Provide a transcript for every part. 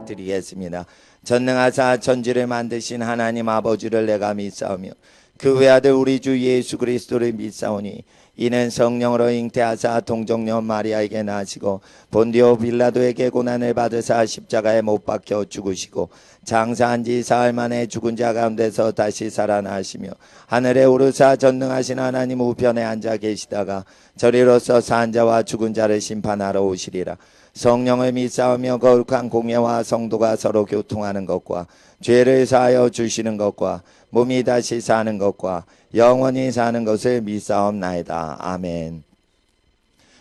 드리겠습니다. 전능하사 천지를 만드신 하나님 아버지를 내가 믿사오며 그 외아들 우리 주 예수 그리스도를 믿사오니 이는 성령으로 잉태하사 동정녀 마리아에게 나시고 본디오 빌라도에게 고난을 받으사 십자가에 못 박혀 죽으시고 장사한 지 사흘 만에 죽은 자 가운데서 다시 살아나시며 하늘에 오르사 전능하신 하나님 우편에 앉아 계시다가 저리로서 산 자와 죽은 자를 심판하러 오시리라. 성령을 믿사오며 거룩한 공예와 성도가 서로 교통하는 것과 죄를 사하여 주시는 것과 몸이 다시 사는 것과 영원히 사는 것을 믿사옵나이다. 아멘.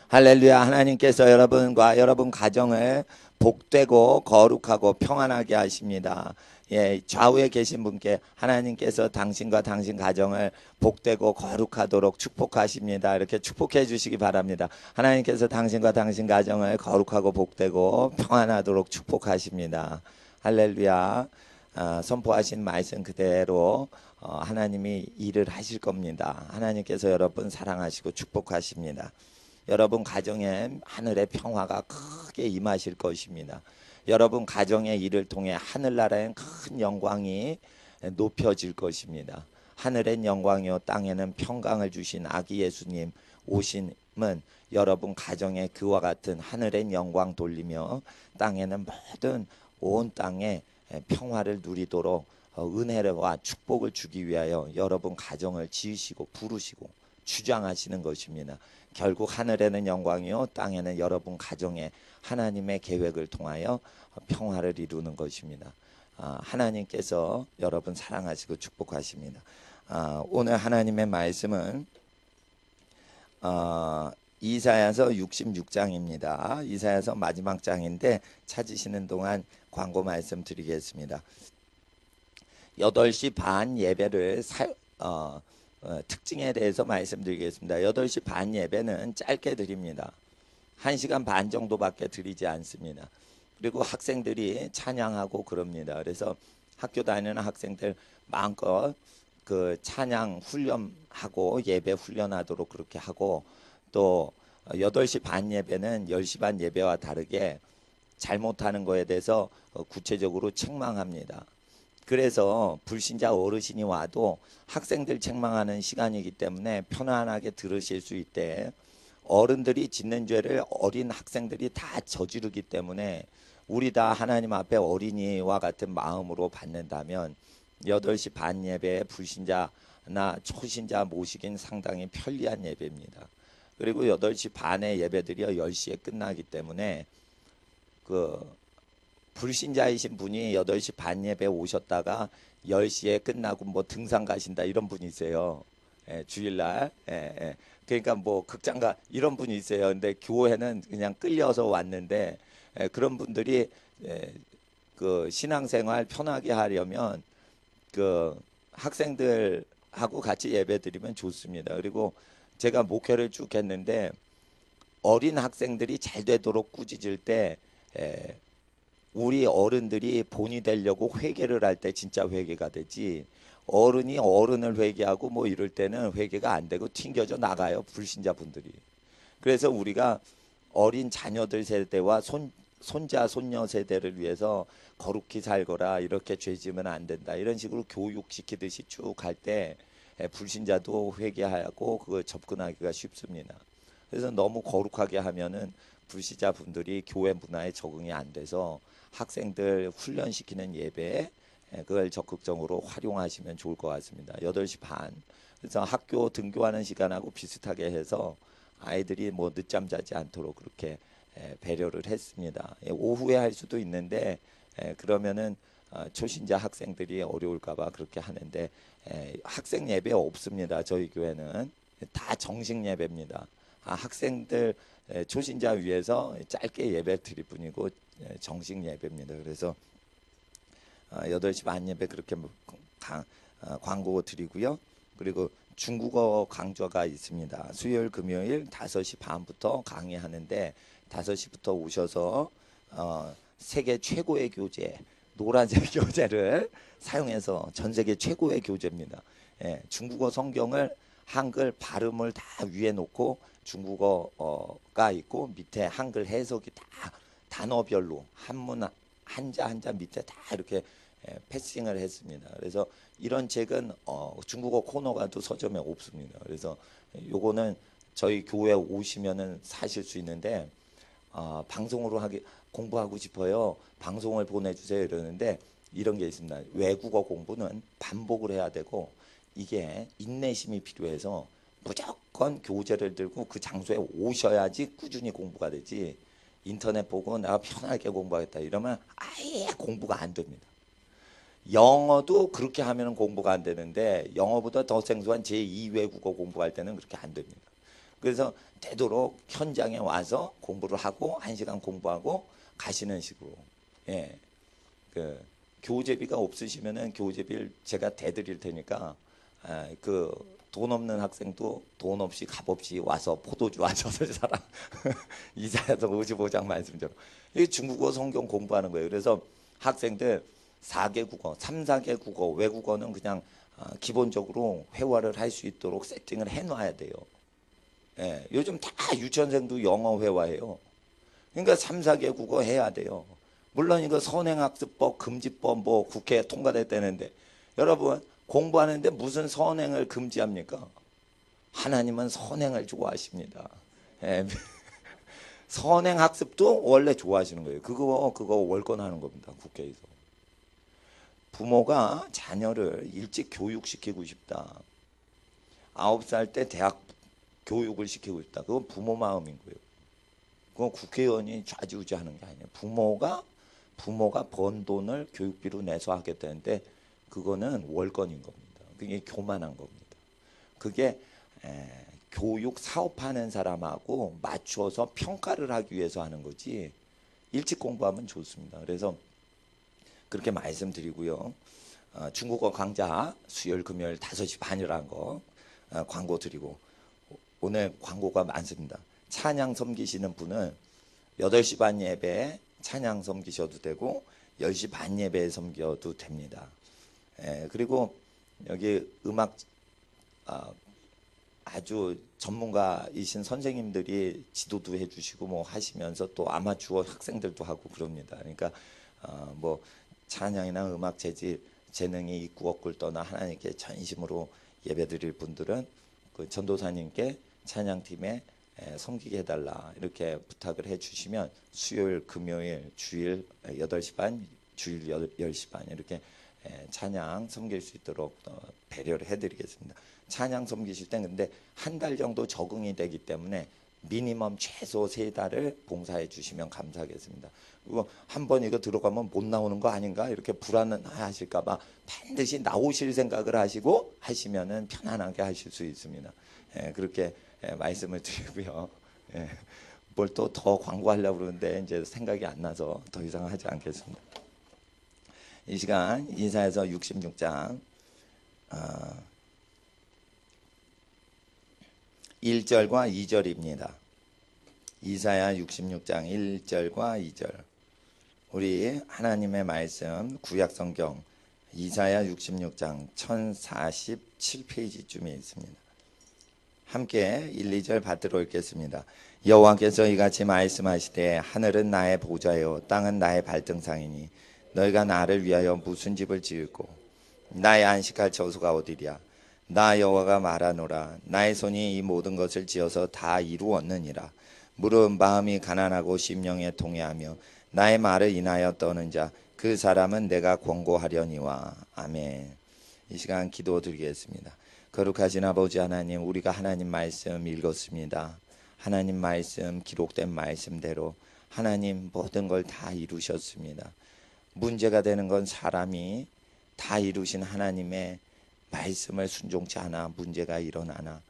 할렐루야. 하나님께서 여러분과 여러분 가정을 복되고 거룩하고 평안하게 하십니다. 예, 좌우에 계신 분께 하나님께서 당신과 당신 가정을 복되고 거룩하도록 축복하십니다. 이렇게 축복해 주시기 바랍니다. 하나님께서 당신과 당신 가정을 거룩하고 복되고 평안하도록 축복하십니다. 할렐루야. 선포하신 말씀 그대로 하나님이 일을 하실 겁니다. 하나님께서 여러분 사랑하시고 축복하십니다. 여러분 가정에 하늘의 평화가 크게 임하실 것입니다. 여러분 가정의 일을 통해 하늘나라엔 큰 영광이 높여질 것입니다. 하늘엔 영광이요 땅에는 평강을 주신 아기 예수님 오심은 여러분 가정에 그와 같은 하늘엔 영광 돌리며 땅에는 모든 온 땅에 평화를 누리도록 은혜와 축복을 주기 위하여 여러분 가정을 지으시고 부르시고 주장하시는 것입니다. 결국 하늘에는 영광이요 땅에는 여러분 가정에 하나님의 계획을 통하여 평화를 이루는 것입니다. 하나님께서 여러분 사랑하시고 축복하십니다. 오늘 하나님의 말씀은 이사야서 66장입니다. 이사야서 마지막 장인데 찾으시는 동안 광고 말씀 드리겠습니다. 8시 반 예배를 특징에 대해서 말씀드리겠습니다. 8시 반 예배는 짧게 드립니다. 1시간 반 정도밖에 드리지 않습니다. 그리고 학생들이 찬양하고 그럽니다. 그래서 학교 다니는 학생들 마음껏 그 찬양 훈련하고 예배 훈련하도록 그렇게 하고, 또 8시 반 예배는 10시 반 예배와 다르게 잘못하는 거에 대해서 구체적으로 책망합니다. 그래서 불신자 어르신이 와도 학생들 책망하는 시간이기 때문에 편안하게 들으실 수 있대. 어른들이 짓는 죄를 어린 학생들이 다 저지르기 때문에 우리 다 하나님 앞에 어린이와 같은 마음으로 받는다면 8시 반 예배에 불신자나 초신자 모시긴 상당히 편리한 예배입니다. 그리고 8시 반에 예배들이 10시에 끝나기 때문에 불신자이신 분이 8시 반 예배 오셨다가 10시에 끝나고 뭐 등산 가신다 이런 분이 있어요. 주일날. 그러니까 뭐 극장가 이런 분이 있어요. 근데 교회는 그냥 끌려서 왔는데 그런 분들이 그 신앙생활 편하게 하려면 그 학생들하고 같이 예배 드리면 좋습니다. 그리고 제가 목회를 쭉 했는데 어린 학생들이 잘 되도록 꾸짖을 때 우리 어른들이 본이 되려고 회개를 할 때 진짜 회개가 되지, 어른이 어른을 회개하고 뭐 이럴 때는 회개가 안 되고 튕겨져 나가요, 불신자분들이. 그래서 우리가 어린 자녀들 세대와 손자 손녀 세대를 위해서 거룩히 살거라, 이렇게 죄지으면 안 된다, 이런 식으로 교육시키듯이 쭉 할 때 불신자도 회개하고 그걸 접근하기가 쉽습니다. 그래서 너무 거룩하게 하면은 불신자분들이 교회 문화에 적응이 안 돼서 학생들 훈련시키는 예배에 그걸 적극적으로 활용하시면 좋을 것 같습니다. 8시 반. 그래서 학교 등교하는 시간하고 비슷하게 해서 아이들이 뭐 늦잠 자지 않도록 그렇게 배려를 했습니다. 오후에 할 수도 있는데 그러면은 초신자 학생들이 어려울까봐 그렇게 하는데 학생 예배 없습니다. 저희 교회는 다 정식 예배입니다. 학생들 초신자 위해서 짧게 예배 드릴 뿐이고 정식 예배입니다. 그래서 8시 반 예배 그렇게 광고 드리고요. 그리고 중국어 강좌가 있습니다. 수요일 금요일 5시 반부터 강의하는데 5시부터 오셔서 세계 최고의 교재 노란색 교재를 사용해서 전 세계 최고의 교재입니다. 중국어 성경을 한글 발음을 다 위에 놓고 중국어가 있고 밑에 한글 해석이 다 단어별로 한자 한자 밑에 다 이렇게 패싱을 했습니다. 그래서 이런 책은 중국어 코너가도 서점에 없습니다. 그래서 요거는 저희 교회 오시면은 사실 수 있는데 방송으로 공부하고 싶어요. 방송을 보내주세요 이러는데 이런 게 있습니다. 외국어 공부는 반복을 해야 되고 이게 인내심이 필요해서 무조건 교재를 들고 그 장소에 오셔야지 꾸준히 공부가 되지. 인터넷 보고 내가 편하게 공부하겠다 이러면 아예 공부가 안 됩니다. 영어도 그렇게 하면 공부가 안 되는데 영어보다 더 생소한 제2 외국어 공부할 때는 그렇게 안 됩니다. 그래서 되도록 현장에 와서 공부를 하고 1시간 공부하고 가시는 식으로. 예. 그 교재비가 없으시면은 교재비를 제가 대드릴 테니까 그 돈 없는 학생도 돈 없이 값 없이 와서 포도주 한 젖을 사라. 이사야서 55장 말씀대로. 이 중국어 성경 공부하는 거예요. 그래서 학생들 4개 국어, 3, 4개 국어, 외국어는 그냥 기본적으로 회화를 할 수 있도록 세팅을 해놔야 돼요. 예, 요즘 다 유치원생도 영어 회화해요. 그러니까 3, 4개 국어 해야 돼요. 물론 이거 선행학습법, 금지법 뭐 국회에 통과됐다는데 여러분 공부하는데 무슨 선행을 금지합니까? 하나님은 선행을 좋아하십니다. 예. 선행학습도 원래 좋아하시는 거예요. 그거 월권하는 겁니다. 국회에서. 부모가 자녀를 일찍 교육시키고 싶다. 9살 때 대학 교육을 시키고 싶다. 그건 부모 마음인 거예요. 그건 국회의원이 좌지우지하는 게 아니에요. 부모가 번 돈을 교육비로 내서 하겠다는데 그거는 월권인 겁니다. 그게 교만한 겁니다. 그게 교육 사업하는 사람하고 맞춰서 평가를 하기 위해서 하는 거지 일찍 공부하면 좋습니다. 그래서 그렇게 말씀드리고요. 중국어 강좌 수요일 금요일 5시 반이라는 거 광고 드리고 오늘 광고가 많습니다. 찬양 섬기시는 분은 8시 반 예배에 찬양 섬기셔도 되고 10시 반 예배에 섬겨도 됩니다. 그리고 여기 음악 아주 전문가이신 선생님들이 지도도 해주시고 뭐 하시면서 또 아마추어 학생들도 하고 그럽니다. 그러니까 뭐 찬양이나 음악 재능이 있고 없고를 떠나 하나님께 전심으로 예배드릴 분들은 그 전도사님께 찬양팀에 섬기게 해달라 이렇게 부탁을 해주시면 수요일, 금요일, 주일 8시 반, 주일 10시 반 이렇게 찬양 섬길 수 있도록 배려를 해드리겠습니다. 찬양 섬기실 땐 근데 한 달 정도 적응이 되기 때문에 미니멈 최소 3달을 봉사해 주시면 감사하겠습니다. 그리고 한번 이거 들어가면 못 나오는 거 아닌가 이렇게 불안하실까봐 반드시 나오실 생각을 하시고 하시면은 편안하게 하실 수 있습니다. 그렇게 말씀을 드리고요. 뭘 또 더 광고하려고 그러는데 이제 생각이 안 나서 더 이상 하지 않겠습니다. 이 시간 이사야서 66장 1절과 2절입니다. 이사야 66장 1절과 2절. 우리 하나님의 말씀 구약성경 이사야 66장 1047페이지쯤에 있습니다. 함께 1, 2절 받들어 읽겠습니다. 여호와께서 이같이 말씀하시되 하늘은 나의 보좌요 땅은 나의 발등상이니 너희가 나를 위하여 무슨 집을 지을꼬 나의 안식할 저수가 어디랴. 나 여호와가 말하노라. 나의 손이 이 모든 것을 지어서 다 이루었느니라. 무릇 마음이 가난하고 심령에 통해하며 나의 말을 인하여 떠는 자 그 사람은 내가 권고하려니와. 아멘. 이 시간 기도드리겠습니다. 거룩하신 아버지 하나님, 우리가 하나님 말씀 읽었습니다. 하나님 말씀 기록된 말씀대로 하나님 모든 걸 다 이루셨습니다. 문제가 되는 건 사람이 다 이루신 하나님의 말씀을 순종치 않아 문제가 일어나나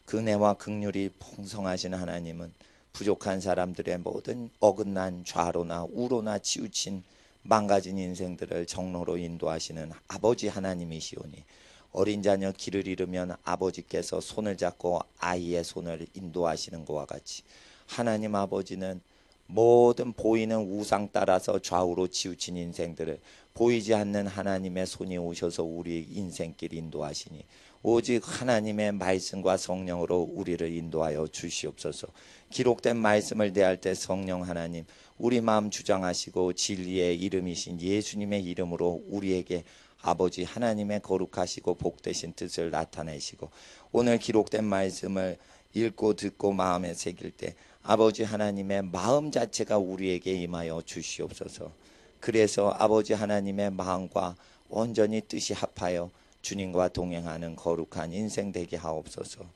긍휼와 긍휼이 풍성하신 하나님은 부족한 사람들의 모든 어긋난 좌로나 우로나 치우친 망가진 인생들을 정로로 인도하시는 아버지 하나님이시오니 어린 자녀 길을 잃으면 아버지께서 손을 잡고 아이의 손을 인도하시는 것과 같이 하나님 아버지는 모든 보이는 우상 따라서 좌우로 치우친 인생들을 보이지 않는 하나님의 손이 오셔서 우리 인생길 인도하시니 오직 하나님의 말씀과 성령으로 우리를 인도하여 주시옵소서. 기록된 말씀을 대할 때 성령 하나님 우리 마음 주장하시고 진리의 이름이신 예수님의 이름으로 우리에게 아버지 하나님의 거룩하시고 복되신 뜻을 나타내시고 오늘 기록된 말씀을 읽고 듣고 마음에 새길 때 아버지 하나님의 마음 자체가 우리에게 임하여 주시옵소서. 그래서 아버지 하나님의 마음과 온전히 뜻이 합하여 주님과 동행하는 거룩한 인생 되게 하옵소서.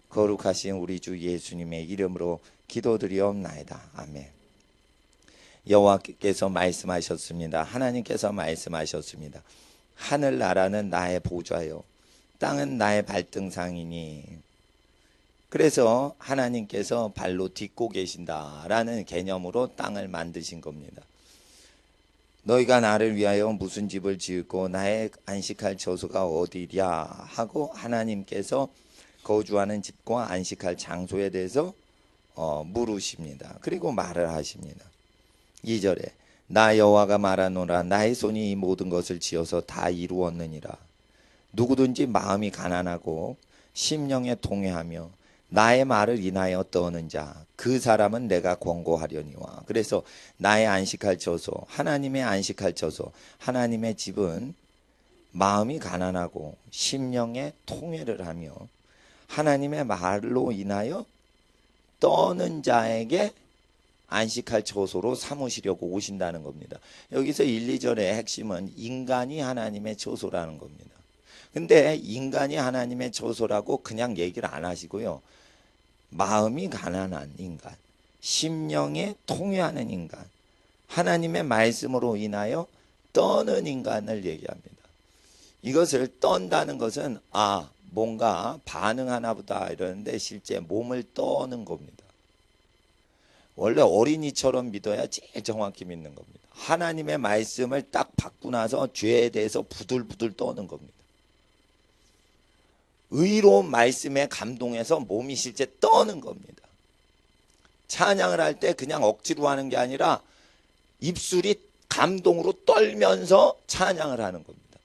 거룩하신 우리 주 예수님의 이름으로 기도드리옵나이다. 아멘. 여호와께서 말씀하셨습니다. 하나님께서 말씀하셨습니다. 하늘나라는 나의 보좌요 땅은 나의 발등상이니. 그래서 하나님께서 발로 딛고 계신다라는 개념으로 땅을 만드신 겁니다. 너희가 나를 위하여 무슨 집을 지을고 나의 안식할 처소가 어디랴 하고 하나님께서 거주하는 집과 안식할 장소에 대해서 물으십니다. 그리고 말을 하십니다. 2절에 나 여호와가 말하노라 나의 손이 이 모든 것을 지어서 다 이루었느니라. 누구든지 마음이 가난하고 심령에 통회하며 나의 말을 인하여 떠는 자 그 사람은 내가 권고하려니와. 그래서 나의 안식할 처소 하나님의 안식할 처소 하나님의 집은 마음이 가난하고 심령에 통회를 하며 하나님의 말로 인하여 떠는 자에게 안식할 처소로 삼으시려고 오신다는 겁니다. 여기서 1, 2절의 핵심은 인간이 하나님의 처소라는 겁니다. 근데 인간이 하나님의 처소라고 그냥 얘기를 안 하시고요. 마음이 가난한 인간, 심령에 통회하는 인간, 하나님의 말씀으로 인하여 떠는 인간을 얘기합니다. 이것을 떤다는 것은 뭔가 반응하나 보다 이러는데 실제 몸을 떠는 겁니다. 원래 어린이처럼 믿어야 제일 정확히 믿는 겁니다. 하나님의 말씀을 딱 받고 나서 죄에 대해서 부들부들 떠는 겁니다. 의로운 말씀에 감동해서 몸이 실제 떠는 겁니다. 찬양을 할 때 그냥 억지로 하는 게 아니라 입술이 감동으로 떨면서 찬양을 하는 겁니다.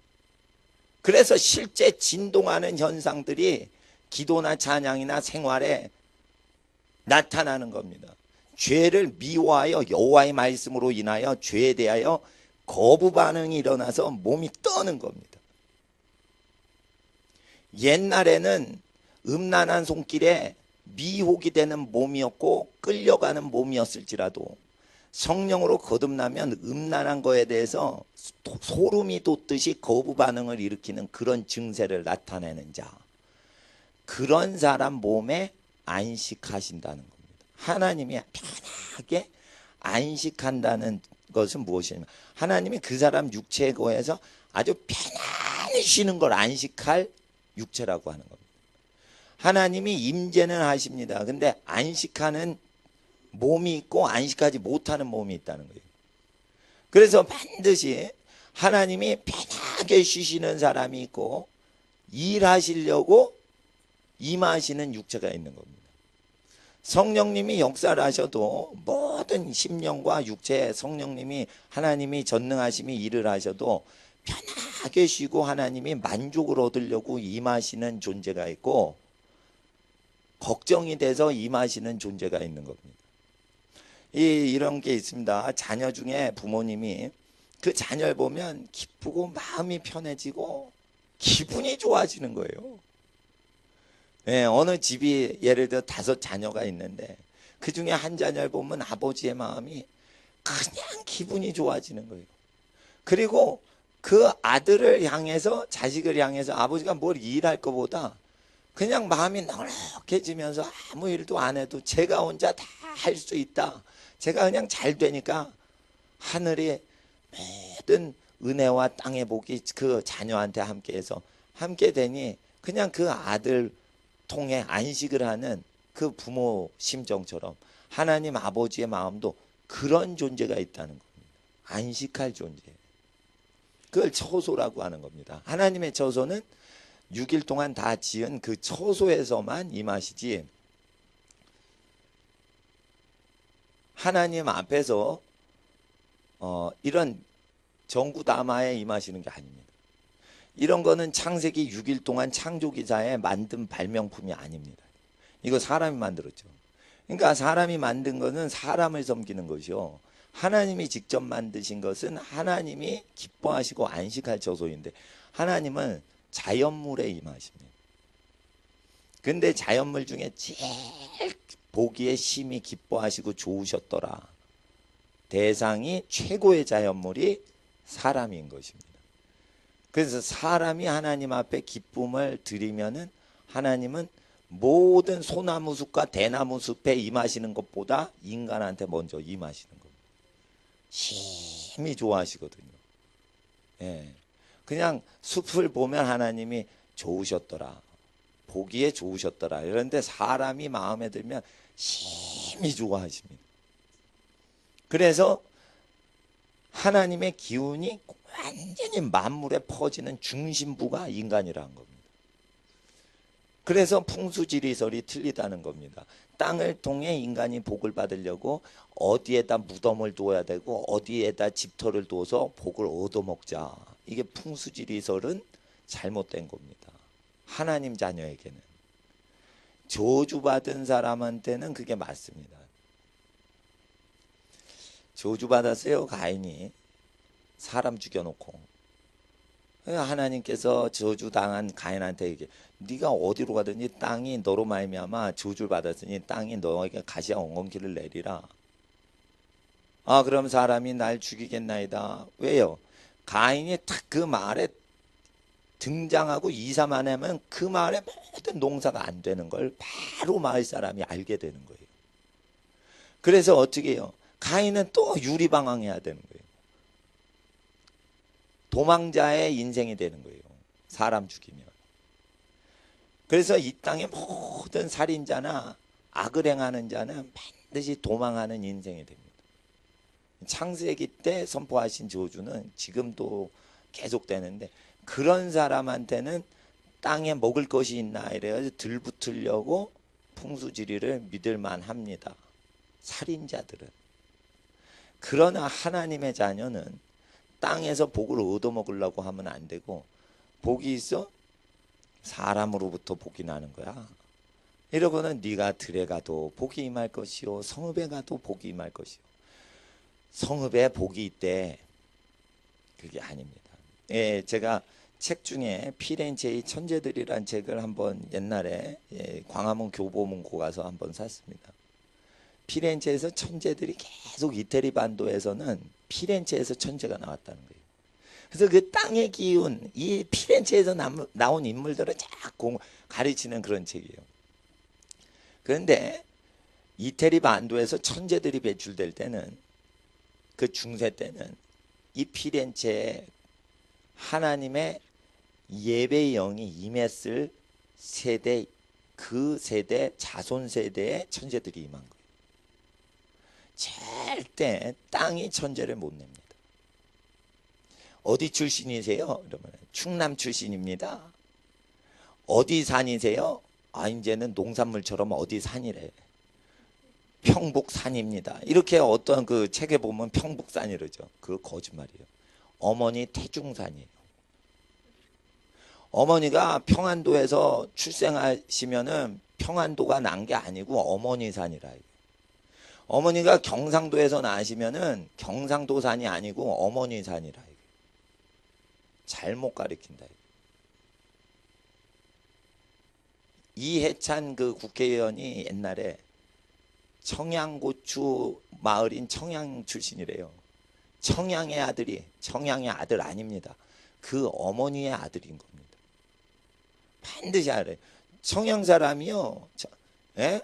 그래서 실제 진동하는 현상들이 기도나 찬양이나 생활에 나타나는 겁니다. 죄를 미워하여 여호와의 말씀으로 인하여 죄에 대하여 거부 반응이 일어나서 몸이 떠는 겁니다. 옛날에는 음란한 손길에 미혹이 되는 몸이었고 끌려가는 몸이었을지라도 성령으로 거듭나면 음란한 거에 대해서 소름이 돋듯이 거부 반응을 일으키는 그런 증세를 나타내는 자, 그런 사람 몸에 안식하신다는 겁니다. 하나님이 편하게 안식한다는 것은 무엇이냐면 하나님이 그 사람 육체에 거해서 아주 편안히 쉬는 걸 안식할 육체라고 하는 겁니다. 하나님이 임재는 하십니다. 근데 안식하는 몸이 있고 안식하지 못하는 몸이 있다는 거예요. 그래서 반드시 하나님이 편하게 쉬시는 사람이 있고 일하시려고 임하시는 육체가 있는 겁니다. 성령님이 역사를 하셔도 모든 심령과 육체 성령님이 하나님이 전능하심이 일을 하셔도 편하게 쉬고 하나님이 만족을 얻으려고 임하시는 존재가 있고 걱정이 돼서 임하시는 존재가 있는 겁니다. 이런 게 있습니다. 자녀 중에 부모님이 그 자녀를 보면 기쁘고 마음이 편해지고 기분이 좋아지는 거예요. 네, 어느 집이 예를 들어 5 자녀가 있는데 그 중에 한 자녀를 보면 아버지의 마음이 그냥 기분이 좋아지는 거예요. 그리고 그 아들을 향해서 자식을 향해서 아버지가 뭘 일할 것보다 그냥 마음이 넉넉해지면서 아무 일도 안 해도 제가 혼자 다 할 수 있다. 제가 그냥 잘 되니까 하늘이 모든 은혜와 땅의 복이 그 자녀한테 함께 되니 그냥 그 아들 통해 안식을 하는 그 부모 심정처럼 하나님 아버지의 마음도 그런 존재가 있다는 겁니다. 안식할 존재. 그걸 처소라고 하는 겁니다. 하나님의 처소는 6일 동안 다 지은 그 처소에서만 임하시지 하나님 앞에서 이런 정구담화에 임하시는 게 아닙니다. 이런 거는 창세기 6일 동안 창조기사에 만든 발명품이 아닙니다. 이거 사람이 만들었죠. 그러니까 사람이 만든 거는 사람을 섬기는 것이요. 하나님이 직접 만드신 것은 하나님이 기뻐하시고 안식할 처소인데 하나님은 자연물에 임하십니다. 근데 자연물 중에 제일 보기에 심히 기뻐하시고 좋으셨더라. 대상이 최고의 자연물이 사람인 것입니다. 그래서 사람이 하나님 앞에 기쁨을 드리면은 하나님은 모든 소나무 숲과 대나무 숲에 임하시는 것보다 인간한테 먼저 임하시는 겁니다. 심히 좋아하시거든요. 예. 그냥 숲을 보면 하나님이 좋으셨더라. 보기에 좋으셨더라. 그런데 사람이 마음에 들면 심히 좋아하십니다. 그래서 하나님의 기운이 완전히 만물에 퍼지는 중심부가 인간이라는 겁니다. 그래서 풍수지리설이 틀리다는 겁니다. 땅을 통해 인간이 복을 받으려고 어디에다 무덤을 두어야 되고 어디에다 집터를 두어서 복을 얻어먹자. 이게 풍수지리설은 잘못된 겁니다. 하나님 자녀에게는. 저주받은 사람한테는 그게 맞습니다. 저주받았어요. 가인이 사람 죽여놓고. 하나님께서 저주당한 가인한테 얘기해. 네가 어디로 가든지 땅이 너로 말미암아 저주를 받았으니 땅이 너에게 가시와 엉겅퀴를 내리라. 아, 그럼 사람이 날 죽이겠나이다. 왜요? 가인이 딱 그 말에 등장하고 2, 3안 하면 그 마을에 모든 농사가 안 되는 걸 바로 마을 사람이 알게 되는 거예요. 그래서 어떻게 해요? 가인은 또 유리방황해야 되는 거예요. 도망자의 인생이 되는 거예요. 사람 죽이면. 그래서 이 땅의 모든 살인자나 악을 행하는 자는 반드시 도망하는 인생이 됩니다. 창세기 때 선포하신 저주는 지금도 계속되는데 그런 사람한테는 땅에 먹을 것이 있나 이래서 들붙으려고 풍수지리를 믿을 만합니다. 살인자들은. 그러나 하나님의 자녀는 땅에서 복을 얻어먹으려고 하면 안 되고 복이 있어? 사람으로부터 복이 나는 거야. 이러고는 네가 들에 가도 복이 임할 것이요 성읍에 가도 복이 임할 것이요. 성읍에 복이 있대. 그게 아닙니다. 예, 제가 책 중에 피렌체의 천재들이란 책을 한번 옛날에 광화문 교보문고 가서 한번 샀습니다. 피렌체에서 천재들이 계속 이태리 반도에서는 피렌체에서 천재가 나왔다는 거예요. 그래서 그 땅의 기운, 이 피렌체에서 나온 인물들을 자꾸 가르치는 그런 책이에요. 그런데 이태리 반도에서 천재들이 배출될 때는 그 중세 때는 이 피렌체에 하나님의 예배의 영이 임했을 세대, 그 세대, 자손 세대의 천재들이 임한 거예요. 절대 땅이 천재를 못 냅니다. 어디 출신이세요? 그러면 충남 출신입니다. 어디 산이세요? 아, 이제는 농산물처럼 어디 산이래. 평북산입니다. 이렇게 어떤 그 책에 보면 평북산 이러죠. 그거 거짓말이에요. 어머니 태중산이에요. 어머니가 평안도에서 출생하시면은 평안도가 난 게 아니고 어머니 산이라. 어머니가 경상도에서 나시면은 경상도산이 아니고 어머니 산이라. 잘못 가리킨다. 이해찬 그 국회의원이 옛날에 청양고추 마을인 청양 출신이래요. 청양의 아들이 청양의 아들 아닙니다. 그 어머니의 아들인 겁니다. 반드시 알아요. 청양 사람이요.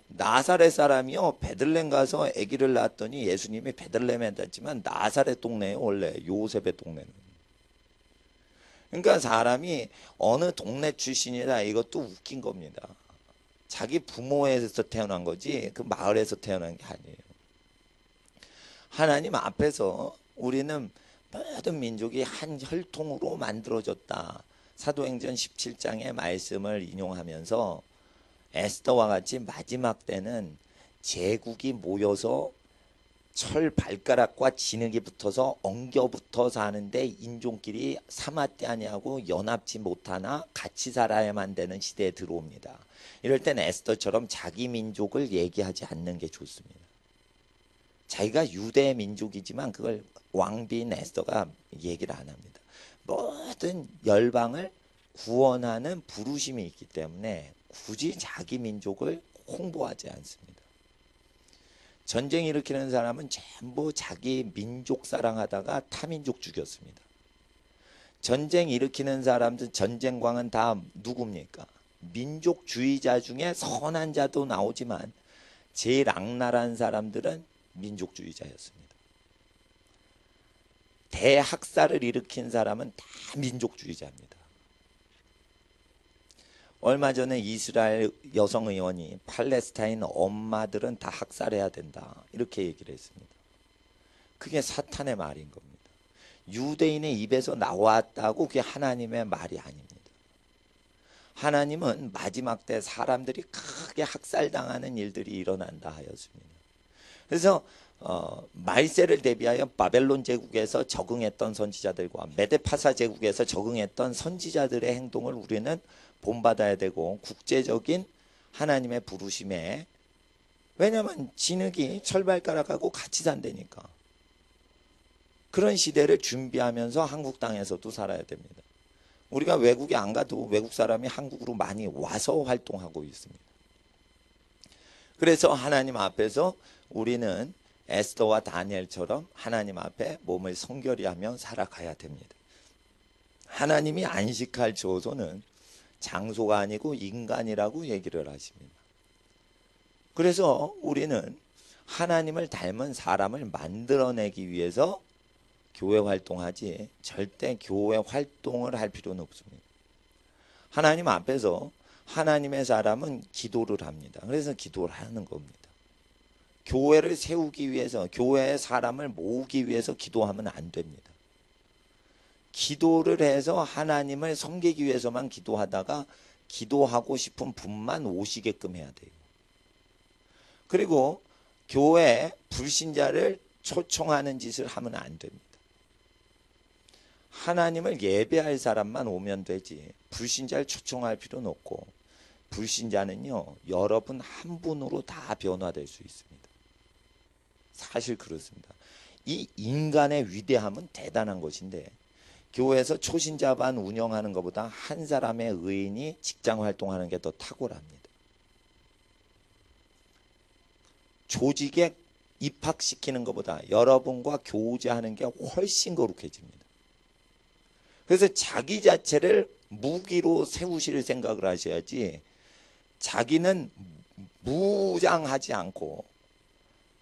나사렛 사람이요. 베들레헴 가서 아기를 낳았더니 예수님이 베들레헴에 낳았지만 나사렛 동네예요. 원래 요셉의 동네는. 그러니까 사람이 어느 동네 출신이라 이것도 웃긴 겁니다. 자기 부모에서 태어난 거지 그 마을에서 태어난 게 아니에요. 하나님 앞에서 우리는 모든 민족이 한 혈통으로 만들어졌다. 사도행전 17장의 말씀을 인용하면서 에스더와 같이 마지막 때는 제국이 모여서 철 발가락과 진흙이 붙어서 엉겨붙어서 하는데 인종끼리 사마대 아니하고 연합지 못하나 같이 살아야만 되는 시대에 들어옵니다. 이럴 땐 에스더처럼 자기 민족을 얘기하지 않는 게 좋습니다. 자기가 유대 민족이지만 그걸 왕비인 에스더가 얘기를 안 합니다. 모든 열방을 구원하는 부르심이 있기 때문에 굳이 자기 민족을 홍보하지 않습니다. 전쟁 일으키는 사람은 전부 자기 민족 사랑하다가 타민족 죽였습니다. 전쟁 일으키는 사람들, 전쟁광은 다 누굽니까? 민족주의자 중에 선한 자도 나오지만 제일 악랄한 사람들은 민족주의자였습니다. 대학살을 일으킨 사람은 다 민족주의자입니다. 얼마 전에 이스라엘 여성 의원이 팔레스타인 엄마들은 다 학살해야 된다 이렇게 얘기를 했습니다. 그게 사탄의 말인 겁니다. 유대인의 입에서 나왔다고 그게 하나님의 말이 아닙니다. 하나님은 마지막 때 사람들이 크게 학살당하는 일들이 일어난다 하였습니다. 그래서 말세를 대비하여 바벨론 제국에서 적응했던 선지자들과 메데파사 제국에서 적응했던 선지자들의 행동을 우리는 본받아야 되고, 국제적인 하나님의 부르심에, 왜냐하면 진흙이 철발가락하고 같이 산다니까. 그런 시대를 준비하면서 한국 땅에서도 살아야 됩니다. 우리가 외국에 안 가도 외국 사람이 한국으로 많이 와서 활동하고 있습니다. 그래서 하나님 앞에서 우리는 에스더와 다니엘처럼 하나님 앞에 몸을 성결히 하며 살아가야 됩니다. 하나님이 안식할 조소는 장소가 아니고 인간이라고 얘기를 하십니다. 그래서 우리는 하나님을 닮은 사람을 만들어내기 위해서 교회 활동하지 절대 교회 활동을 할 필요는 없습니다. 하나님 앞에서 하나님의 사람은 기도를 합니다. 그래서 기도를 하는 겁니다. 교회를 세우기 위해서, 교회의 사람을 모으기 위해서 기도하면 안 됩니다. 기도를 해서 하나님을 섬기기 위해서만 기도하다가 기도하고 싶은 분만 오시게끔 해야 돼요. 그리고 교회에 불신자를 초청하는 짓을 하면 안 됩니다. 하나님을 예배할 사람만 오면 되지 불신자를 초청할 필요는 없고, 불신자는요 여러분 한 분으로 다 변화될 수 있습니다. 사실 그렇습니다. 이 인간의 위대함은 대단한 것인데, 교회에서 초신자반 운영하는 것보다 한 사람의 의인이 직장 활동하는 게 더 탁월합니다. 조직에 입학시키는 것보다 여러분과 교제하는 게 훨씬 거룩해집니다. 그래서 자기 자체를 무기로 세우실 생각을 하셔야지, 자기는 무장하지 않고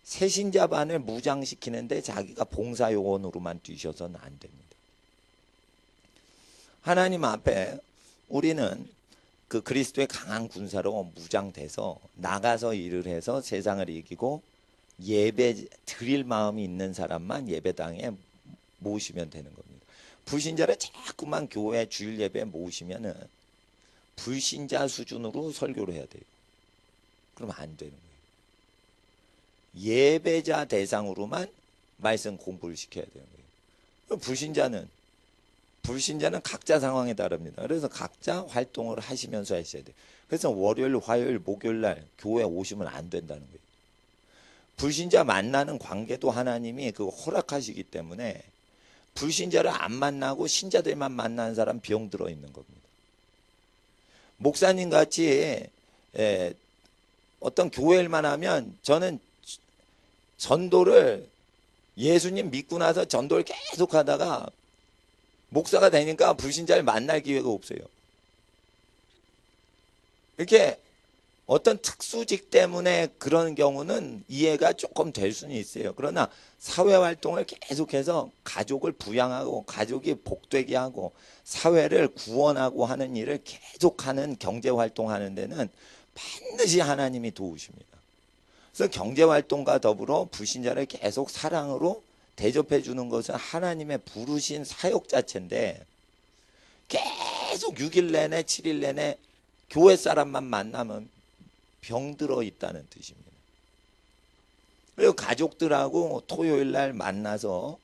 새신자반을 무장시키는데 자기가 봉사요원으로만 뛰셔서는 안 됩니다. 하나님 앞에 우리는 그 그리스도의 강한 군사로 무장돼서 나가서 일을 해서 세상을 이기고, 예배 드릴 마음이 있는 사람만 예배당에 모시면 되는 겁니다. 불신자를 자꾸만 교회 주일 예배에 모시면은 불신자 수준으로 설교를 해야 돼요. 그러면 안 되는 거예요. 예배자 대상으로만 말씀 공부를 시켜야 되는 거예요. 불신자는 각자 상황에 따릅니다. 그래서 각자 활동을 하시면서 하셔야 돼요. 그래서 월요일, 화요일, 목요일 날 교회 오시면 안 된다는 거예요. 불신자 만나는 관계도 하나님이 그거 허락하시기 때문에 불신자를 안 만나고 신자들만 만나는 사람 병들어 있는 겁니다. 목사님 같이 어떤 교회일만 하면, 저는 전도를 예수님 믿고 나서 전도를 계속 하다가 목사가 되니까 불신자를 만날 기회가 없어요. 이렇게 어떤 특수직 때문에 그런 경우는 이해가 조금 될 수는 있어요. 그러나 사회활동을 계속해서 가족을 부양하고 가족이 복되게 하고 사회를 구원하고 하는 일을 계속하는 경제활동하는 데는 반드시 하나님이 도우십니다. 그래서 경제활동과 더불어 불신자를 계속 사랑으로 대접해 주는 것은 하나님의 부르신 사역 자체인데, 계속 6일 내내 7일 내내 교회 사람만 만나면 병들어 있다는 뜻입니다. 그리고 가족들하고 토요일 날 만나서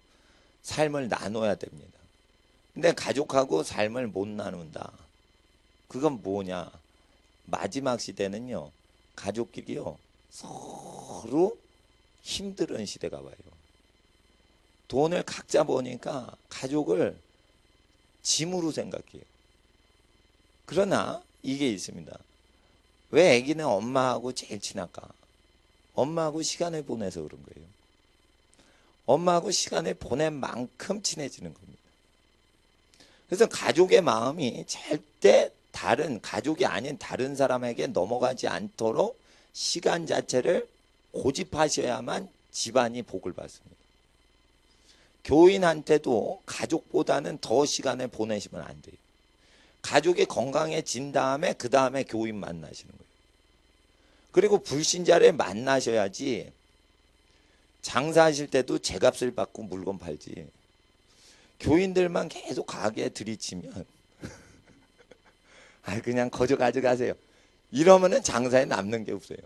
삶을 나눠야 됩니다. 근데 가족하고 삶을 못 나눈다. 그건 뭐냐? 마지막 시대는요, 가족끼리요, 서로 힘든 시대가 와요. 돈을 각자 버니까 가족을 짐으로 생각해요. 그러나 이게 있습니다. 왜 아기는 엄마하고 제일 친할까? 엄마하고 시간을 보내서 그런 거예요. 엄마하고 시간을 보낸 만큼 친해지는 겁니다. 그래서 가족의 마음이 절대 다른 가족이 아닌 다른 사람에게 넘어가지 않도록 시간 자체를 고집하셔야만 집안이 복을 받습니다. 교인한테도 가족보다는 더 시간을 보내시면 안 돼요. 가족이 건강해진 다음에 그 다음에 교인 만나시는 거예요. 그리고 불신자를 만나셔야지. 장사하실 때도 제값을 받고 물건 팔지. 교인들만 계속 가게에 들이치면 그냥 거저 가져가세요. 이러면은 장사에 남는 게 없어요.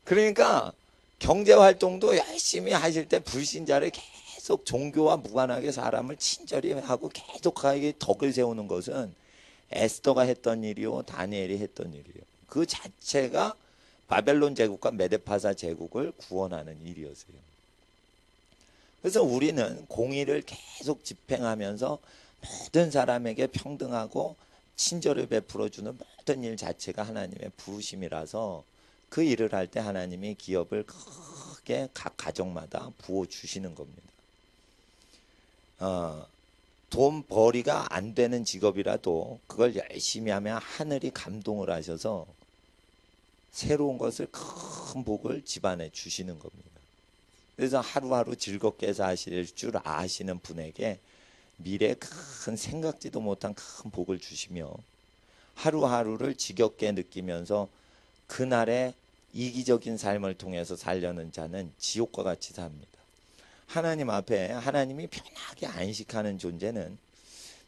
그러니까 경제활동도 열심히 하실 때 불신자를 계속 종교와 무관하게 사람을 친절히 하고 계속하게 덕을 세우는 것은 에스더가 했던 일이요, 다니엘이 했던 일이에요. 그 자체가 바벨론 제국과 메데파사 제국을 구원하는 일이었어요. 그래서 우리는 공의를 계속 집행하면서 모든 사람에게 평등하고 친절을 베풀어주는 모든 일 자체가 하나님의 부르심이라서 그 일을 할 때 하나님이 기업을 크게 각 가정마다 부어주시는 겁니다. 돈 벌이가 안 되는 직업이라도 그걸 열심히 하면 하늘이 감동을 하셔서 새로운 것을 큰 복을 집안에 주시는 겁니다. 그래서 하루하루 즐겁게 사실 줄 아시는 분에게 미래에 큰 생각지도 못한 큰 복을 주시며 하루하루를 지겹게 느끼면서 그날의 이기적인 삶을 통해서 살려는 자는 지옥과 같이 삽니다. 하나님 앞에 하나님이 편하게 안식하는 존재는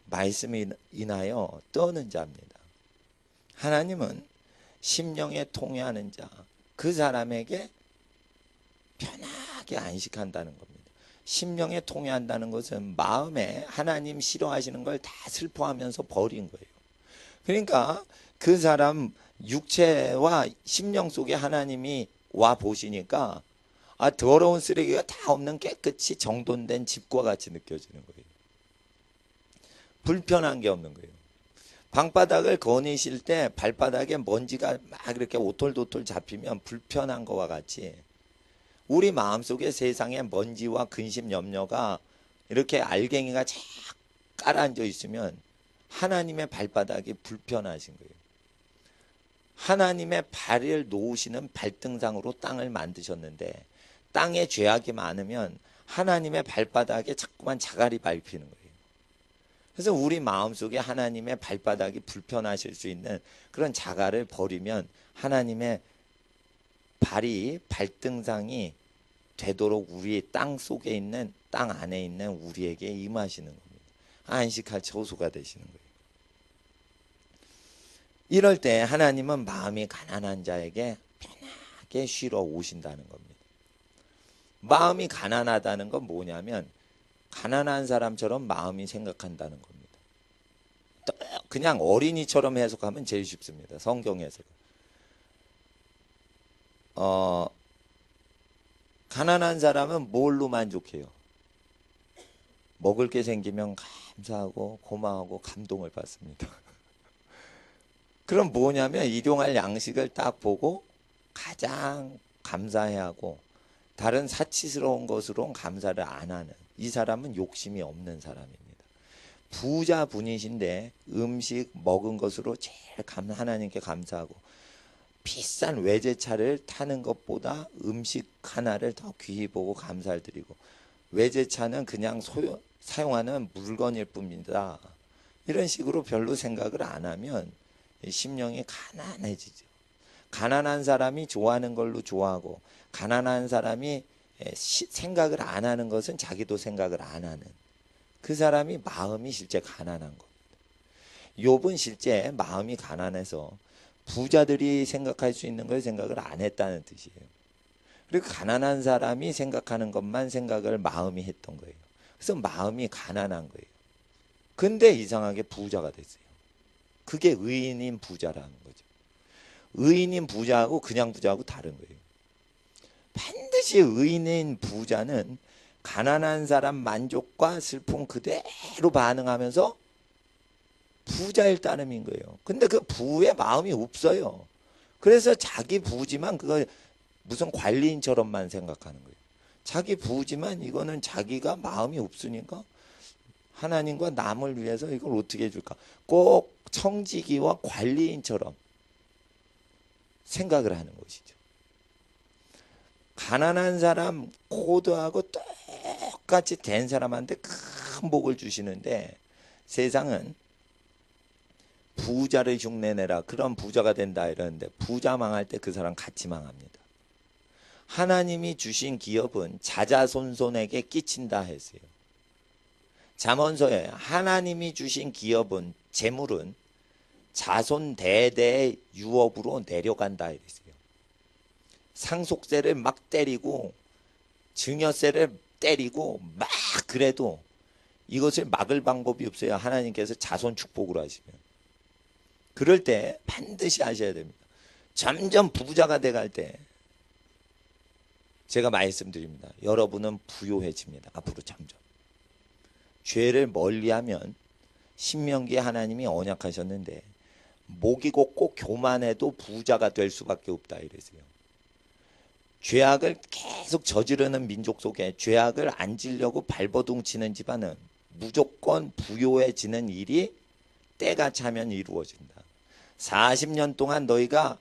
말씀이 인하여 떠는 자입니다. 하나님은 심령에 통회하는 자, 그 사람에게 편하게 안식한다는 겁니다. 심령에 통회한다는 것은 마음에 하나님 싫어하시는 걸 다 슬퍼하면서 버린 거예요. 그러니까 그 사람 육체와 심령 속에 하나님이 와 보시니까 더러운 쓰레기가 다 없는 깨끗이 정돈된 집과 같이 느껴지는 거예요. 불편한 게 없는 거예요. 방바닥을 거니실 때 발바닥에 먼지가 막 이렇게 오톨도톨 잡히면 불편한 거와 같이 우리 마음속에 세상에 먼지와 근심 염려가 이렇게 알갱이가 착 깔아앉아 있으면 하나님의 발바닥이 불편하신 거예요. 하나님의 발을 놓으시는 발등상으로 땅을 만드셨는데 땅에 죄악이 많으면 하나님의 발바닥에 자꾸만 자갈이 밟히는 거예요. 그래서 우리 마음속에 하나님의 발바닥이 불편하실 수 있는 그런 자갈을 버리면 하나님의 발이 발등상이 되도록 우리 땅 속에 있는 땅 안에 있는 우리에게 임하시는 겁니다. 안식할 처소가 되시는 거예요. 이럴 때 하나님은 마음이 가난한 자에게 편하게 쉬러 오신다는 겁니다. 마음이 가난하다는 건 뭐냐면 가난한 사람처럼 마음이 생각한다는 겁니다. 그냥 어린이처럼 해석하면 제일 쉽습니다. 성경 해석. 가난한 사람은 뭘로 만족해요? 먹을 게 생기면 감사하고 고마워하고 감동을 받습니다. 그럼 뭐냐면 일용할 양식을 딱 보고 가장 감사해하고 다른 사치스러운 것으로는 감사를 안 하는 이 사람은 욕심이 없는 사람입니다. 부자 분이신데 음식 먹은 것으로 제일 하나님께 감사하고 비싼 외제차를 타는 것보다 음식 하나를 더 귀히 보고 감사를 드리고 외제차는 그냥 사용하는 물건일 뿐입니다. 이런 식으로 별로 생각을 안 하면 심령이 가난해지죠. 가난한 사람이 좋아하는 걸로 좋아하고 가난한 사람이 생각을 안 하는 것은 자기도 생각을 안 하는 그 사람이 마음이 실제 가난한 겁니다. 욥은 실제 마음이 가난해서 부자들이 생각할 수 있는 걸 생각을 안 했다는 뜻이에요. 그리고 가난한 사람이 생각하는 것만 생각을 마음이 했던 거예요. 그래서 마음이 가난한 거예요. 근데 이상하게 부자가 됐어요. 그게 의인인 부자라는 거죠. 의인인 부자하고 그냥 부자하고 다른 거예요. 반드시 의인인 부자는 가난한 사람 만족과 슬픔 그대로 반응하면서 부자일 따름인 거예요. 근데 그 부의 마음이 없어요. 그래서 자기 부지만 그거 무슨 관리인처럼만 생각하는 거예요. 자기 부지만 이거는 자기가 마음이 없으니까 하나님과 남을 위해서 이걸 어떻게 해줄까? 꼭 청지기와 관리인처럼 생각을 하는 것이죠. 가난한 사람 코드하고 똑같이 된 사람한테 큰 복을 주시는데 세상은 부자를 흉내내라 그런 부자가 된다 이러는데 부자 망할 때 그 사람 같이 망합니다. 하나님이 주신 기업은 자자손손에게 끼친다 했어요. 잠언서에 하나님이 주신 기업은 재물은 자손 대대의 유업으로 내려간다 이랬어요. 상속세를 막 때리고 증여세를 때리고 막 그래도 이것을 막을 방법이 없어요. 하나님께서 자손 축복으로 하시면. 그럴 때 반드시 아셔야 됩니다. 점점 부자가 돼갈 때 제가 말씀드립니다. 여러분은 부요해집니다. 앞으로 점점. 죄를 멀리하면 신명기에 하나님이 언약하셨는데 목이 곱고 교만해도 부자가 될 수밖에 없다 이랬어요. 죄악을 계속 저지르는 민족 속에 죄악을 안 지려고 발버둥 치는 집안은 무조건 부요해지는 일이 때가 차면 이루어진다. 40년 동안 너희가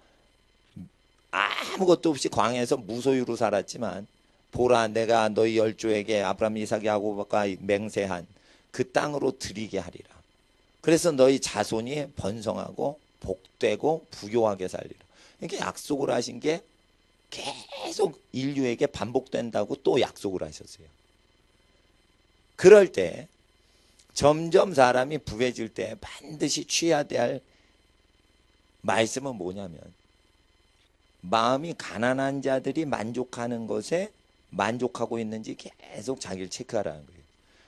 아무것도 없이 광야에서 무소유로 살았지만 보라 내가 너희 열조에게 아브라함 이삭 야곱과 맹세한 그 땅으로 들이게 하리라. 그래서 너희 자손이 번성하고 복되고 부요하게 살리라. 이렇게 약속을 하신 게 계속 인류에게 반복된다고 또 약속을 하셨어요. 그럴 때 점점 사람이 부해질 때 반드시 취해야 될 말씀은 뭐냐면 마음이 가난한 자들이 만족하는 것에 만족하고 있는지 계속 자기를 체크하라는 거예요.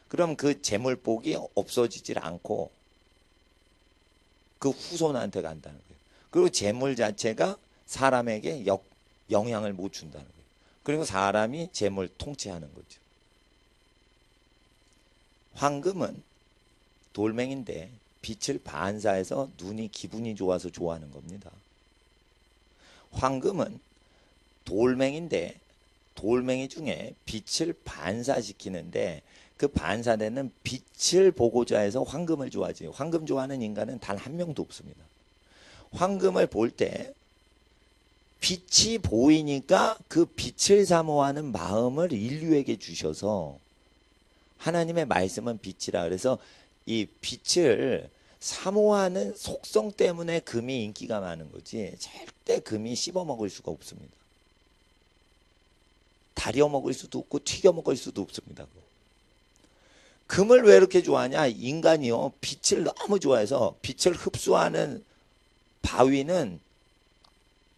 그럼 그 재물복이 없어지질 않고 그 후손한테 간다는 거예요. 그리고 재물 자체가 사람에게 영향을 못 준다는 거예요. 그리고 사람이 재물 통치하는 거죠. 황금은 돌멩인데 빛을 반사해서 눈이 기분이 좋아서 좋아하는 겁니다. 황금은 돌멩인데 돌멩이 중에 빛을 반사시키는데 그 반사되는 빛을 보고자 해서 황금을 좋아하지. 황금 좋아하는 인간은 단 한 명도 없습니다. 황금을 볼 때 빛이 보이니까 그 빛을 사모하는 마음을 인류에게 주셔서 하나님의 말씀은 빛이라 그래서 이 빛을 사모하는 속성 때문에 금이 인기가 많은 거지 절대 금이 씹어 먹을 수가 없습니다. 다려 먹을 수도 없고 튀겨 먹을 수도 없습니다. 금을 왜 이렇게 좋아하냐? 인간이요 빛을 너무 좋아해서 빛을 흡수하는 바위는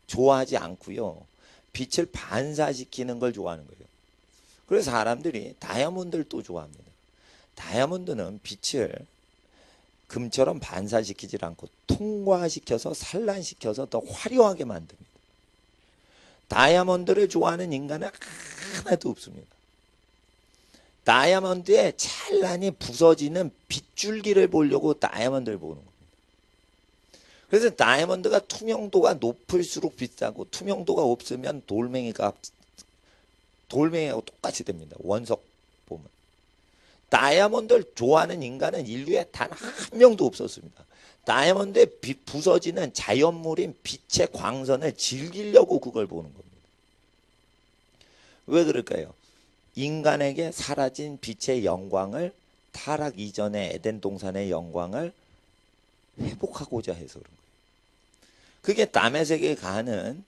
좋아하지 않고요 빛을 반사시키는 걸 좋아하는 거예요. 그래서 사람들이 다이아몬드를 또 좋아합니다. 다이아몬드는 빛을 금처럼 반사시키질 않고 통과시켜서 산란시켜서 더 화려하게 만듭니다. 다이아몬드를 좋아하는 인간은 하나도 없습니다. 다이아몬드에 찬란히 부서지는 빗줄기를 보려고 다이아몬드를 보는 겁니다. 그래서 다이아몬드가 투명도가 높을수록 비싸고 투명도가 없으면 돌멩이하고 똑같이 됩니다. 원석 보면. 다이아몬드를 좋아하는 인간은 인류에 단 한 명도 없었습니다. 다이아몬드에 부서지는 자연물인 빛의 광선을 즐기려고 그걸 보는 겁니다. 왜 그럴까요? 인간에게 사라진 빛의 영광을 타락 이전의 에덴 동산의 영광을 회복하고자 해서 그런 거예요. 그게 남의 세계에 가는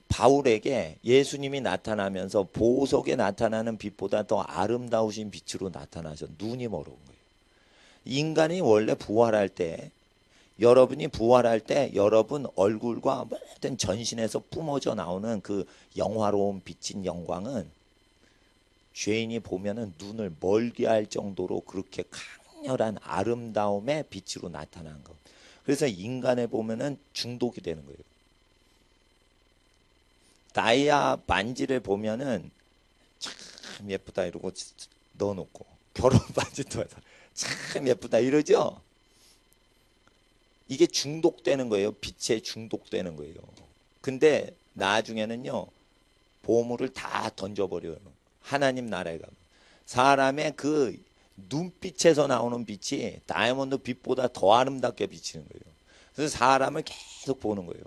바울에게 예수님이 나타나면서 보석에 나타나는 빛보다 더 아름다우신 빛으로 나타나셔 눈이 멀어온 거예요. 인간이 원래 부활할 때 여러분이 부활할 때 여러분 얼굴과 모든 전신에서 뿜어져 나오는 그 영화로운 비친 영광은 죄인이 보면은 눈을 멀게 할 정도로 그렇게 강렬한 아름다움의 빛으로 나타나는 것. 그래서 인간에 보면은 중독이 되는 거예요. 다이아 반지를 보면은 참 예쁘다 이러고 넣어놓고, 결혼 반지도 참 예쁘다 이러죠. 이게 중독되는 거예요. 빛에 중독되는 거예요. 근데 나중에는요, 보물을 다 던져버려요. 하나님 나라에 가면 사람의 그 눈빛에서 나오는 빛이 다이아몬드 빛보다 더 아름답게 비치는 거예요. 그래서 사람을 계속 보는 거예요.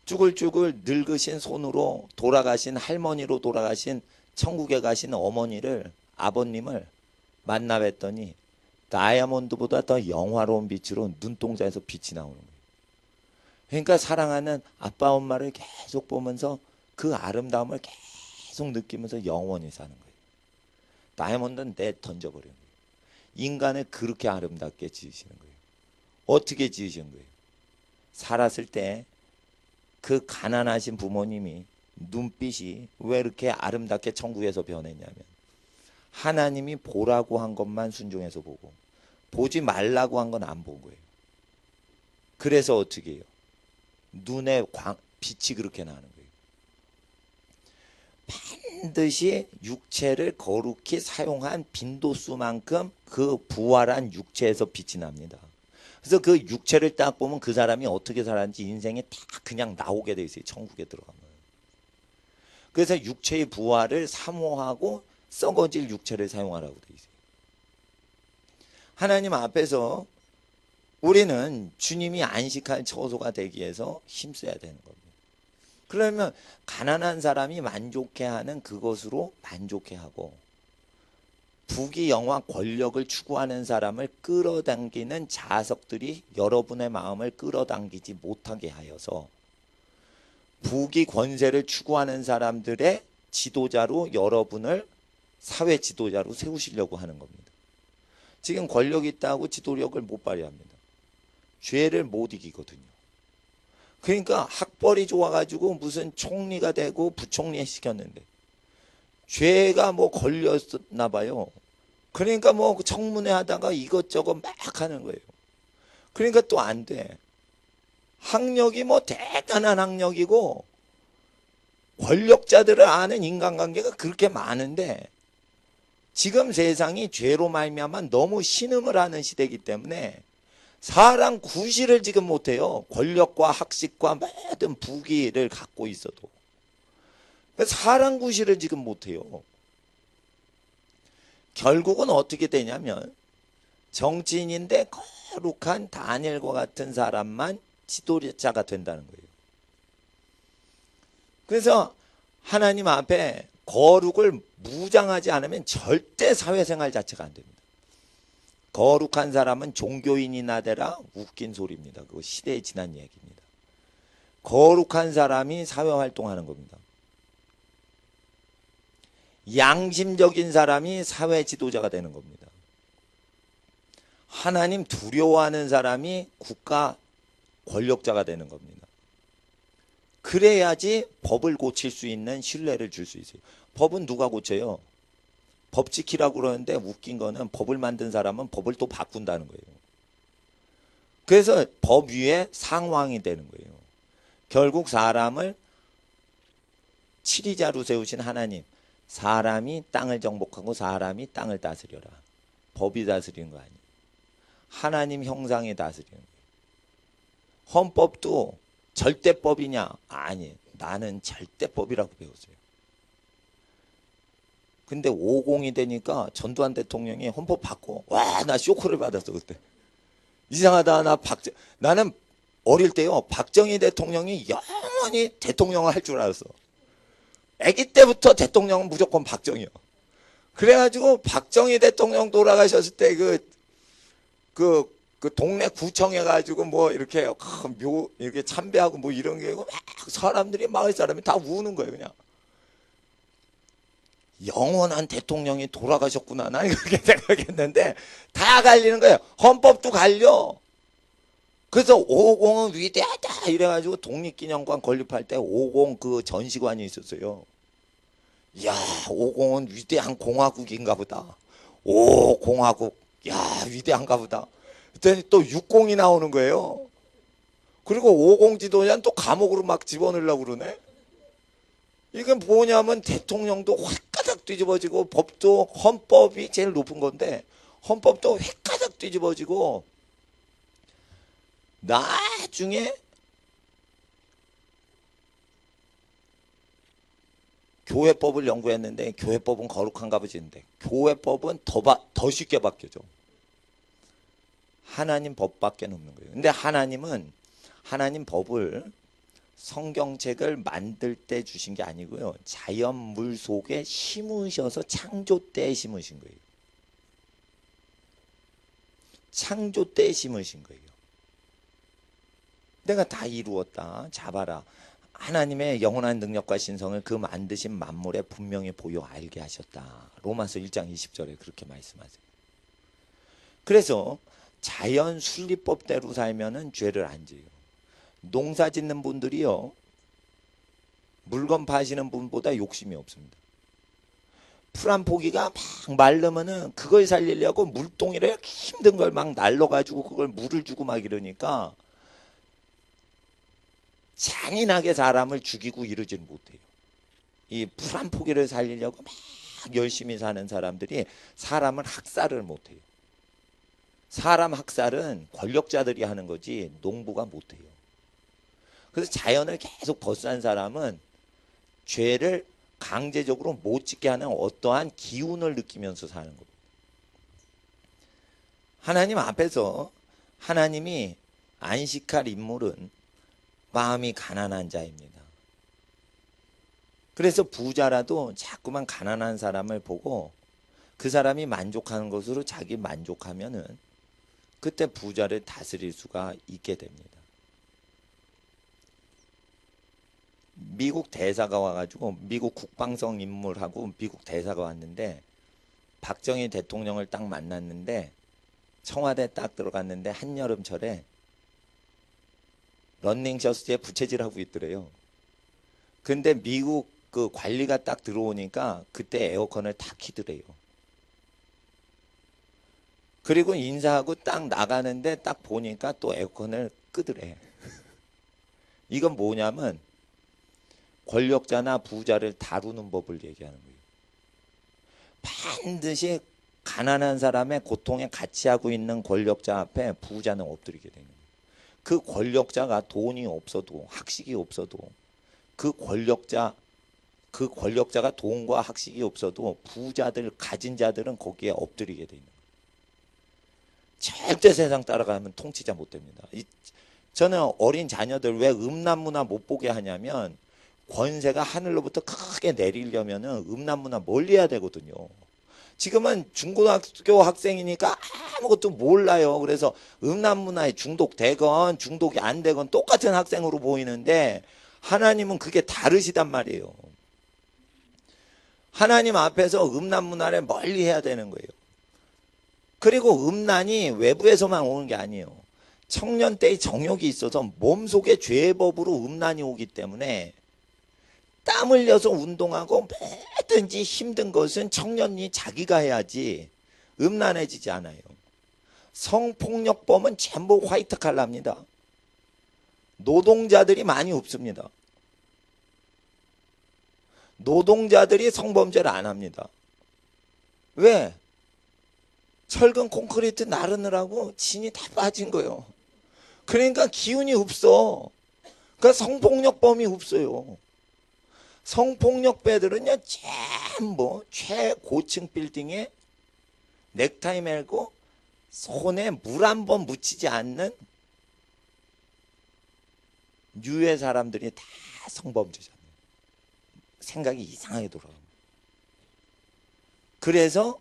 쭈글쭈글 늙으신 손으로 돌아가신 할머니로 돌아가신 천국에 가신 어머니를, 아버님을 만나 뵀더니 다이아몬드보다 더 영화로운 빛으로 눈동자에서 빛이 나오는 거예요. 그러니까 사랑하는 아빠 엄마를 계속 보면서 그 아름다움을 계속 느끼면서 영원히 사는 거예요. 다이아몬드는 내 던져버리는 거예요. 인간을 그렇게 아름답게 지으시는 거예요. 어떻게 지으신 거예요? 살았을 때 그 가난하신 부모님이 눈빛이 왜 이렇게 아름답게 천국에서 변했냐면, 하나님이 보라고 한 것만 순종해서 보고 보지 말라고 한 건 안 본 거예요. 그래서 어떻게 해요? 눈에 빛이 그렇게 나는 거예요. 반드시 육체를 거룩히 사용한 빈도수만큼 그 부활한 육체에서 빛이 납니다. 그래서 그 육체를 딱 보면 그 사람이 어떻게 살았는지 인생에 다 그냥 나오게 돼 있어요. 천국에 들어가면. 그래서 육체의 부활을 사모하고 썩어질 육체를 사용하라고 돼 있어요. 하나님 앞에서 우리는 주님이 안식할 처소가 되기 위해서 힘써야 되는 겁니다. 그러면 가난한 사람이 만족해하는 그것으로 만족해하고, 부귀 영화 권력을 추구하는 사람을 끌어당기는 자석들이 여러분의 마음을 끌어당기지 못하게 하여서 부귀 권세를 추구하는 사람들의 지도자로 여러분을 사회 지도자로 세우시려고 하는 겁니다. 지금 권력이 있다고 지도력을 못 발휘합니다. 죄를 못 이기거든요. 그러니까 학벌이 좋아가지고 무슨 총리가 되고 부총리 시켰는데 죄가 뭐 걸렸나 봐요. 그러니까 뭐 청문회 하다가 이것저것 막 하는 거예요. 그러니까 또 안 돼. 학력이 뭐 대단한 학력이고 권력자들을 아는 인간관계가 그렇게 많은데, 지금 세상이 죄로 말미암아 너무 신음을 하는 시대이기 때문에 사람 구실을 지금 못해요. 권력과 학식과 모든 부귀를 갖고 있어도 사람 구실을 지금 못해요. 결국은 어떻게 되냐면 정치인인데 거룩한 다니엘과 같은 사람만 지도자가 된다는 거예요. 그래서 하나님 앞에 거룩을 무장하지 않으면 절대 사회생활 자체가 안 됩니다. 거룩한 사람은 종교인이나 되라, 웃긴 소리입니다. 그거 시대에 지난 얘기입니다. 거룩한 사람이 사회활동하는 겁니다. 양심적인 사람이 사회 지도자가 되는 겁니다. 하나님 두려워하는 사람이 국가 권력자가 되는 겁니다. 그래야지 법을 고칠 수 있는 신뢰를 줄 수 있어요. 법은 누가 고쳐요? 법 지키라고 그러는데 웃긴 거는 법을 만든 사람은 법을 또 바꾼다는 거예요. 그래서 법 위에 상왕이 되는 거예요. 결국 사람을 치리자로 세우신 하나님, 사람이 땅을 정복하고 사람이 땅을 다스려라. 법이 다스리는 거 아니에요. 하나님 형상이 다스리는 거예요. 헌법도 절대법이냐? 아니에요. 나는 절대법이라고 배웠어요. 근데 50이 되니까 전두환 대통령이 헌법 바꿔. 와, 나 쇼크를 받았어 그때. 이상하다. 나는 어릴 때요, 박정희 대통령이 영원히 대통령을 할 줄 알았어. 아기 때부터 대통령은 무조건 박정희요. 그래가지고 박정희 대통령 돌아가셨을 때 그 동네 구청에 가지고 뭐 이렇게 이렇게 참배하고 뭐 이런 게 막 사람들이, 마을 사람이 다 우는 거예요. 그냥 영원한 대통령이 돌아가셨구나. 나는 그렇게 생각했는데 다 갈리는 거예요. 헌법도 갈려. 그래서 550은 위대하다 이래가지고 독립기념관 건립할 때 50 그 전시관이 있었어요. 야, 50은 위대한 공화국인가 보다. 오, 공화국. 야, 위대한가 보다. 그랬더니 또 60이 나오는 거예요. 그리고 50 지도자는 또 감옥으로 막 집어넣으려고 그러네. 이건 뭐냐면 대통령도 획가닥 뒤집어지고 법도 헌법이 제일 높은 건데 헌법도 획가닥 뒤집어지고 나중에 교회법을 연구했는데 교회법은 거룩한가 보지는데 교회법은 더 쉽게 바뀌어져. 하나님 법밖에 없는 거예요. 근데 하나님은 하나님 법을 성경책을 만들 때 주신 게 아니고요. 자연 물 속에 심으셔서 창조 때에 심으신 거예요. 창조 때에 심으신 거예요. 내가 다 이루었다. 잡아라. 하나님의 영원한 능력과 신성을 그 만드신 만물에 분명히 보여 알게 하셨다. 로마서 1장 20절에 그렇게 말씀하세요. 그래서 자연 순리법대로 살면은 죄를 안 지어요. 농사 짓는 분들이요. 물건 파시는 분보다 욕심이 없습니다. 풀 한 포기가 막 마르면은 그걸 살리려고 물동이를 이렇게 힘든 걸 막 날려가지고 그걸 물을 주고 막 이러니까 잔인하게 사람을 죽이고 이러지는 못해요. 이 풀 한 포기를 살리려고 막 열심히 사는 사람들이 사람을 학살을 못해요. 사람 학살은 권력자들이 하는 거지 농부가 못해요. 그래서 자연을 계속 벗어난 사람은 죄를 강제적으로 못 짓게 하는 어떠한 기운을 느끼면서 사는 겁니다. 하나님 앞에서 하나님이 안식할 인물은 마음이 가난한 자입니다. 그래서 부자라도 자꾸만 가난한 사람을 보고 그 사람이 만족하는 것으로 자기 만족하면은 그때 부자를 다스릴 수가 있게 됩니다. 미국 대사가 와가지고 미국 국방성 인물하고 미국 대사가 왔는데 박정희 대통령을 딱 만났는데 청와대 딱 들어갔는데 한여름철에 런닝셔츠에 부채질하고 있더래요. 근데 미국 그 관리가 딱 들어오니까 그때 에어컨을 다 키더래요. 그리고 인사하고 딱 나가는데 딱 보니까 또 에어컨을 끄더래. 이건 뭐냐면 권력자나 부자를 다루는 법을 얘기하는 거예요. 반드시 가난한 사람의 고통에 같이 하고 있는 권력자 앞에 부자는 엎드리게 되는 거예요. 그 권력자가 돈이 없어도 학식이 없어도 그 권력자가 돈과 학식이 없어도 부자들 가진 자들은 거기에 엎드리게 되는 거예요. 절대 세상 따라가면 통치자 못 됩니다. 저는 어린 자녀들 왜 음란문화 못 보게 하냐면 권세가 하늘로부터 크게 내리려면은 음란문화 멀리 해야 되거든요. 지금은 중고등학교 학생이니까 아무것도 몰라요. 그래서 음란문화에 중독되건 중독이 안 되건 똑같은 학생으로 보이는데 하나님은 그게 다르시단 말이에요. 하나님 앞에서 음란문화를 멀리 해야 되는 거예요. 그리고 음란이 외부에서만 오는 게 아니에요. 청년 때의 정욕이 있어서 몸속에 죄의 법으로 음란이 오기 때문에 땀 흘려서 운동하고 뭐든지 힘든 것은 청년이 자기가 해야지 음란해지지 않아요. 성폭력범은 전부 화이트 칼라입니다. 노동자들이 많이 없습니다. 노동자들이 성범죄를 안 합니다. 왜? 철근 콘크리트 나르느라고 진이 다 빠진 거예요. 그러니까 기운이 없어. 그러니까 성폭력범이 없어요. 성폭력배들은요 전부 최고층 빌딩에 넥타이 매고 손에 물 한 번 묻히지 않는 유해 사람들이 다 성범죄잖아요. 생각이 이상하게 돌아갑니다. 그래서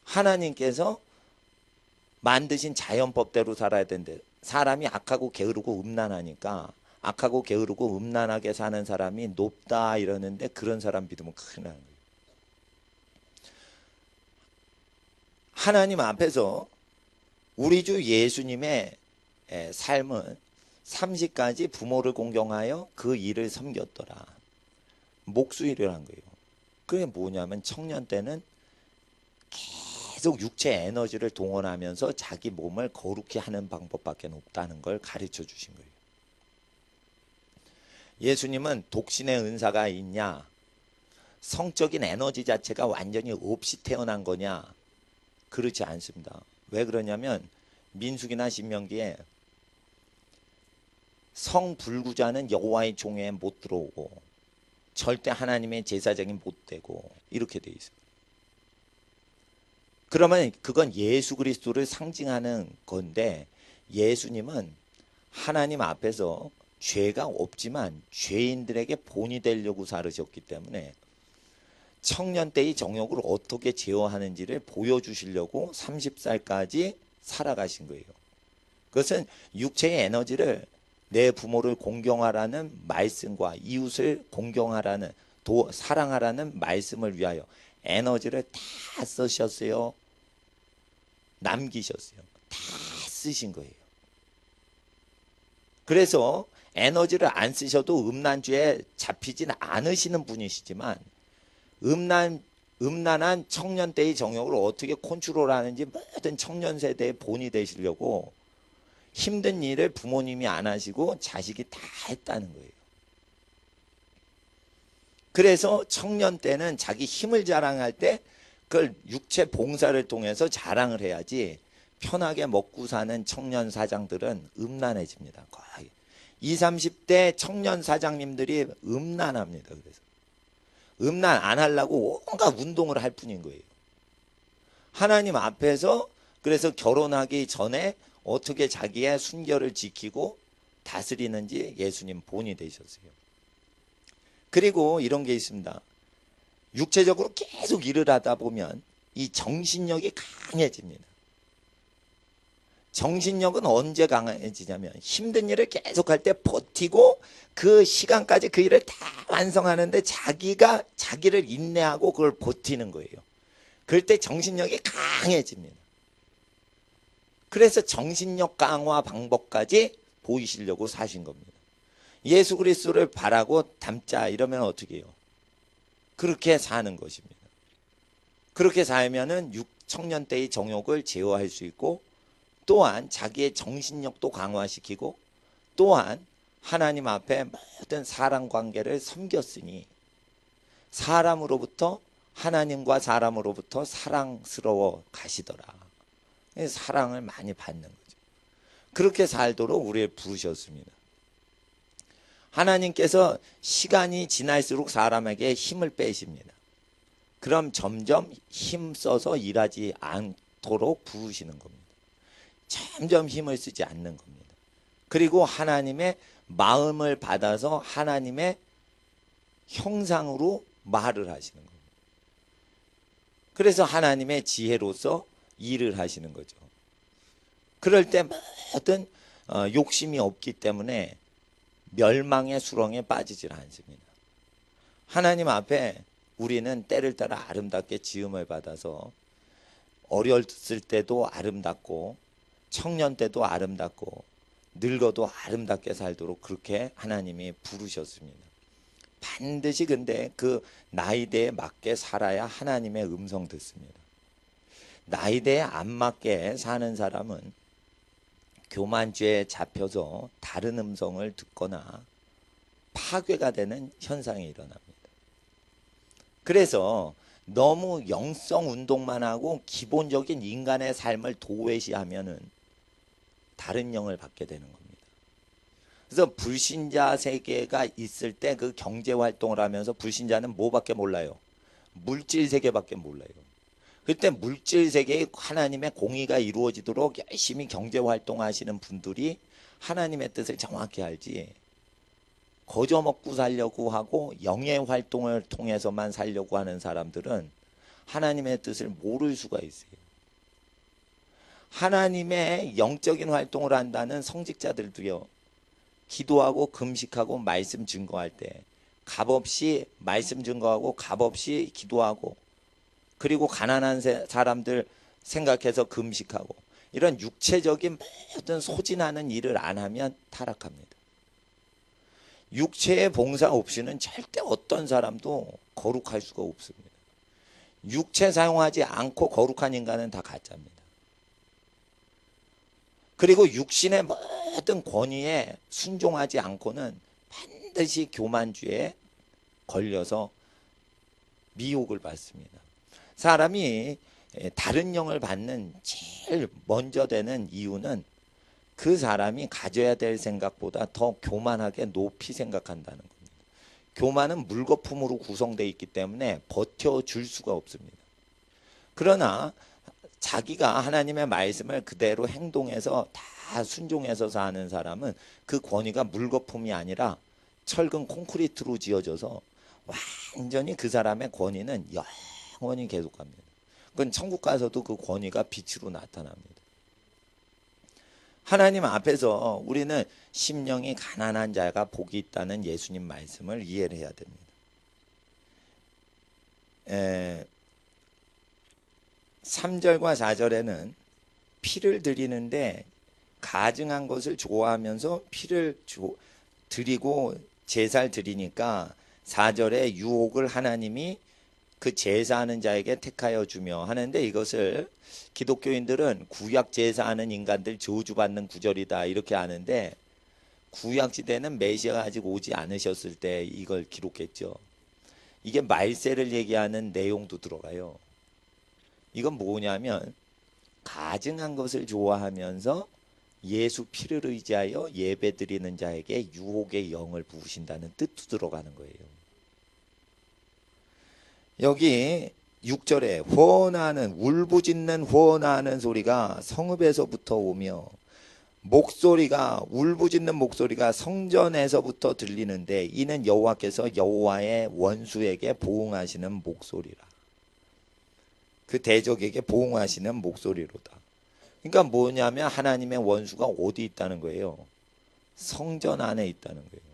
하나님께서 만드신 자연법대로 살아야 되는데 사람이 악하고 게으르고 음란하니까 악하고 게으르고 음란하게 사는 사람이 높다 이러는데 그런 사람 믿으면 큰일 나는 거예요. 하나님 앞에서 우리 주 예수님의 삶은 30까지 부모를 공경하여 그 일을 섬겼더라. 목수일을 한 거예요. 그게 뭐냐면 청년 때는 계속 육체 에너지를 동원하면서 자기 몸을 거룩히 하는 방법밖에 없다는 걸 가르쳐 주신 거예요. 예수님은 독신의 은사가 있냐? 성적인 에너지 자체가 완전히 없이 태어난 거냐? 그렇지 않습니다. 왜 그러냐면 민수기나 신명기에 성불구자는 여호와의 종에 못 들어오고 절대 하나님의 제사장이 못 되고 이렇게 돼 있습니다. 그러면 그건 예수 그리스도를 상징하는 건데 예수님은 하나님 앞에서 죄가 없지만 죄인들에게 본이 되려고 살으셨기 때문에 청년 때의 정욕을 어떻게 제어하는지를 보여주시려고 30살까지 살아가신 거예요. 그것은 육체의 에너지를 내 부모를 공경하라는 말씀과 이웃을 공경하라는 사랑하라는 말씀을 위하여 에너지를 다 쓰셨어요. 남기셨어요. 다 쓰신 거예요. 그래서 에너지를 안 쓰셔도 음란죄에 잡히진 않으시는 분이시지만 음란한 청년 때의 정욕을 어떻게 컨트롤하는지 모든 청년 세대의 본이 되시려고 힘든 일을 부모님이 안 하시고 자식이 다 했다는 거예요. 그래서 청년 때는 자기 힘을 자랑할 때 그걸 육체 봉사를 통해서 자랑을 해야지 편하게 먹고 사는 청년 사장들은 음란해집니다. 거의 20, 30대 청년 사장님들이 음란합니다. 그래서 음란 안 하려고 온갖 운동을 할 뿐인 거예요. 하나님 앞에서 그래서 결혼하기 전에 어떻게 자기의 순결을 지키고 다스리는지 예수님 본이 되셨어요. 그리고 이런 게 있습니다. 육체적으로 계속 일을 하다 보면 이 정신력이 강해집니다. 정신력은 언제 강해지냐면 힘든 일을 계속 할 때 버티고 그 시간까지 그 일을 다 완성하는데 자기를 인내하고 그걸 버티는 거예요. 그럴 때 정신력이 강해집니다. 그래서 정신력 강화 방법까지 보이시려고 사신 겁니다. 예수 그리스도를 바라고 닮자 이러면 어떻게 해요? 그렇게 사는 것입니다. 그렇게 살면은 청년 때의 정욕을 제어할 수 있고 또한 자기의 정신력도 강화시키고 또한 하나님 앞에 모든 사람 관계를 섬겼으니 사람으로부터 하나님과 사람으로부터 사랑스러워 가시더라. 사랑을 많이 받는 거죠. 그렇게 살도록 우리를 부르셨습니다. 하나님께서 시간이 지날수록 사람에게 힘을 빼십니다. 그럼 점점 힘써서 일하지 않도록 부르시는 겁니다. 점점 힘을 쓰지 않는 겁니다. 그리고 하나님의 마음을 받아서 하나님의 형상으로 말을 하시는 겁니다. 그래서 하나님의 지혜로서 일을 하시는 거죠. 그럴 때 모든 욕심이 없기 때문에 멸망의 수렁에 빠지질 않습니다. 하나님 앞에 우리는 때를 따라 아름답게 지음을 받아서 어렸을 때도 아름답고 청년 때도 아름답고 늙어도 아름답게 살도록 그렇게 하나님이 부르셨습니다. 반드시 근데 그 나이대에 맞게 살아야 하나님의 음성 듣습니다. 나이대에 안 맞게 사는 사람은 교만죄에 잡혀서 다른 음성을 듣거나 파괴가 되는 현상이 일어납니다. 그래서 너무 영성 운동만 하고 기본적인 인간의 삶을 도외시하면은 다른 영을 받게 되는 겁니다. 그래서 불신자 세계가 있을 때 그 경제 활동을 하면서 불신자는 뭐밖에 몰라요? 물질 세계밖에 몰라요. 그때 물질 세계에 하나님의 공의가 이루어지도록 열심히 경제 활동하시는 분들이 하나님의 뜻을 정확히 알지 거저 먹고 살려고 하고 영의 활동을 통해서만 살려고 하는 사람들은 하나님의 뜻을 모를 수가 있어요. 하나님의 영적인 활동을 한다는 성직자들도요. 기도하고 금식하고 말씀 증거할 때 값없이 말씀 증거하고 값없이 기도하고 그리고 가난한 사람들 생각해서 금식하고 이런 육체적인 모든 소진하는 일을 안 하면 타락합니다. 육체의 봉사 없이는 절대 어떤 사람도 거룩할 수가 없습니다. 육체 사용하지 않고 거룩한 인간은 다 가짜입니다. 그리고 육신의 모든 권위에 순종하지 않고는 반드시 교만주에 걸려서 미혹을 받습니다. 사람이 다른 영을 받는 제일 먼저 되는 이유는 그 사람이 가져야 될 생각보다 더 교만하게 높이 생각한다는 겁니다. 교만은 물거품으로 구성되어 있기 때문에 버텨줄 수가 없습니다. 그러나 자기가 하나님의 말씀을 그대로 행동해서 다 순종해서 사는 사람은 그 권위가 물거품이 아니라 철근 콘크리트로 지어져서 완전히 그 사람의 권위는 영원히 계속합니다. 그건 천국 가서도 그 권위가 빛으로 나타납니다. 하나님 앞에서 우리는 심령이 가난한 자가 복이 있다는 예수님 말씀을 이해를 해야 됩니다. 3절과 4절에는 피를 드리는데 가증한 것을 좋아하면서 피를 드리고 제사를 드리니까 4절에 유혹을 하나님이 그 제사하는 자에게 택하여 주며 하는데, 이것을 기독교인들은 구약 제사하는 인간들 저주받는 구절이다 이렇게 아는데, 구약 시대는 메시아가 아직 오지 않으셨을 때 이걸 기록했죠. 이게 말세를 얘기하는 내용도 들어가요. 이건 뭐냐면 가증한 것을 좋아하면서 예수 피를 의지하여 예배드리는 자에게 유혹의 영을 부으신다는 뜻도 들어가는 거예요. 여기 6절에 후원하는, 울부짖는 후원하는 소리가 성읍에서부터 오며 목소리가, 울부짖는 목소리가 성전에서부터 들리는데 이는 여호와께서 여호와의 원수에게 보응하시는 목소리라. 그 대적에게 보응하시는 목소리로다. 그러니까 뭐냐면 하나님의 원수가 어디 있다는 거예요? 성전 안에 있다는 거예요.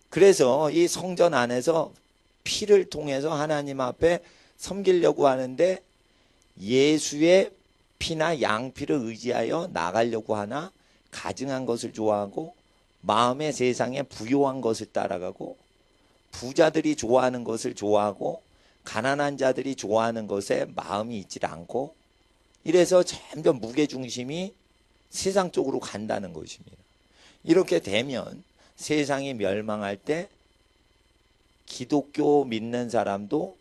그래서 이 성전 안에서 피를 통해서 하나님 앞에 섬기려고 하는데 예수의 피나 양피를 의지하여 나가려고 하나 가증한 것을 좋아하고 마음의 세상에 부요한 것을 따라가고 부자들이 좋아하는 것을 좋아하고 가난한 자들이 좋아하는 것에 마음이 있질 않고, 이래서 점점 무게중심이 세상 쪽으로 간다는 것입니다. 이렇게 되면 세상이 멸망할 때 기독교 믿는 사람도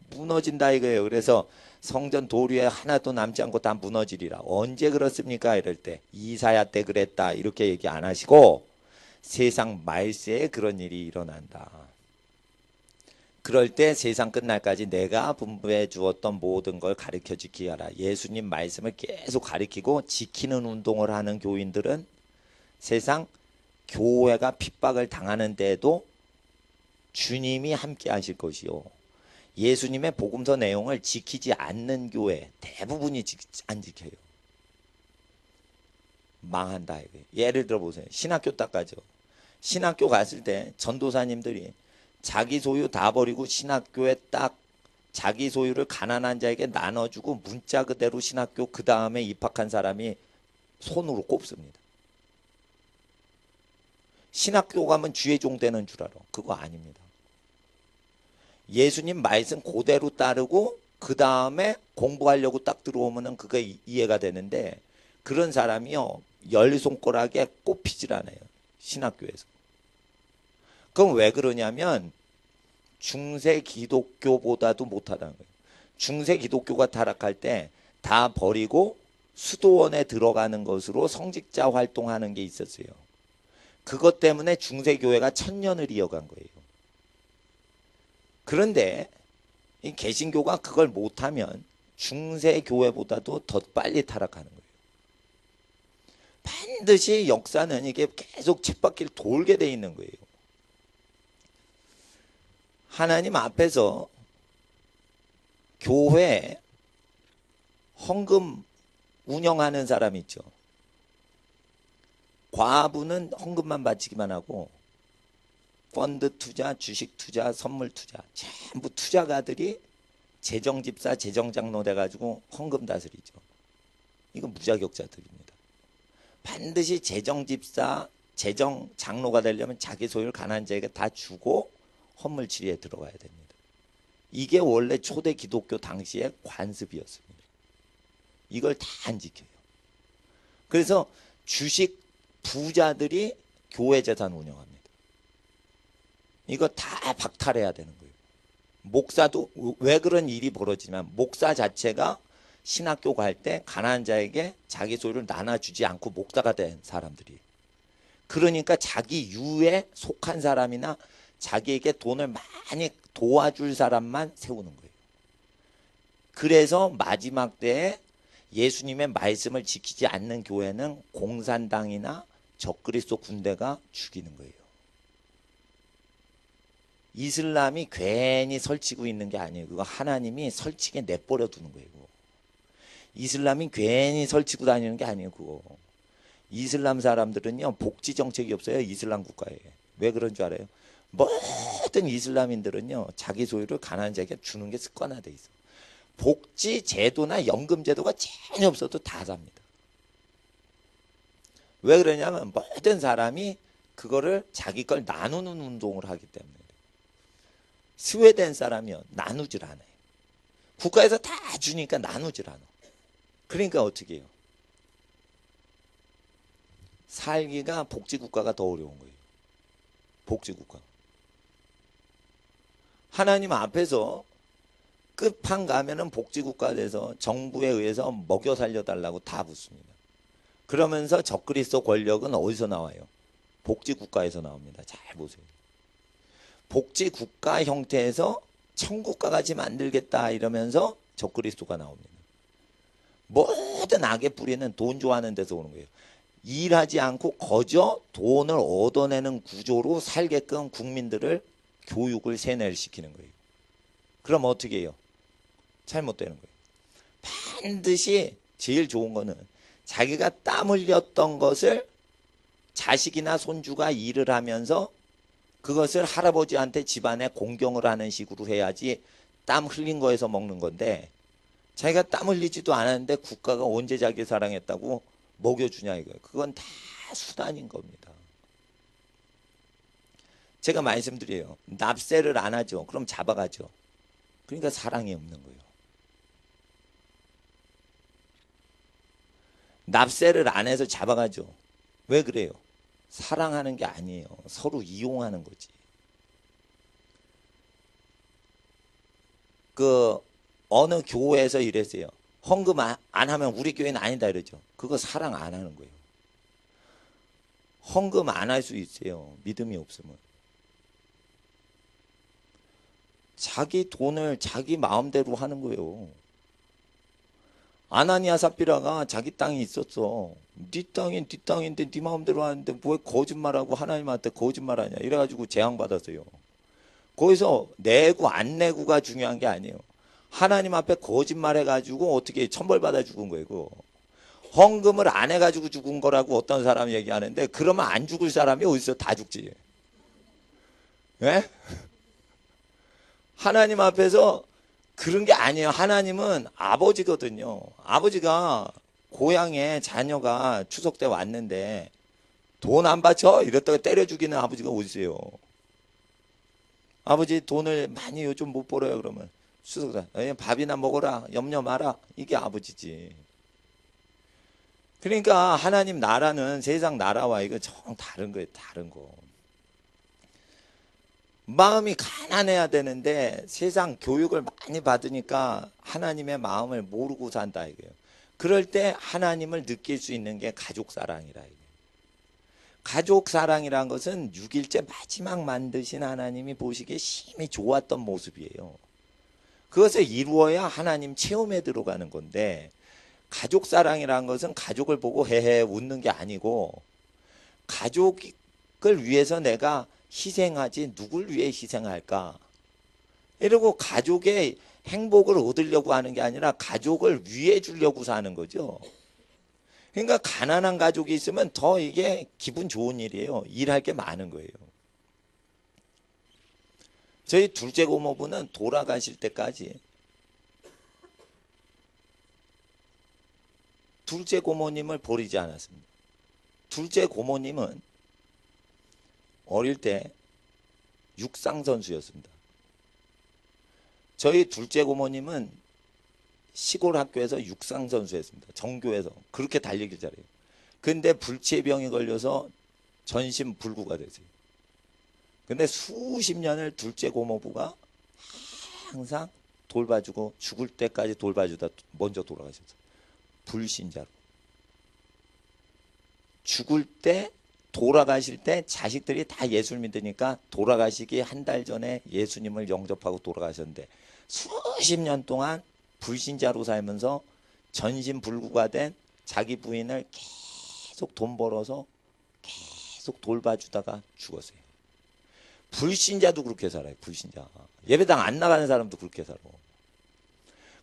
무너진다 이거예요. 그래서 성전 도류에 하나도 남지 않고 다 무너지리라. 언제 그렇습니까? 이럴 때 이사야 때 그랬다 이렇게 얘기 안 하시고 세상 말세에 그런 일이 일어난다. 그럴 때 세상 끝날까지 내가 분부해 주었던 모든 걸 가르쳐 지키게 하라. 예수님 말씀을 계속 가르치고 지키는 운동을 하는 교인들은 세상 교회가 핍박을 당하는 데에도 주님이 함께 하실 것이요. 예수님의 복음서 내용을 지키지 않는 교회 대부분이 안 지켜요. 망한다 이거예요. 예를 들어 보세요. 신학교 딱 가죠. 신학교 갔을 때 전도사님들이 자기 소유 다 버리고 신학교에 딱 자기 소유를 가난한 자에게 나눠주고 문자 그대로 신학교 그 다음에 입학한 사람이 손으로 꼽습니다. 신학교 가면 주의 종 되는 줄 알아. 그거 아닙니다. 예수님 말씀 그대로 따르고 그 다음에 공부하려고 딱 들어오면은 그게 이해가 되는데, 그런 사람이요 열 손가락에 꼽히질 않아요. 신학교에서. 그럼 왜 그러냐면 중세 기독교보다도 못하다는 거예요. 중세 기독교가 타락할 때 다 버리고 수도원에 들어가는 것으로 성직자 활동하는 게 있었어요. 그것 때문에 중세 교회가 1000년을 이어간 거예요. 그런데 이 개신교가 그걸 못하면 중세 교회보다도 더 빨리 타락하는 거예요. 반드시 역사는 이게 계속 쳇바퀴를 돌게 돼 있는 거예요. 하나님 앞에서 교회 헌금 운영하는 사람 있죠. 과부는 헌금만 바치기만 하고 펀드 투자, 주식 투자, 선물 투자 전부 투자가들이 재정집사, 재정장로 돼가지고 헌금 다스리죠. 이건 무자격자들입니다. 반드시 재정집사, 재정장로가 되려면 자기 소유를 가난한 자에게 다 주고 헌물치리에 들어가야 됩니다. 이게 원래 초대 기독교 당시의 관습이었습니다. 이걸 다 안 지켜요. 그래서 주식 부자들이 교회 재산 운영합니다. 이거 다 박탈해야 되는 거예요. 목사도 왜 그런 일이 벌어지냐면 목사 자체가 신학교 갈 때 가난한 자에게 자기 소유를 나눠주지 않고 목사가 된 사람들이, 그러니까 자기 유에 속한 사람이나 자기에게 돈을 많이 도와줄 사람만 세우는 거예요. 그래서 마지막 때에 예수님의 말씀을 지키지 않는 교회는 공산당이나 적그리스도 군대가 죽이는 거예요. 이슬람이 괜히 설치고 있는 게 아니에요. 그거 하나님이 설치게 내버려 두는 거예요. 이슬람이 괜히 설치고 다니는 게 아니에요. 그거. 이슬람 사람들은요, 복지 정책이 없어요. 이슬람 국가에. 왜 그런 줄 알아요? 모든 이슬람인들은요, 자기 소유를 가난한 자에게 주는 게 습관화돼 있어. 복지 제도나 연금 제도가 전혀 없어도 다 삽니다. 왜 그러냐면 모든 사람이 그거를 자기 걸 나누는 운동을 하기 때문에. 스웨덴 사람이요, 나누질 않아요. 국가에서 다 주니까 나누질 않아. 그러니까 어떻게 해요? 살기가 복지국가가 더 어려운 거예요. 복지국가. 하나님 앞에서 끝판 가면은 복지국가 돼서 정부에 의해서 먹여 살려달라고 다 붙습니다. 그러면서 적그리스도 권력은 어디서 나와요? 복지국가에서 나옵니다. 잘 보세요. 복지국가 형태에서 천국과 같이 만들겠다 이러면서 적그리스도가 나옵니다. 모든 악의 뿌리는 돈 좋아하는 데서 오는 거예요. 일하지 않고 거저 돈을 얻어내는 구조로 살게끔 국민들을 교육을 세뇌를 시키는 거예요. 그럼 어떻게 해요? 잘못되는 거예요. 반드시 제일 좋은 거는 자기가 땀 흘렸던 것을 자식이나 손주가 일을 하면서 그것을 할아버지한테 집안에 공경을 하는 식으로 해야지 땀 흘린 거에서 먹는 건데, 자기가 땀 흘리지도 않았는데 국가가 언제 자기 사랑했다고 먹여주냐 이거예요. 그건 다 수단인 겁니다. 제가 말씀드려요. 납세를 안 하죠. 그럼 잡아가죠. 그러니까 사랑이 없는 거예요. 납세를 안 해서 잡아가죠. 왜 그래요? 사랑하는 게 아니에요. 서로 이용하는 거지. 그 어느 교회에서 이랬어요. 헌금 안 하면 우리 교회는 아니다 이러죠. 그거 사랑 안 하는 거예요. 헌금 안 할 수 있어요. 믿음이 없으면. 자기 돈을 자기 마음대로 하는 거예요. 아나니아 삽비라가 자기 땅이 있었어. 네 땅이 네 땅인데 네 마음대로 하는데 왜 거짓말하고 하나님한테 거짓말하냐 이래가지고 재앙받았어요. 거기서 내고 안 내고가 중요한 게 아니에요. 하나님 앞에 거짓말해가지고 어떻게 천벌받아 죽은 거예요. 그거. 헌금을 안 해가지고 죽은 거라고 어떤 사람이 얘기하는데, 그러면 안 죽을 사람이 어디서 다 죽지. 예? 하나님 앞에서 그런 게 아니에요. 하나님은 아버지거든요. 아버지가 고향에 자녀가 추석 때 왔는데 돈 안 받쳐? 이랬다가 때려 죽이는 아버지가 어디세요? 아버지 돈을 많이 요즘 못 벌어요. 그러면 추석 때 밥이나 먹어라. 염려 마라. 이게 아버지지. 그러니까 하나님 나라는 세상 나라와 이거 정 다른 거예요. 다른 거. 마음이 가난해야 되는데 세상 교육을 많이 받으니까 하나님의 마음을 모르고 산다 이거예요. 그럴 때 하나님을 느낄 수 있는 게 가족 사랑이라 이거예요. 가족 사랑이란 것은 6일째 마지막 만드신 하나님이 보시기에 심히 좋았던 모습이에요. 그것을 이루어야 하나님 체험에 들어가는 건데, 가족 사랑이라는 것은 가족을 보고 헤헤 웃는 게 아니고, 가족을 위해서 내가 희생하지 누굴 위해 희생할까? 이러고 가족의 행복을 얻으려고 하는 게 아니라 가족을 위해 주려고 사는 거죠. 그러니까 가난한 가족이 있으면 더 이게 기분 좋은 일이에요. 일할 게 많은 거예요. 저희 둘째 고모부는 돌아가실 때까지 둘째 고모님을 버리지 않았습니다. 둘째 고모님은 어릴 때 육상 선수였습니다. 저희 둘째 고모님은 시골 학교에서 육상 선수였습니다. 전교에서 그렇게 달리기 잘해요. 근데 불치병이 걸려서 전신 불구가 됐어요. 근데 수십 년을 둘째 고모부가 항상 돌봐주고 죽을 때까지 돌봐주다 먼저 돌아가셨어요. 불신자로. 죽을 때 돌아가실 때 자식들이 다 예수를 믿으니까 돌아가시기 한 달 전에 예수님을 영접하고 돌아가셨는데 수십 년 동안 불신자로 살면서 전신불구가 된 자기 부인을 계속 돈 벌어서 계속 돌봐주다가 죽었어요. 불신자도 그렇게 살아요. 불신자. 예배당 안 나가는 사람도 그렇게 살아.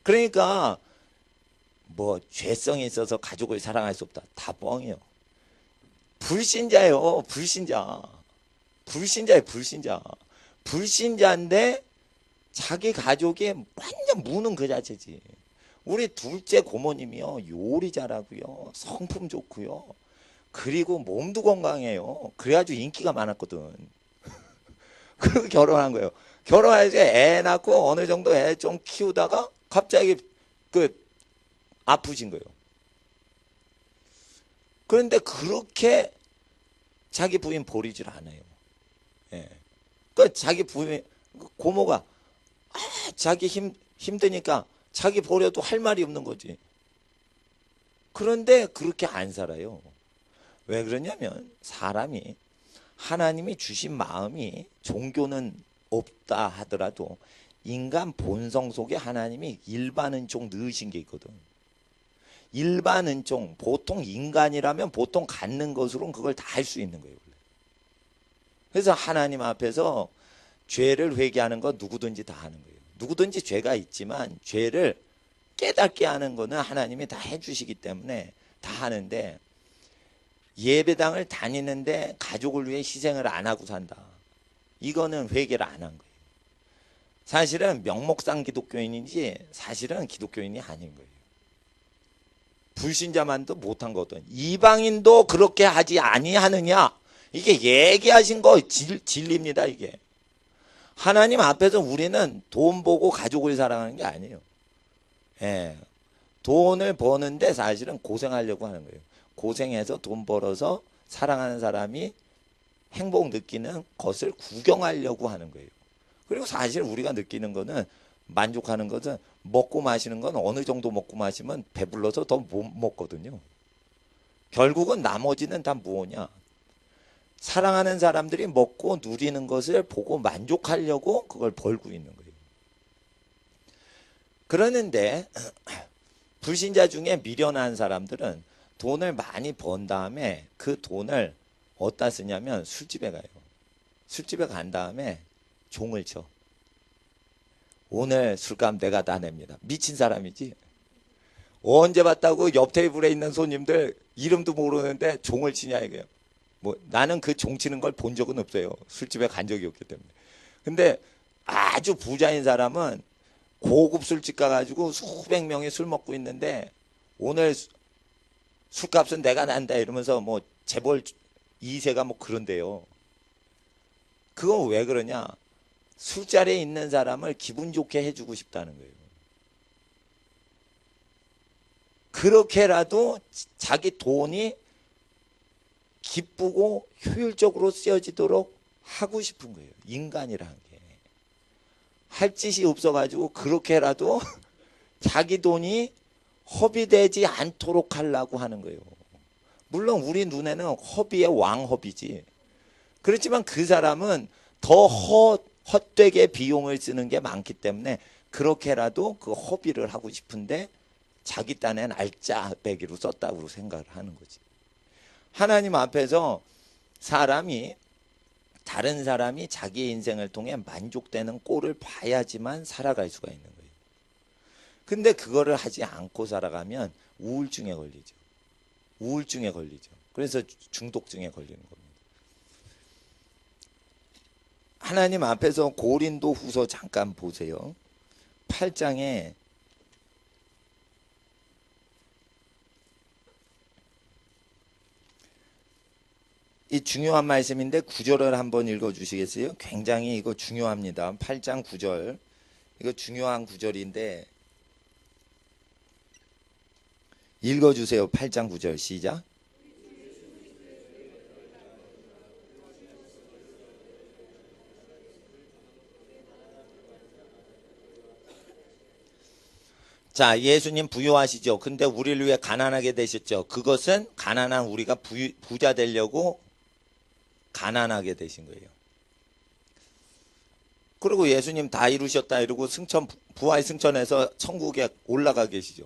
그러니까 뭐 죄성이 있어서 가족을 사랑할 수 없다. 다 뻥이에요. 불신자예요. 불신자. 불신자예요. 불신자. 불신자인데 자기 가족이 완전 무는 그 자체지. 우리 둘째 고모님이요. 요리 잘하고요. 성품 좋고요. 그리고 몸도 건강해요. 그래가지고 인기가 많았거든. 그리고 결혼한 거예요. 결혼해서 애 낳고 어느 정도 애 좀 키우다가 갑자기 아프신 거예요. 그런데 그렇게 자기 부인 버리질 않아요. 예. 그 자기 부인 고모가 자기 힘드니까 자기 버려도 할 말이 없는 거지. 그런데 그렇게 안 살아요. 왜 그러냐면 사람이 하나님이 주신 마음이 종교는 없다 하더라도 인간 본성 속에 하나님이 일반 은총 넣으신 게 있거든. 일반 은총, 보통 인간이라면 보통 갖는 것으로는 그걸 다 할 수 있는 거예요. 그래서 하나님 앞에서 죄를 회개하는 건 누구든지 다 하는 거예요. 누구든지 죄가 있지만 죄를 깨닫게 하는 거는 하나님이 다 해주시기 때문에 다 하는데 예배당을 다니는데 가족을 위해 희생을 안 하고 산다. 이거는 회개를 안 한 거예요. 사실은 명목상 기독교인인지 사실은 기독교인이 아닌 거예요. 불신자만도 못한 거거든. 이방인도 그렇게 하지 아니하느냐. 이게 얘기하신 거 진리입니다. 이게. 하나님 앞에서 우리는 돈 보고 가족을 사랑하는 게 아니에요. 예. 돈을 버는데 사실은 고생하려고 하는 거예요. 고생해서 돈 벌어서 사랑하는 사람이 행복 느끼는 것을 구경하려고 하는 거예요. 그리고 사실 우리가 느끼는 거는 만족하는 것은 먹고 마시는 건 어느 정도 먹고 마시면 배불러서 더 못 먹거든요. 결국은 나머지는 다 무엇이냐. 사랑하는 사람들이 먹고 누리는 것을 보고 만족하려고 그걸 벌고 있는 거예요. 그러는데 불신자 중에 미련한 사람들은 돈을 많이 번 다음에 그 돈을 어디다 쓰냐면 술집에 가요. 술집에 간 다음에 종을 쳐. 오늘 술값 내가 다 냅니다. 미친 사람이지. 언제 봤다고 옆 테이블에 있는 손님들 이름도 모르는데 종을 치냐 이거예요. 뭐 나는 그 종 치는 걸 본 적은 없어요. 술집에 간 적이 없기 때문에. 근데 아주 부자인 사람은 고급 술집 가가지고 수백 명이 술 먹고 있는데 오늘 술값은 내가 난다 이러면서 뭐 재벌 2세가 뭐 그런데요. 그거 왜 그러냐? 술자리에 있는 사람을 기분 좋게 해주고 싶다는 거예요. 그렇게라도 자기 돈이 기쁘고 효율적으로 쓰여지도록 하고 싶은 거예요. 인간이라는 게. 할 짓이 없어가지고 그렇게라도 자기 돈이 허비되지 않도록 하려고 하는 거예요. 물론 우리 눈에는 허비의 왕허비지. 그렇지만 그 사람은 더 헛되게 비용을 쓰는 게 많기 때문에 그렇게라도 그 허비를 하고 싶은데 자기 딴엔 알짜배기로 썼다고 생각을 하는 거지. 하나님 앞에서 다른 사람이 자기의 인생을 통해 만족되는 꼴을 봐야지만 살아갈 수가 있는 거예요. 근데 그거를 하지 않고 살아가면 우울증에 걸리죠. 우울증에 걸리죠. 그래서 중독증에 걸리는 겁니다. 하나님 앞에서 고린도 후서 잠깐 보세요. 8장에 이 중요한 말씀인데 9절을 한번 읽어 주시겠어요? 굉장히 이거 중요합니다. 8장 9절. 이거 중요한 구절인데 읽어 주세요. 8장 9절 시작. 자, 예수님 부유하시죠. 근데 우리를 위해 가난하게 되셨죠. 그것은 가난한 우리가 부자 되려고 가난하게 되신 거예요. 그리고 예수님 다 이루셨다 이러고 부활 승천해서 천국에 올라가 계시죠.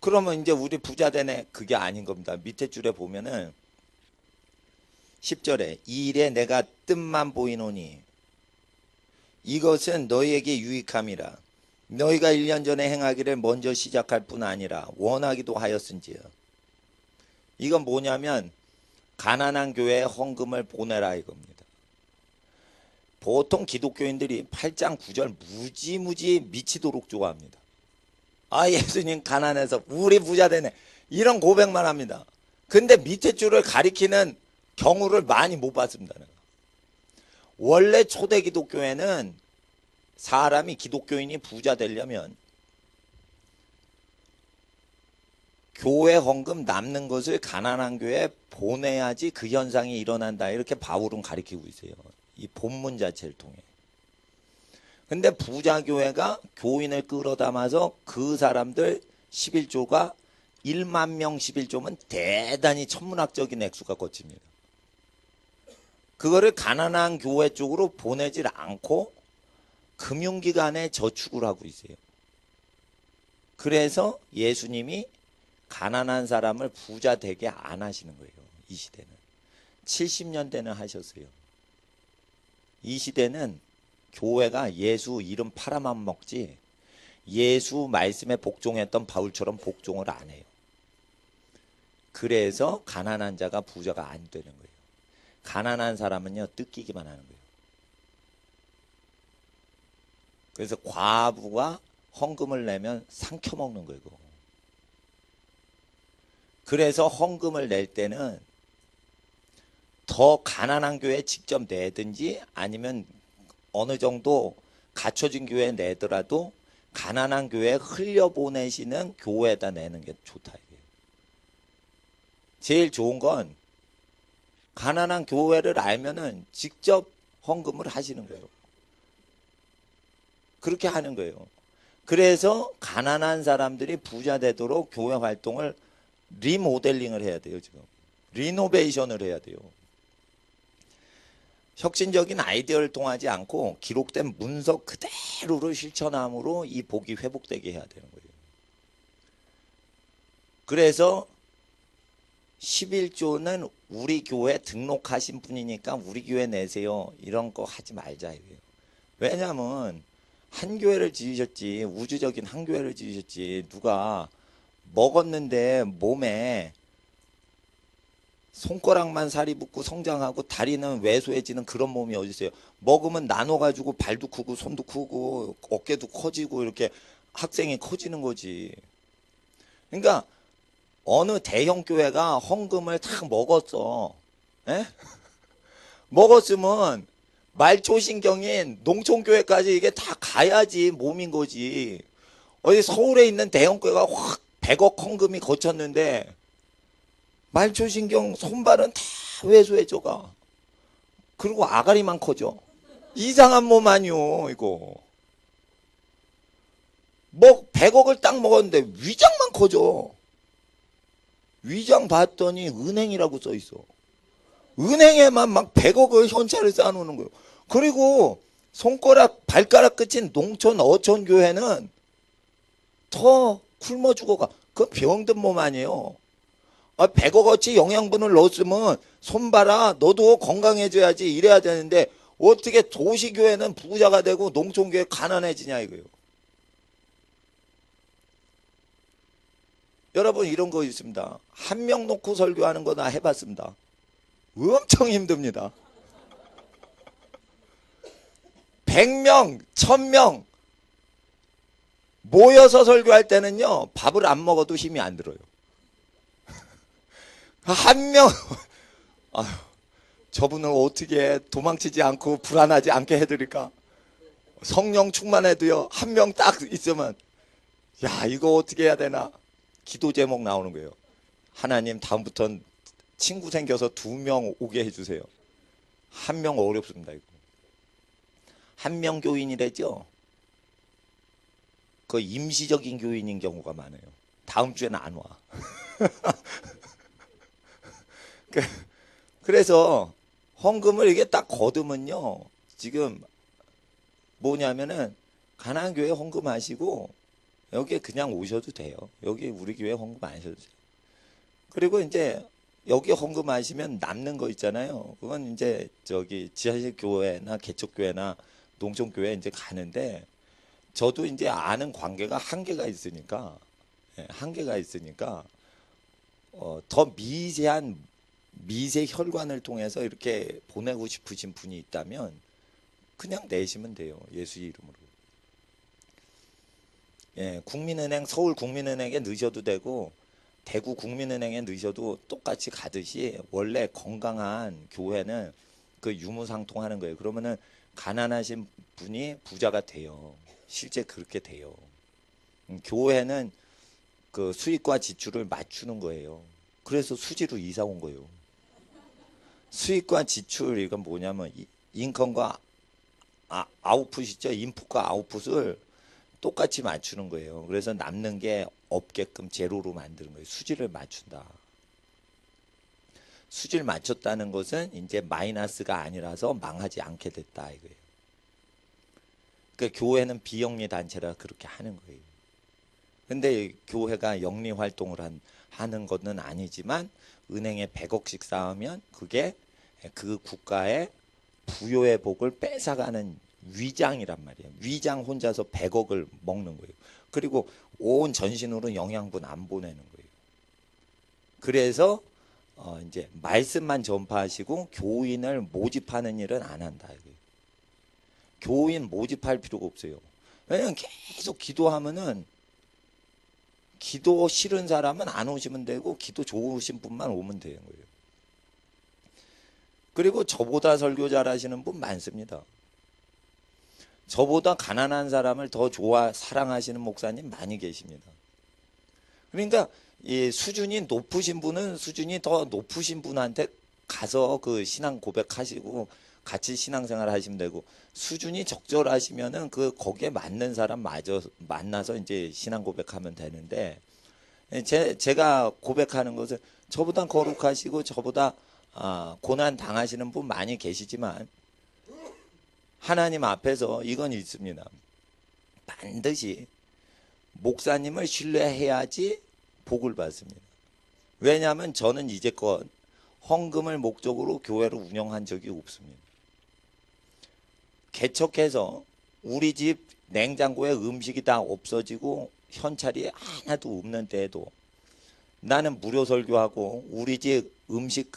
그러면 이제 우리 부자 되네. 그게 아닌 겁니다. 밑에 줄에 보면은 10절에 이 일에 내가 뜸만 보이노니 이것은 너희에게 유익함이라. 너희가 1년 전에 행하기를 먼저 시작할 뿐 아니라 원하기도 하였은지요. 이건 뭐냐면 가난한 교회에 헌금을 보내라 이겁니다. 보통 기독교인들이 8장 9절 무지무지 미치도록 좋아합니다. 아, 예수님 가난해서 우리 부자 되네. 이런 고백만 합니다. 근데 밑에 줄을 가리키는 경우를 많이 못 봤습니다. 원래 초대 기독교회는 사람이 기독교인이 부자 되려면 교회 헌금 남는 것을 가난한 교회에 보내야지 그 현상이 일어난다. 이렇게 바울은 가리키고 있어요. 이 본문 자체를 통해. 근데 부자 교회가 교인을 끌어담아서 그 사람들 11조가 1만 명 11조면 대단히 천문학적인 액수가 거칩니다. 그거를 가난한 교회 쪽으로 보내질 않고 금융기관에 저축을 하고 있어요. 그래서 예수님이 가난한 사람을 부자 되게 안 하시는 거예요. 이 시대는. 70년대는 하셨어요. 이 시대는 교회가 예수 이름 팔아만 먹지 예수 말씀에 복종했던 바울처럼 복종을 안 해요. 그래서 가난한 자가 부자가 안 되는 거예요. 가난한 사람은요 뜯기기만 하는 거예요. 그래서 과부가 헌금을 내면 삼켜먹는 거예요. 그래서 헌금을 낼 때는 더 가난한 교회에 직접 내든지 아니면 어느 정도 갖춰진 교회에 내더라도 가난한 교회에 흘려보내시는 교회에다 내는 게 좋다. 이게. 제일 좋은 건 가난한 교회를 알면은 직접 헌금을 하시는 거예요. 그렇게 하는 거예요. 그래서 가난한 사람들이 부자 되도록 교회 활동을 리모델링을 해야 돼요. 지금 리노베이션을 해야 돼요. 혁신적인 아이디어를 통하지 않고 기록된 문서 그대로를 실천함으로 이 복이 회복되게 해야 되는 거예요. 그래서 11조는 우리 교회 등록하신 분이니까 우리 교회 내세요. 이런 거 하지 말자 이거예요. 왜냐하면 한 교회를 지으셨지 우주적인 한 교회를 지으셨지 누가 먹었는데 몸에 손가락만 살이 붙고 성장하고 다리는 왜소해지는 그런 몸이 어디 있어요. 먹으면 나눠가지고 발도 크고 손도 크고 어깨도 커지고 이렇게 학생이 커지는 거지. 그러니까 어느 대형 교회가 헌금을 다 먹었어. 에? 먹었으면 말초신경인 농촌교회까지 이게 다 가야지 몸인 거지. 어디 서울에 있는 대형 교회가 확 100억 헌금이 거쳤는데 말초신경 손발은 다 왜소해져가. 그리고 아가리만 커져. 이상한 몸 아니요 이거. 뭐 100억을 딱 먹었는데 위장만 커져. 위장 봤더니 은행이라고 써있어. 은행에만 막 100억을 현찰을 쌓아놓는 거예요. 그리고 손가락 발가락 끝인 농촌 어촌 교회는 더 굶어 죽어가. 그건 병든 몸 아니에요. 100억어치 영양분을 넣었으면 손봐라 너도 건강해져야지 이래야 되는데 어떻게 도시교회는 부자가 되고 농촌교회 가난해지냐 이거예요. 여러분 이런 거 있습니다. 한 명 놓고 설교하는 거 나 해봤습니다. 엄청 힘듭니다. 100명, 1000명 모여서 설교할 때는요 밥을 안 먹어도 힘이 안 들어요. 한 명 저분을 어떻게 도망치지 않고 불안하지 않게 해드릴까? 성령 충만해도요, 한 명 딱 있으면, 야, 이거 어떻게 해야 되나? 기도 제목 나오는 거예요. 하나님, 다음부턴 친구 생겨서 2명 오게 해주세요. 한 명 어렵습니다, 이거. 한 명 교인이래죠? 그 임시적인 교인인 경우가 많아요. 다음 주에는 안 와. 그래서 헌금을 이게 딱 거두면요, 지금 뭐냐면은 가나안 교회 헌금하시고 여기 그냥 오셔도 돼요. 여기 우리 교회 헌금 안 하셔도 돼요. 그리고 이제 여기 헌금하시면 남는 거 있잖아요. 그건 이제 저기 지하실 교회나 개척 교회나 농촌 교회 이제 가는데, 저도 이제 아는 관계가 한계가 있으니까, 한계가 있으니까 더 미세한 미세 혈관을 통해서 이렇게 보내고 싶으신 분이 있다면 그냥 내시면 돼요. 예수 이름으로. 예, 국민은행, 서울 국민은행에 넣으셔도 되고 대구 국민은행에 넣으셔도 똑같이 가듯이, 원래 건강한 교회는 그 유무상통하는 거예요. 그러면은 가난하신 분이 부자가 돼요. 실제 그렇게 돼요. 교회는 그 수입과 지출을 맞추는 거예요. 그래서 수지로 이사 온 거예요. 수입과 지출, 이건 뭐냐면 인컴과 아웃풋이죠. 인풋과 아웃풋을 똑같이 맞추는 거예요. 그래서 남는 게 없게끔 제로로 만드는 거예요. 수지를 맞춘다. 수지를 맞췄다는 것은 이제 마이너스가 아니라서 망하지 않게 됐다 이거예요. 그러니까 교회는 비영리 단체라 그렇게 하는 거예요. 근데 교회가 영리 활동을 하는 것은 아니지만 은행에 100억씩 쌓으면 그게 그 국가의 부요의 복을 뺏어가는 위장이란 말이에요. 위장 혼자서 100억을 먹는 거예요. 그리고 온 전신으로 영양분 안 보내는 거예요. 그래서 이제 말씀만 전파하시고 교인을 모집하는 일은 안 한다. 교인 모집할 필요가 없어요. 왜냐면 계속 기도하면은, 기도 싫은 사람은 안 오시면 되고 기도 좋으신 분만 오면 되는 거예요. 그리고 저보다 설교 잘하시는 분 많습니다. 저보다 가난한 사람을 더 사랑하시는 목사님 많이 계십니다. 그러니까 이 수준이 높으신 분은 수준이 더 높으신 분한테 가서 그 신앙 고백하시고 같이 신앙생활 하시면 되고, 수준이 적절하시면은 그 거기에 맞는 사람 만나서 이제 신앙 고백하면 되는데, 제가 고백하는 것은 저보다 거룩하시고 저보다 고난 당하시는 분 많이 계시지만 하나님 앞에서 이건 있습니다. 반드시 목사님을 신뢰해야지 복을 받습니다. 왜냐하면 저는 이제껏 헌금을 목적으로 교회를 운영한 적이 없습니다. 개척해서 우리 집 냉장고에 음식이 다 없어지고 현찰이 하나도 없는 때에도 나는 무료 설교하고 우리 집 음식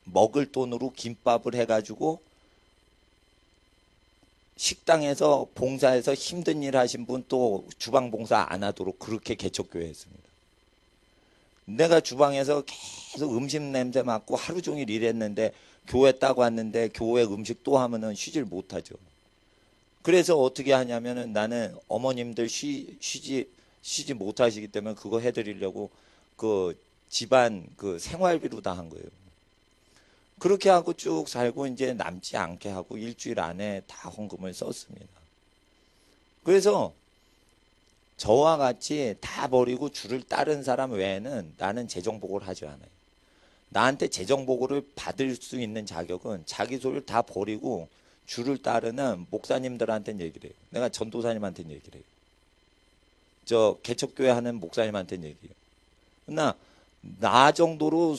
먹을 돈으로 김밥을 해가지고 식당에서 봉사해서 힘든 일 하신 분 또 주방 봉사 안 하도록 그렇게 개척교회 했습니다. 내가 주방에서 계속 음식 냄새 맡고 하루 종일 일했는데 교회 딱 왔는데 교회 음식 또 하면은 쉬질 못하죠. 그래서 어떻게 하냐면은 나는 어머님들 쉬지 못하시기 때문에 그거 해드리려고 그 집안 그 생활비로 다 한 거예요. 그렇게 하고 쭉 살고 이제 남지 않게 하고 일주일 안에 다 헌금을 썼습니다. 그래서 저와 같이 다 버리고 주를 따른 사람 외에는 나는 재정복을 하지 않아요. 나한테 재정복을 받을 수 있는 자격은 자기 소유를 다 버리고 주를 따르는 목사님들한테는 얘기를 해요. 내가 전도사님한테는 얘기를 해요. 저 개척교회 하는 목사님한테는 얘기해요. 그러나 나 정도로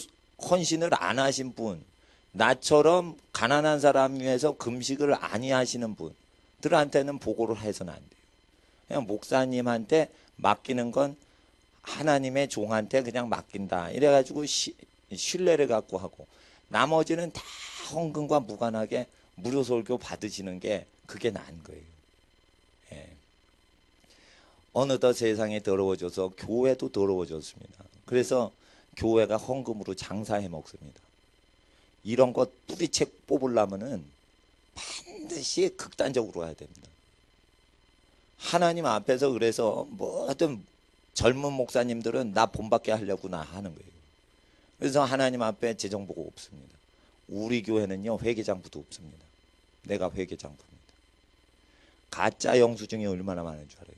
헌신을 안 하신 분, 나처럼 가난한 사람 위해서 금식을 아니하시는 분들한테는 보고를 해서는 안 돼요. 그냥 목사님한테 맡기는 건 하나님의 종한테 그냥 맡긴다. 이래가지고 신뢰를 갖고 하고, 나머지는 다 헌금과 무관하게 무료 설교 받으시는 게 그게 나은 거예요. 예. 어느덧 세상이 더러워져서 교회도 더러워졌습니다. 그래서 교회가 헌금으로 장사해 먹습니다. 이런 것 뿌리채 뽑으려면은 반드시 극단적으로 가야 됩니다. 하나님 앞에서 그래서 모든 젊은 목사님들은 나 본받게 하려고 하는 거예요. 그래서 하나님 앞에 재정보가 없습니다. 우리 교회는요 회계장부도 없습니다. 내가 회계장부입니다. 가짜 영수증이 얼마나 많은 줄 알아요?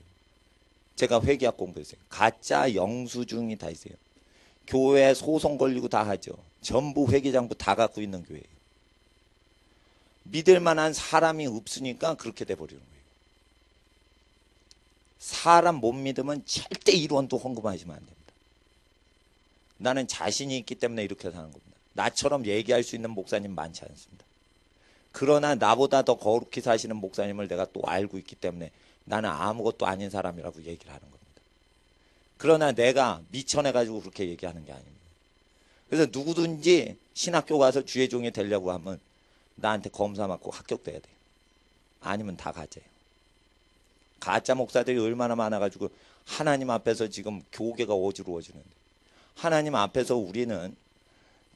제가 회계학 공부했어요. 가짜 영수증이 다 있어요. 교회 소송 걸리고 다 하죠. 전부 회계장부 다 갖고 있는 교회예요. 믿을 만한 사람이 없으니까 그렇게 돼버리는 거예요. 사람 못 믿으면 절대 1원도 헌금하시면 안 됩니다. 나는 자신이 있기 때문에 이렇게 사는 겁니다. 나처럼 얘기할 수 있는 목사님 많지 않습니다. 그러나 나보다 더 거룩히 사시는 목사님을 내가 또 알고 있기 때문에 나는 아무것도 아닌 사람이라고 얘기를 하는 겁니다. 그러나 내가 미천해가지고 그렇게 얘기하는 게 아닙니다. 그래서 누구든지 신학교 가서 주의 종이 되려고 하면 나한테 검사 받고 합격돼야 돼요. 아니면 다 가짜예요. 가짜 목사들이 얼마나 많아가지고 하나님 앞에서 지금 교계가 어지러워지는데, 하나님 앞에서 우리는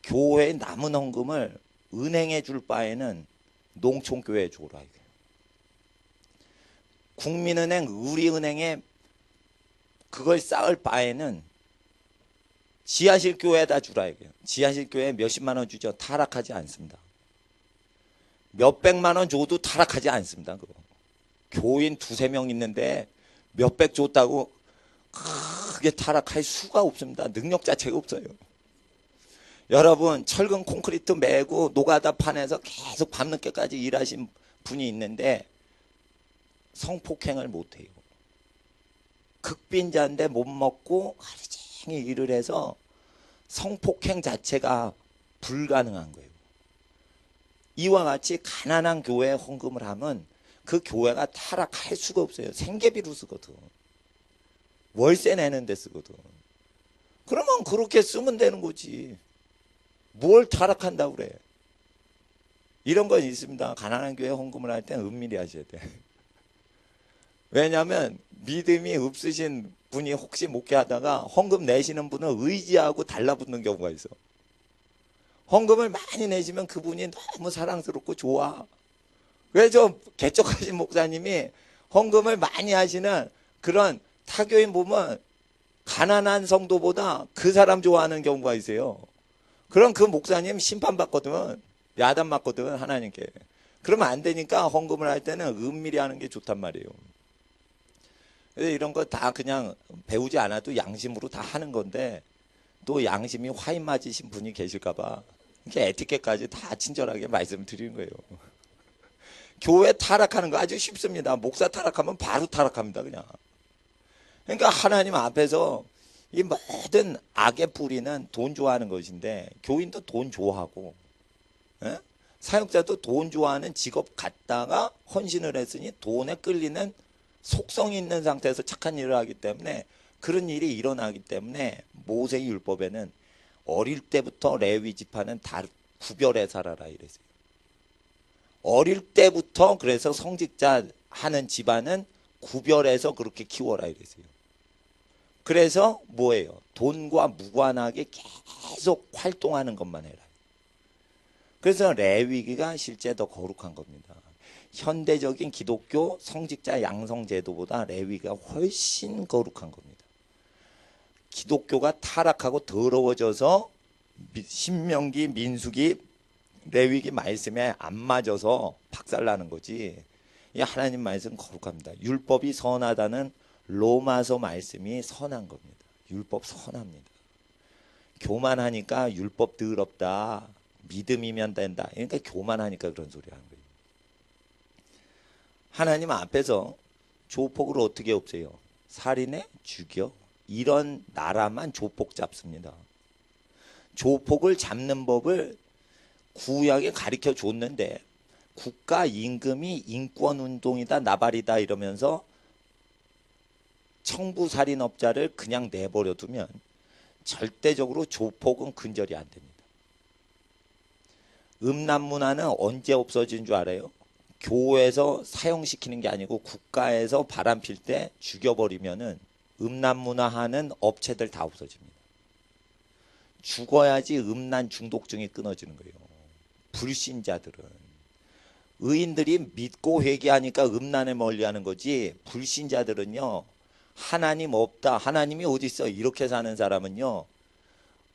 교회의 남은 헌금을 은행에 줄 바에는 농촌교회에 주라 이거예요. 국민은행, 우리은행에 그걸 쌓을 바에는 지하실 교회에다 주라 이거예요. 지하실 교회에 몇십만 원 주죠. 타락하지 않습니다. 몇백만 원 줘도 타락하지 않습니다. 그거. 교인 두세 명 있는데 몇백 줬다고 크게 타락할 수가 없습니다. 능력 자체가 없어요. 여러분 철근 콘크리트 매고 노가다 판에서 계속 밤늦게까지 일하신 분이 있는데 성폭행을 못해요. 극빈자인데 못 먹고 하루 종일 일을 해서 성폭행 자체가 불가능한 거예요. 이와 같이 가난한 교회에 헌금을 하면 그 교회가 타락할 수가 없어요. 생계비로 쓰거든. 월세 내는 데 쓰거든. 그러면 그렇게 쓰면 되는 거지. 뭘 타락한다고 그래. 이런 건 있습니다. 가난한 교회 헌금을 할 때는 은밀히 하셔야 돼. 왜냐하면 믿음이 없으신 분이 혹시 목회하다가 헌금 내시는 분을 의지하고 달라붙는 경우가 있어. 헌금을 많이 내시면 그분이 너무 사랑스럽고 좋아. 그래서 개척하신 목사님이 헌금을 많이 하시는 그런 타교인 보면 가난한 성도보다 그 사람 좋아하는 경우가 있어요. 그럼 그 목사님 심판받거든. 야단맞거든 하나님께. 그러면 안 되니까 헌금을 할 때는 은밀히 하는 게 좋단 말이에요. 그래서 이런 거 다 그냥 배우지 않아도 양심으로 다 하는 건데 또 양심이 화인 맞으신 분이 계실까 봐 이렇게 에티켓까지 다 친절하게 말씀드리는 거예요. 교회 타락하는 거 아주 쉽습니다. 목사 타락하면 바로 타락합니다. 그냥. 그러니까 하나님 앞에서 이 모든 악의 뿌리는 돈 좋아하는 것인데 교인도 돈 좋아하고 예? 사역자도 돈 좋아하는 직업 갖다가 헌신을 했으니 돈에 끌리는 속성이 있는 상태에서 착한 일을 하기 때문에 그런 일이 일어나기 때문에 모세의 율법에는 어릴 때부터 레위 지파는 다 구별해 살아라 이랬어요. 어릴 때부터 그래서 성직자 하는 집안은 구별해서 그렇게 키워라 이랬어요. 그래서 뭐예요? 돈과 무관하게 계속 활동하는 것만 해라. 그래서 레위기가 실제 더 거룩한 겁니다. 현대적인 기독교 성직자 양성 제도보다 레위기가 훨씬 거룩한 겁니다. 기독교가 타락하고 더러워져서 신명기, 민수기, 레위기 말씀에 안 맞아서 박살나는 거지. 이 하나님 말씀 거룩합니다. 율법이 선하다는 로마서 말씀이 선한 겁니다. 율법 선합니다. 교만하니까 율법 더럽다. 믿음이면 된다. 그러니까 교만하니까 그런 소리 하는 거예요. 하나님 앞에서 조폭을 어떻게 없애요? 살인해? 죽여? 이런 나라만 조폭 잡습니다. 조폭을 잡는 법을 구약에 가르쳐 줬는데 국가 임금이 인권운동이다 나발이다 이러면서 청부살인업자를 그냥 내버려 두면 절대적으로 조폭은 근절이 안 됩니다. 음란문화는 언제 없어진 줄 알아요? 교회에서 사용시키는 게 아니고 국가에서 바람필 때 죽여버리면은 음란문화하는 업체들 다 없어집니다. 죽어야지 음란 중독증이 끊어지는 거예요. 불신자들은. 의인들이 믿고 회개하니까 음란에 멀리하는 거지, 불신자들은요, 하나님 없다, 하나님이 어디 있어, 이렇게 사는 사람은요,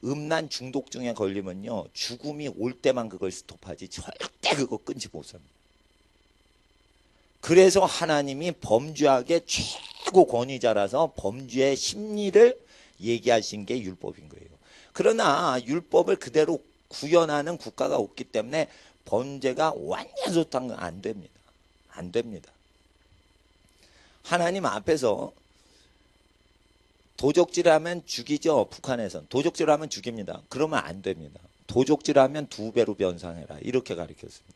음란 중독증에 걸리면요, 죽음이 올 때만 그걸 스톱하지 절대 그거 끊지 못합니다. 그래서 하나님이 범죄하게 최고 권위자라서 범죄의 심리를 얘기하신 게 율법인 거예요. 그러나 율법을 그대로 구현하는 국가가 없기 때문에 범죄가 완전 소탕 안 됩니다. 안 됩니다. 하나님 앞에서 도적질하면 죽이죠. 북한에선 도적질하면 죽입니다. 그러면 안 됩니다. 도적질하면 2배로 변상해라, 이렇게 가르쳤습니다.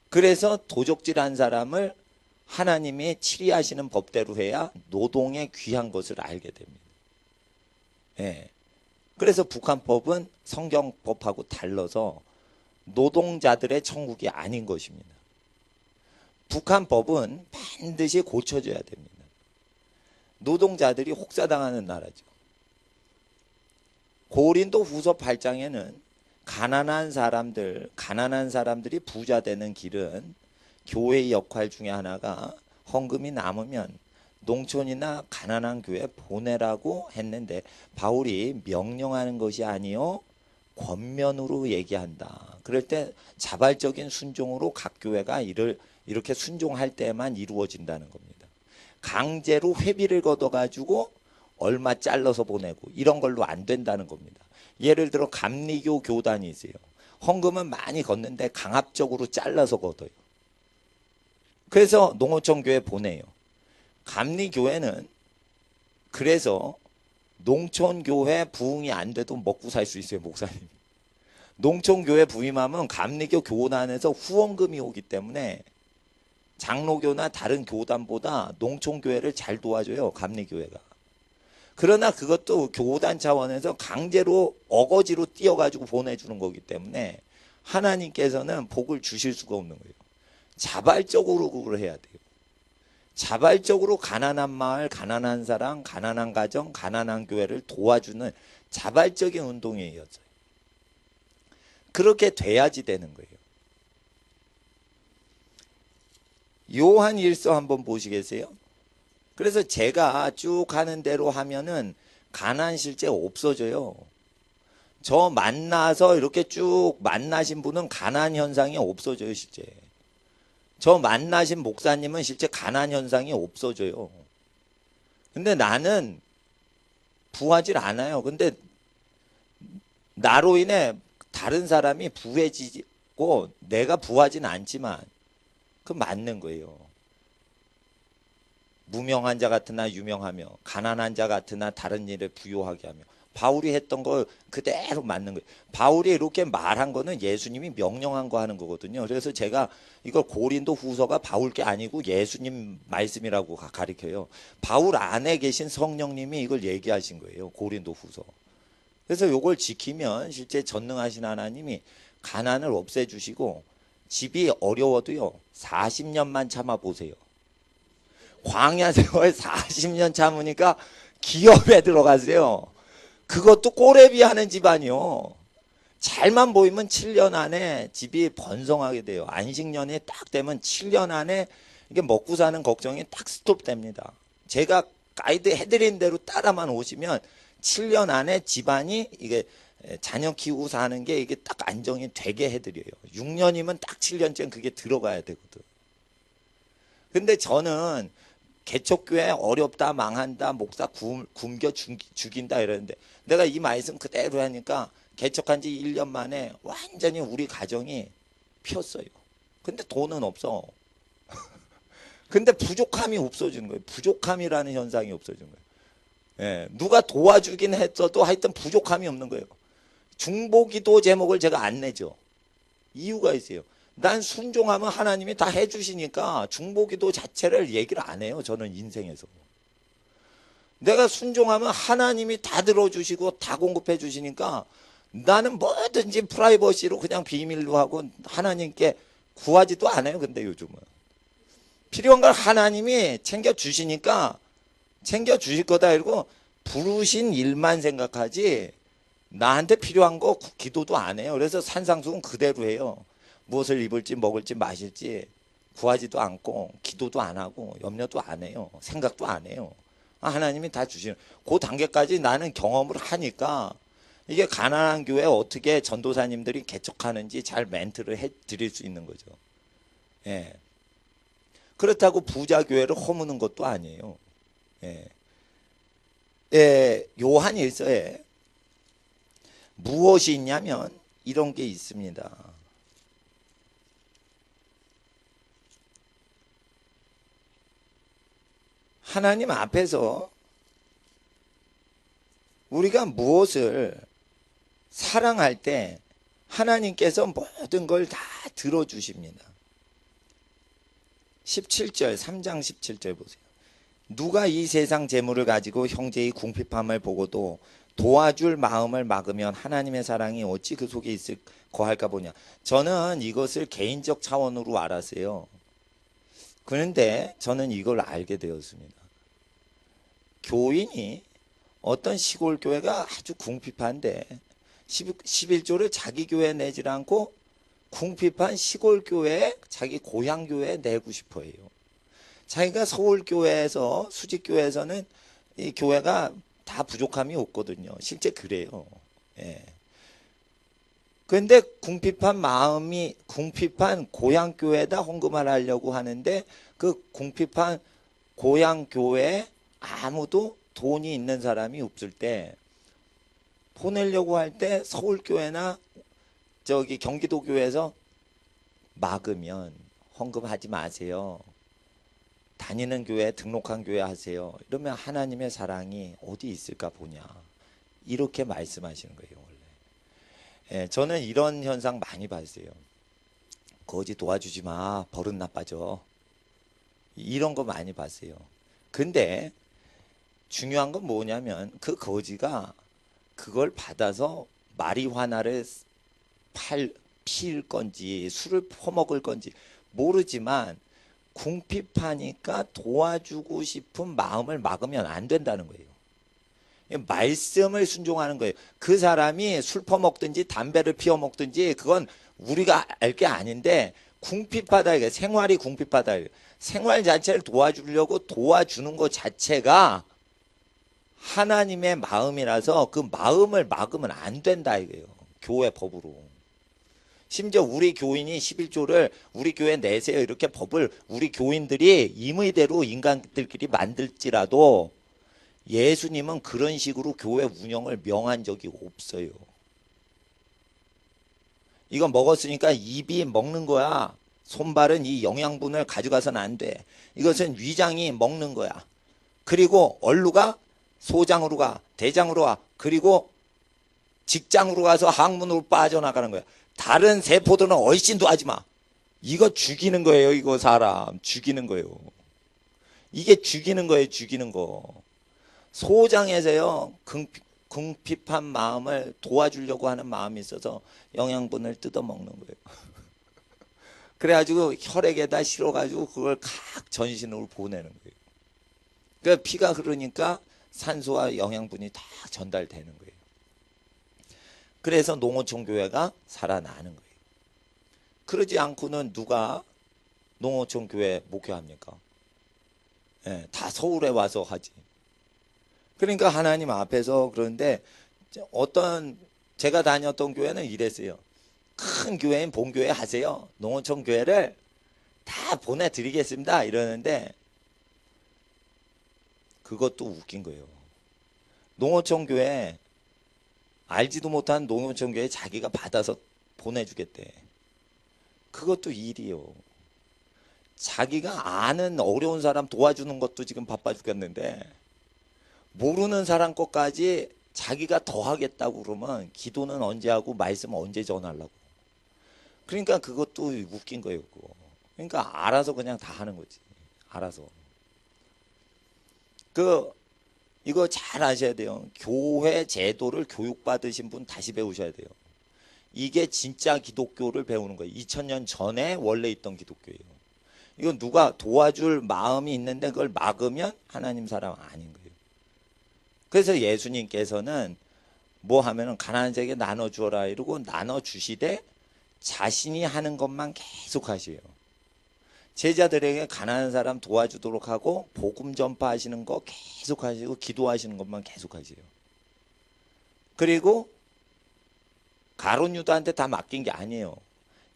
그래서 도적질한 사람을 하나님이 치리하시는 법대로 해야 노동의 귀한 것을 알게 됩니다. 예. 그래서 북한법은 성경법하고 달라서 노동자들의 천국이 아닌 것입니다. 북한법은 반드시 고쳐져야 됩니다. 노동자들이 혹사당하는 나라죠. 고린도 후서 8장에는 가난한 사람들이 부자 되는 길은, 교회의 역할 중에 하나가 헌금이 남으면 농촌이나 가난한 교회 보내라고 했는데, 바울이 명령하는 것이 아니요 권면으로 얘기한다. 그럴 때 자발적인 순종으로 각 교회가 이렇게 순종할 때만 이루어진다는 겁니다. 강제로 회비를 걷어가지고 얼마 잘라서 보내고 이런 걸로 안 된다는 겁니다. 예를 들어 감리교 교단이 있어요. 헌금은 많이 걷는데 강압적으로 잘라서 걷어요. 그래서 농어촌 교회 보내요. 감리교회는 그래서 농촌교회 부흥이 안 돼도 먹고 살 수 있어요, 목사님. 농촌교회 부임하면 감리교 교단에서 후원금이 오기 때문에 장로교나 다른 교단보다 농촌교회를 잘 도와줘요, 감리교회가. 그러나 그것도 교단 차원에서 강제로 어거지로 띄어가지고 보내주는 거기 때문에 하나님께서는 복을 주실 수가 없는 거예요. 자발적으로 그걸 해야 돼요. 자발적으로 가난한 마을, 가난한 사람, 가난한 가정, 가난한 교회를 도와주는 자발적인 운동이었어요. 그렇게 돼야지 되는 거예요. 요한 1서 한번 보시겠어요? 그래서 제가 쭉 하는 대로 하면은 가난 실제 없어져요. 저 만나서 이렇게 쭉 만나신 분은 가난 현상이 없어져요, 실제. 저 만나신 목사님은 실제 가난 현상이 없어져요. 근데 나는 부하질 않아요. 근데 나로 인해 다른 사람이 부해지고 내가 부하진 않지만 그 맞는 거예요. 무명한 자 같으나 유명하며 가난한 자 같으나 다른 일에 부요하게 하며. 바울이 했던 걸 그대로 맞는 거예요. 바울이 이렇게 말한 거는 예수님이 명령한 거 하는 거거든요. 그래서 제가 이걸 고린도 후서가 바울 게 아니고 예수님 말씀이라고 가르쳐요. 바울 안에 계신 성령님이 이걸 얘기하신 거예요, 고린도 후서. 그래서 이걸 지키면 실제 전능하신 하나님이 가난을 없애주시고, 집이 어려워도요 40년만 참아보세요. 광야 세월 40년 참으니까 기업에 들어가세요. 그것도 꼬레비 하는 집안이요. 잘만 보이면 7년 안에 집이 번성하게 돼요. 안식년이 딱 되면 7년 안에 이게 먹고 사는 걱정이 딱 스톱됩니다. 제가 가이드 해드린 대로 따라만 오시면 7년 안에 집안이 이게 자녀 키우고 사는 게 이게 딱 안정이 되게 해드려요. 6년이면 딱 7년째 그게 들어가야 되거든. 근데 저는 개척교회 어렵다, 망한다, 목사 굶겨 죽인다 이러는데, 내가 이 말씀 그대로 하니까 개척한 지 1년 만에 완전히 우리 가정이 폈어요. 근데 돈은 없어. 근데 부족함이 없어지는 거예요. 부족함이라는 현상이 없어지는 거예요. 예, 누가 도와주긴 했어도 하여튼 부족함이 없는 거예요. 중보기도 제목을 제가 안 내죠. 이유가 있어요. 난 순종하면 하나님이 다 해주시니까 중보기도 자체를 얘기를 안 해요. 저는 인생에서. 내가 순종하면 하나님이 다 들어주시고 다 공급해 주시니까 나는 뭐든지 프라이버시로 그냥 비밀로 하고 하나님께 구하지도 않아요. 근데 요즘은. 필요한 걸 하나님이 챙겨주시니까 챙겨주실 거다 이러고 부르신 일만 생각하지 나한테 필요한 거 기도도 안 해요. 그래서 산상수훈 그대로 해요. 무엇을 입을지 먹을지 마실지 구하지도 않고 기도도 안 하고 염려도 안 해요. 생각도 안 해요. 하나님이 다 주시는 그 단계까지 나는 경험을 하니까 이게 가난한 교회 어떻게 전도사님들이 개척하는지 잘 멘트를 해 드릴 수 있는 거죠. 예. 그렇다고 부자 교회를 허무는 것도 아니에요. 예. 예, 요한 1서에 무엇이 있냐면 이런 게 있습니다. 하나님 앞에서 우리가 무엇을 사랑할 때 하나님께서 모든 걸 다 들어주십니다. 17절 3장 17절 보세요. 누가 이 세상 재물을 가지고 형제의 궁핍함을 보고도 도와줄 마음을 막으면 하나님의 사랑이 어찌 그 속에 있을 거할까 보냐. 저는 이것을 개인적 차원으로 알았어요. 그런데 저는 이걸 알게 되었습니다. 교인이 어떤 시골 교회가 아주 궁핍한데 11조를 자기 교회에 내질 않고 궁핍한 시골 교회에 자기 고향 교회에 내고 싶어 해요. 자기가 서울 교회에서 수직 교회에서는 이 교회가 다 부족함이 없거든요. 실제 그래요. 예. 그런데 궁핍한 마음이 궁핍한 고향 교회에다 헌금을 하려고 하는데 그 궁핍한 고향 교회에 아무도 돈이 있는 사람이 없을 때 보내려고 할 때 서울 교회나 저기 경기도 교회에서 막으면 헌금하지 마세요. 다니는 교회 등록한 교회 하세요. 이러면 하나님의 사랑이 어디 있을까 보냐. 이렇게 말씀하시는 거예요. 원래. 예, 저는 이런 현상 많이 봤어요. 거지 도와주지 마. 버릇 나빠져. 이런 거 많이 봤어요. 근데 중요한 건 뭐냐면 그 거지가 그걸 받아서 마리화나를 필 건지 술을 퍼먹을 건지 모르지만 궁핍하니까 도와주고 싶은 마음을 막으면 안 된다는 거예요. 말씀을 순종하는 거예요. 그 사람이 술 퍼먹든지 담배를 피워 먹든지 그건 우리가 알 게 아닌데 궁핍하다 이게 생활이 궁핍하다 이게 생활 자체를 도와주려고 도와주는 것 자체가 하나님의 마음이라서 그 마음을 막으면 안 된다 이거예요. 교회 법으로. 심지어 우리 교인이 11조를 우리 교회 내세요 이렇게 법을 우리 교인들이 임의대로 인간들끼리 만들지라도 예수님은 그런 식으로 교회 운영을 명한 적이 없어요. 이거 먹었으니까 입이 먹는 거야. 손발은 이 영양분을 가져가서는 안 돼. 이것은 위장이 먹는 거야. 그리고 얼루가 소장으로 가, 대장으로 와. 그리고 직장으로 가서 항문으로 빠져나가는 거야. 다른 세포들은 얼씬도 하지 마. 이거 죽이는 거예요. 이거 사람 죽이는 거예요. 이게 죽이는 거예요. 죽이는 거. 소장에서요. 궁핍한 마음을 도와주려고 하는 마음이 있어서 영양분을 뜯어먹는 거예요. 그래가지고 혈액에다 실어가지고 그걸 각 전신으로 보내는 거예요. 그 피가 흐르니까 산소와 영양분이 다 전달되는 거예요. 그래서 농어촌 교회가 살아나는 거예요. 그러지 않고는 누가 농어촌 교회 목회합니까? 예, 다 서울에 와서 하지. 그러니까 하나님 앞에서 그런데 어떤 제가 다녔던 교회는 이랬어요. 큰 교회인 본교회 하세요. 농어촌 교회를 다 보내드리겠습니다. 이러는데 그것도 웃긴 거예요. 농어촌 교회 알지도 못한 농어촌 교회 자기가 받아서 보내주겠대. 그것도 일이요. 자기가 아는 어려운 사람 도와주는 것도 지금 바빠 죽겠는데 모르는 사람 것까지 자기가 더 하겠다고 그러면 기도는 언제 하고 말씀은 언제 전하려고. 그러니까 그것도 웃긴 거예요. 그거. 그러니까 알아서 그냥 다 하는 거지. 알아서. 이거 잘 아셔야 돼요. 교회 제도를 교육받으신 분 다시 배우셔야 돼요. 이게 진짜 기독교를 배우는 거예요. 2000년 전에 원래 있던 기독교예요. 이건 누가 도와줄 마음이 있는데 그걸 막으면 하나님 사람 아닌 거예요. 그래서 예수님께서는 뭐 하면은 가난한 자에게 나눠주어라 이러고 나눠주시되 자신이 하는 것만 계속 하세요. 제자들에게 가난한 사람 도와주도록 하고 복음 전파하시는 거 계속 하시고 기도하시는 것만 계속 하세요. 그리고 가룟 유다한테 다 맡긴 게 아니에요.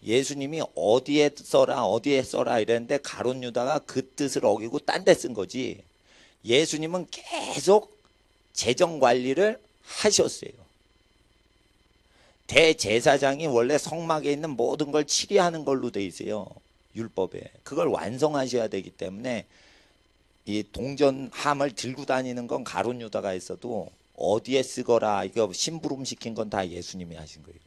예수님이 어디에 써라 이랬는데 가룟 유다가 그 뜻을 어기고 딴 데 쓴 거지. 예수님은 계속 재정 관리를 하셨어요. 대제사장이 원래 성막에 있는 모든 걸 치리하는 걸로 돼 있어요. 율법에. 그걸 완성하셔야 되기 때문에 이 동전함을 들고 다니는 건 가룟 유다가 있어도 어디에 쓰거라 이거 심부름 시킨 건 다 예수님이 하신 거예요.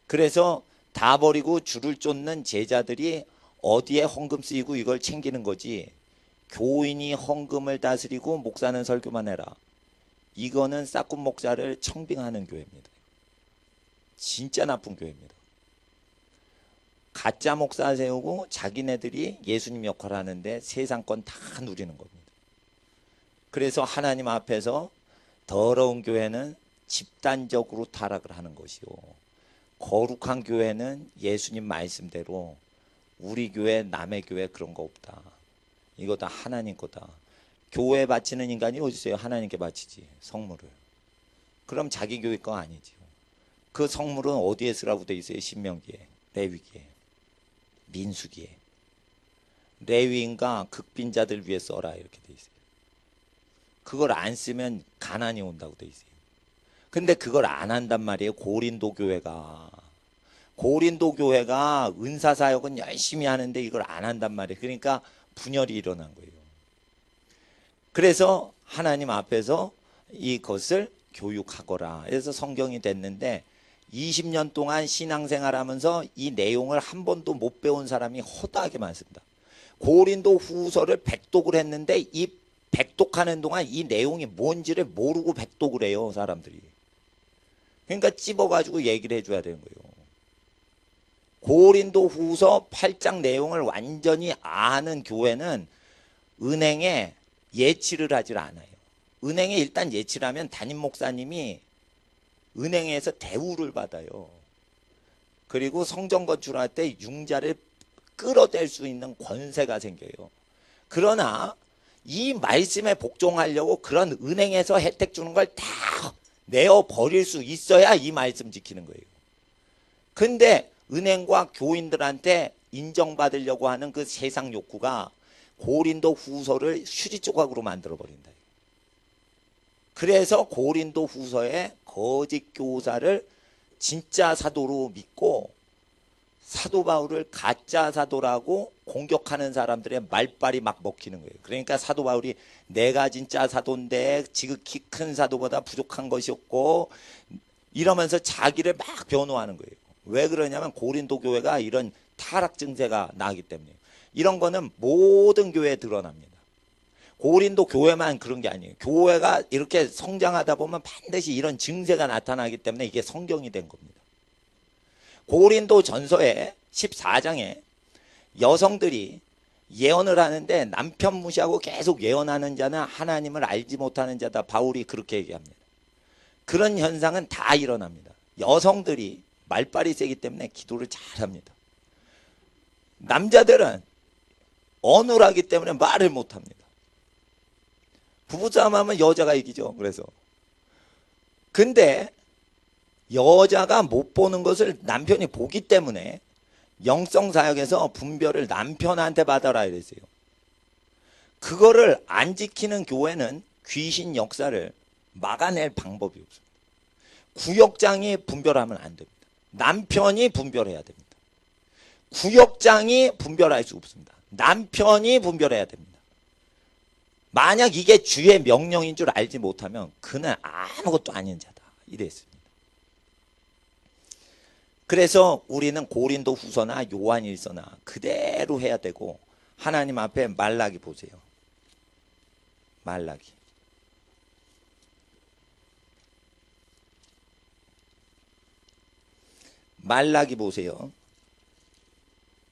그래서 다 버리고 줄을 쫓는 제자들이 어디에 헌금 쓰이고 이걸 챙기는 거지. 교인이 헌금을 다스리고 목사는 설교만 해라. 이거는 싹군 목사를 청빙하는 교회입니다. 진짜 나쁜 교회입니다. 가짜 목사 세우고 자기네들이 예수님 역할을 하는데 세상 건 다 누리는 겁니다. 그래서 하나님 앞에서 더러운 교회는 집단적으로 타락을 하는 것이요. 거룩한 교회는 예수님 말씀대로 우리 교회 남의 교회 그런 거 없다. 이거 다 하나님 거다. 교회 바치는 인간이 어디 있어요? 하나님께 바치지 성물을. 그럼 자기 교회 거 아니지요. 그 성물은 어디에 쓰라고 돼 있어요? 신명기에, 레위기에, 민수기에. 레위인과 극빈자들 위해 써라 이렇게 돼 있어요. 그걸 안 쓰면 가난이 온다고 돼 있어요. 근데 그걸 안 한단 말이에요. 고린도 교회가. 고린도 교회가 은사사역은 열심히 하는데 이걸 안 한단 말이에요. 그러니까 분열이 일어난 거예요. 그래서 하나님 앞에서 이것을 교육하거라. 그래서 성경이 됐는데 20년 동안 신앙생활하면서 이 내용을 한 번도 못 배운 사람이 허다하게 많습니다. 고린도 후서를 백독을 했는데 이 백독하는 동안 이 내용이 뭔지를 모르고 백독을 해요. 사람들이. 그러니까 찝어가지고 얘기를 해줘야 되는 거예요. 고린도 후서 8장 내용을 완전히 아는 교회는 은행에 예치를 하질 않아요. 은행에 일단 예치를 하면 담임 목사님이 은행에서 대우를 받아요. 그리고 성전 건축할 때 융자를 끌어댈 수 있는 권세가 생겨요. 그러나 이 말씀에 복종하려고 그런 은행에서 혜택 주는 걸 다 내어버릴 수 있어야 이 말씀 지키는 거예요. 근데 은행과 교인들한테 인정받으려고 하는 그 세상 욕구가 고린도 후서를 휴지 조각으로 만들어버린다. 그래서 고린도 후서에 거짓 교사를 진짜 사도로 믿고 사도 바울을 가짜 사도라고 공격하는 사람들의 말빨이 막 먹히는 거예요. 그러니까 사도 바울이 내가 진짜 사도인데 지극히 큰 사도보다 부족한 것이 없고 이러면서 자기를 막 변호하는 거예요. 왜 그러냐면 고린도 교회가 이런 타락 증세가 나기 때문에. 이런 거는 모든 교회에 드러납니다. 고린도 교회만 그런 게 아니에요. 교회가 이렇게 성장하다 보면 반드시 이런 증세가 나타나기 때문에 이게 성경이 된 겁니다. 고린도 전서에 14장에 여성들이 예언을 하는데 남편 무시하고 계속 예언하는 자는 하나님을 알지 못하는 자다. 바울이 그렇게 얘기합니다. 그런 현상은 다 일어납니다. 여성들이 말빨이 세기 때문에 기도를 잘합니다. 남자들은 어눌하기 때문에 말을 못합니다. 부부싸움 하면 여자가 이기죠. 그래서 근데 여자가 못 보는 것을 남편이 보기 때문에 영성사역에서 분별을 남편한테 받아라 이랬어요. 그거를 안 지키는 교회는 귀신 역사를 막아낼 방법이 없습니다. 구역장이 분별하면 안 됩니다. 남편이 분별해야 됩니다. 구역장이 분별할 수 없습니다. 남편이 분별해야 됩니다. 만약 이게 주의 명령인 줄 알지 못하면 그는 아무것도 아닌 자다. 이랬습니다. 그래서 우리는 고린도 후서나 요한일서나 그대로 해야 되고 하나님 앞에 말라기 보세요. 말라기. 말라기 보세요.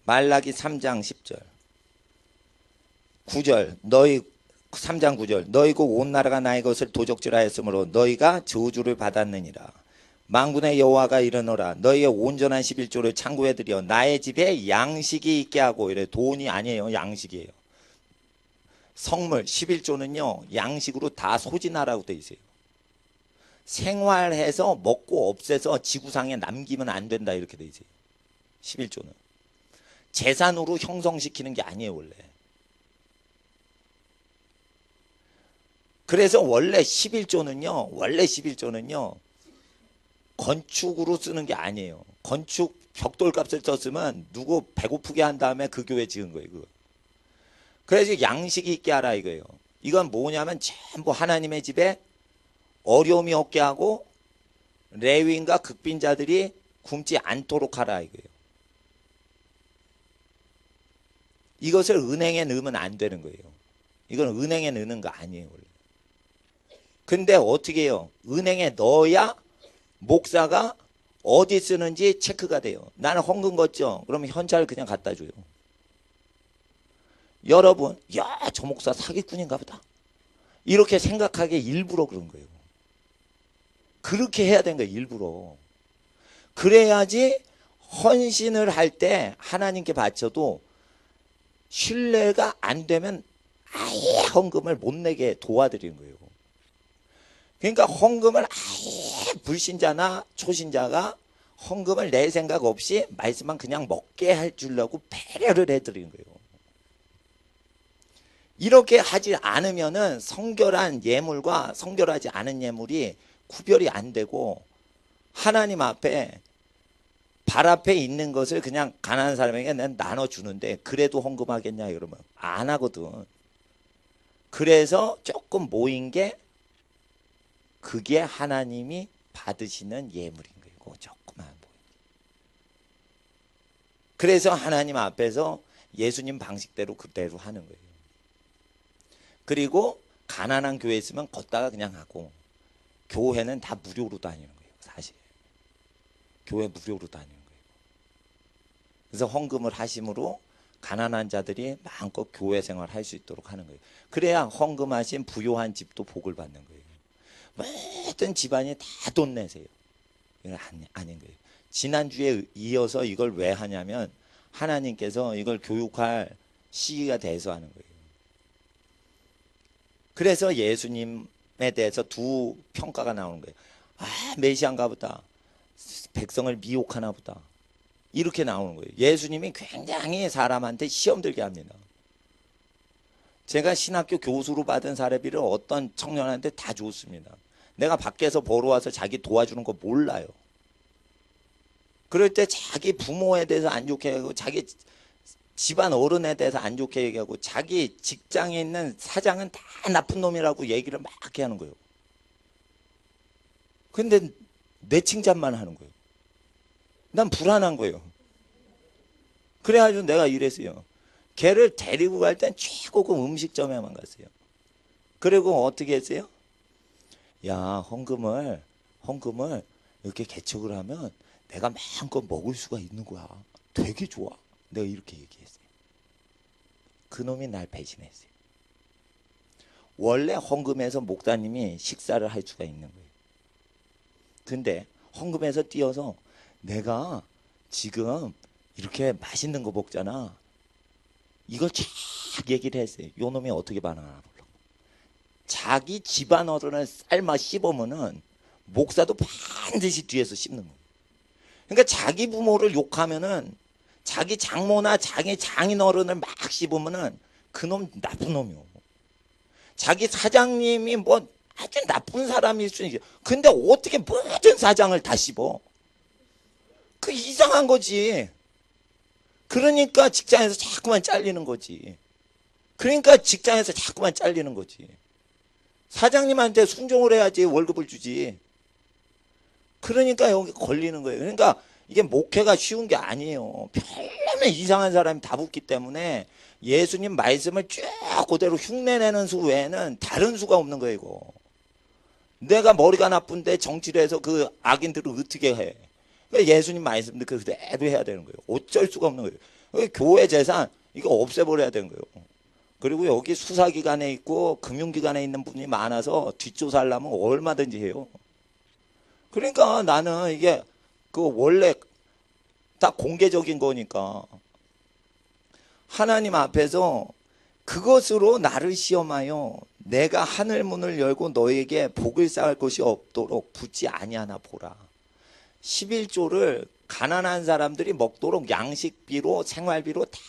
말라기 3장 10절 9절 너희 3장 9절 너희고 온 나라가 나의 것을 도적질하 했으므로 너희가 저주를 받았느니라. 만군의 여호와가 이르노라 너희의 온전한 11조를 창고에 들여 나의 집에 양식이 있게 하고. 이래. 돈이 아니에요. 양식이에요. 성물 11조는요 양식으로 다 소진하라고 돼 있어요. 생활해서 먹고 없애서 지구상에 남기면 안 된다 이렇게 돼 있어요. 11조는 재산으로 형성시키는 게 아니에요 원래. 그래서 원래 11조는요 건축으로 쓰는 게 아니에요. 건축 벽돌값을 썼으면 누구 배고프게 한 다음에 그 교회 지은 거예요. 그거. 그래서 양식이 있게 하라 이거예요. 이건 뭐냐면 전부 하나님의 집에 어려움이 없게 하고 레위인과 극빈자들이 굶지 않도록 하라 이거예요. 이것을 은행에 넣으면 안 되는 거예요. 이건 은행에 넣는 거 아니에요 원래. 근데 어떻게 해요? 은행에 넣어야 목사가 어디 쓰는지 체크가 돼요. 나는 헌금 걷죠. 그러면 현찰을 그냥 갖다 줘요. 여러분, 야, 저 목사 사기꾼인가 보다. 이렇게 생각하게 일부러 그런 거예요. 그렇게 해야 되는 거예요. 일부러. 그래야지 헌신을 할 때 하나님께 바쳐도 신뢰가 안 되면 아예 헌금을 못 내게 도와드리는 거예요. 그러니까 헌금을 아예 불신자나 초신자가 헌금을 낼 생각 없이 말씀만 그냥 먹게 해 주려고 배려를 해드리는 거예요. 이렇게 하지 않으면은 성결한 예물과 성결하지 않은 예물이 구별이 안 되고 하나님 앞에 발 앞에 있는 것을 그냥 가난한 사람에게 난 나눠주는데 그래도 헌금하겠냐 이러면 안 하거든. 그래서 조금 모인 게 그게 하나님이 받으시는 예물인 거예요. 조그만 모임. 그래서 하나님 앞에서 예수님 방식대로 그대로 하는 거예요. 그리고 가난한 교회 있으면 걷다가 그냥 하고 교회는 다 무료로 다니는 거예요. 사실 교회 무료로 다니는 거예요. 그래서 헌금을 하심으로 가난한 자들이 마음껏 교회 생활 할 수 있도록 하는 거예요. 그래야 헌금하신 부요한 집도 복을 받는 거예요. 모든 집안이 다 돈 내세요. 이건 아닌 거예요. 지난주에 이어서 이걸 왜 하냐면 하나님께서 이걸 교육할 시기가 돼서 하는 거예요. 그래서 예수님에 대해서 두 평가가 나오는 거예요. 아, 메시아인가 보다. 백성을 미혹하나 보다. 이렇게 나오는 거예요. 예수님이 굉장히 사람한테 시험 들게 합니다. 제가 신학교 교수로 받은 사례비를 어떤 청년한테 다 줬습니다. 내가 밖에서 벌어와서 자기 도와주는 거 몰라요. 그럴 때 자기 부모에 대해서 안 좋게 하고 자기 집안 어른에 대해서 안 좋게 얘기하고 자기 직장에 있는 사장은 다 나쁜 놈이라고 얘기를 막 하는 거예요. 근데 내 칭찬만 하는 거예요. 난 불안한 거예요. 그래가지고 내가 이랬어요. 걔를 데리고 갈 땐 최고급 음식점에만 갔어요. 그리고 어떻게 했어요? 야, 헌금을 이렇게 개척을 하면 내가 마음껏 먹을 수가 있는 거야. 되게 좋아. 내가 이렇게 얘기했어요. 그놈이 날 배신했어요. 원래 헌금에서 목사님이 식사를 할 수가 있는 거예요. 근데 헌금에서 뛰어서 내가 지금 이렇게 맛있는 거 먹잖아. 이걸 쫙 얘기를 했어요. 요 놈이 어떻게 반응하나 몰라. 자기 집안 어른을 삶아 씹으면은 목사도 반드시 뒤에서 씹는 거예요. 그러니까 자기 부모를 욕하면은 자기 장모나 자기 장인 어른을 막 씹으면은 그놈 나쁜 놈이요. 자기 사장님이 뭐 아주 나쁜 사람일 수 있지. 근데 어떻게 모든 사장을 다 씹어? 그 이상한 거지. 그러니까 직장에서 자꾸만 잘리는 거지. 그러니까 직장에서 자꾸만 잘리는 거지. 사장님한테 순종을 해야지 월급을 주지. 그러니까 여기 걸리는 거예요. 그러니까 이게 목회가 쉬운 게 아니에요. 별로 이상한 사람이 다 붙기 때문에 예수님 말씀을 쭉 그대로 흉내내는 수 외에는 다른 수가 없는 거예요. 이거. 내가 머리가 나쁜데 정치를 해서 그 악인들을 어떻게 해. 그러니까 예수님 말씀도 그대로 해야 되는 거예요. 어쩔 수가 없는 거예요. 교회 재산 이거 없애버려야 되는 거예요. 그리고 여기 수사기관에 있고 금융기관에 있는 분이 많아서 뒷조사하려면 얼마든지 해요. 그러니까 나는 이게 그 원래 다 공개적인 거니까 하나님 앞에서 그것으로 나를 시험하여 내가 하늘 문을 열고 너에게 복을 쌓을 것이 없도록 붙지 아니하나 보라. 11조를 가난한 사람들이 먹도록 양식비로 생활비로 다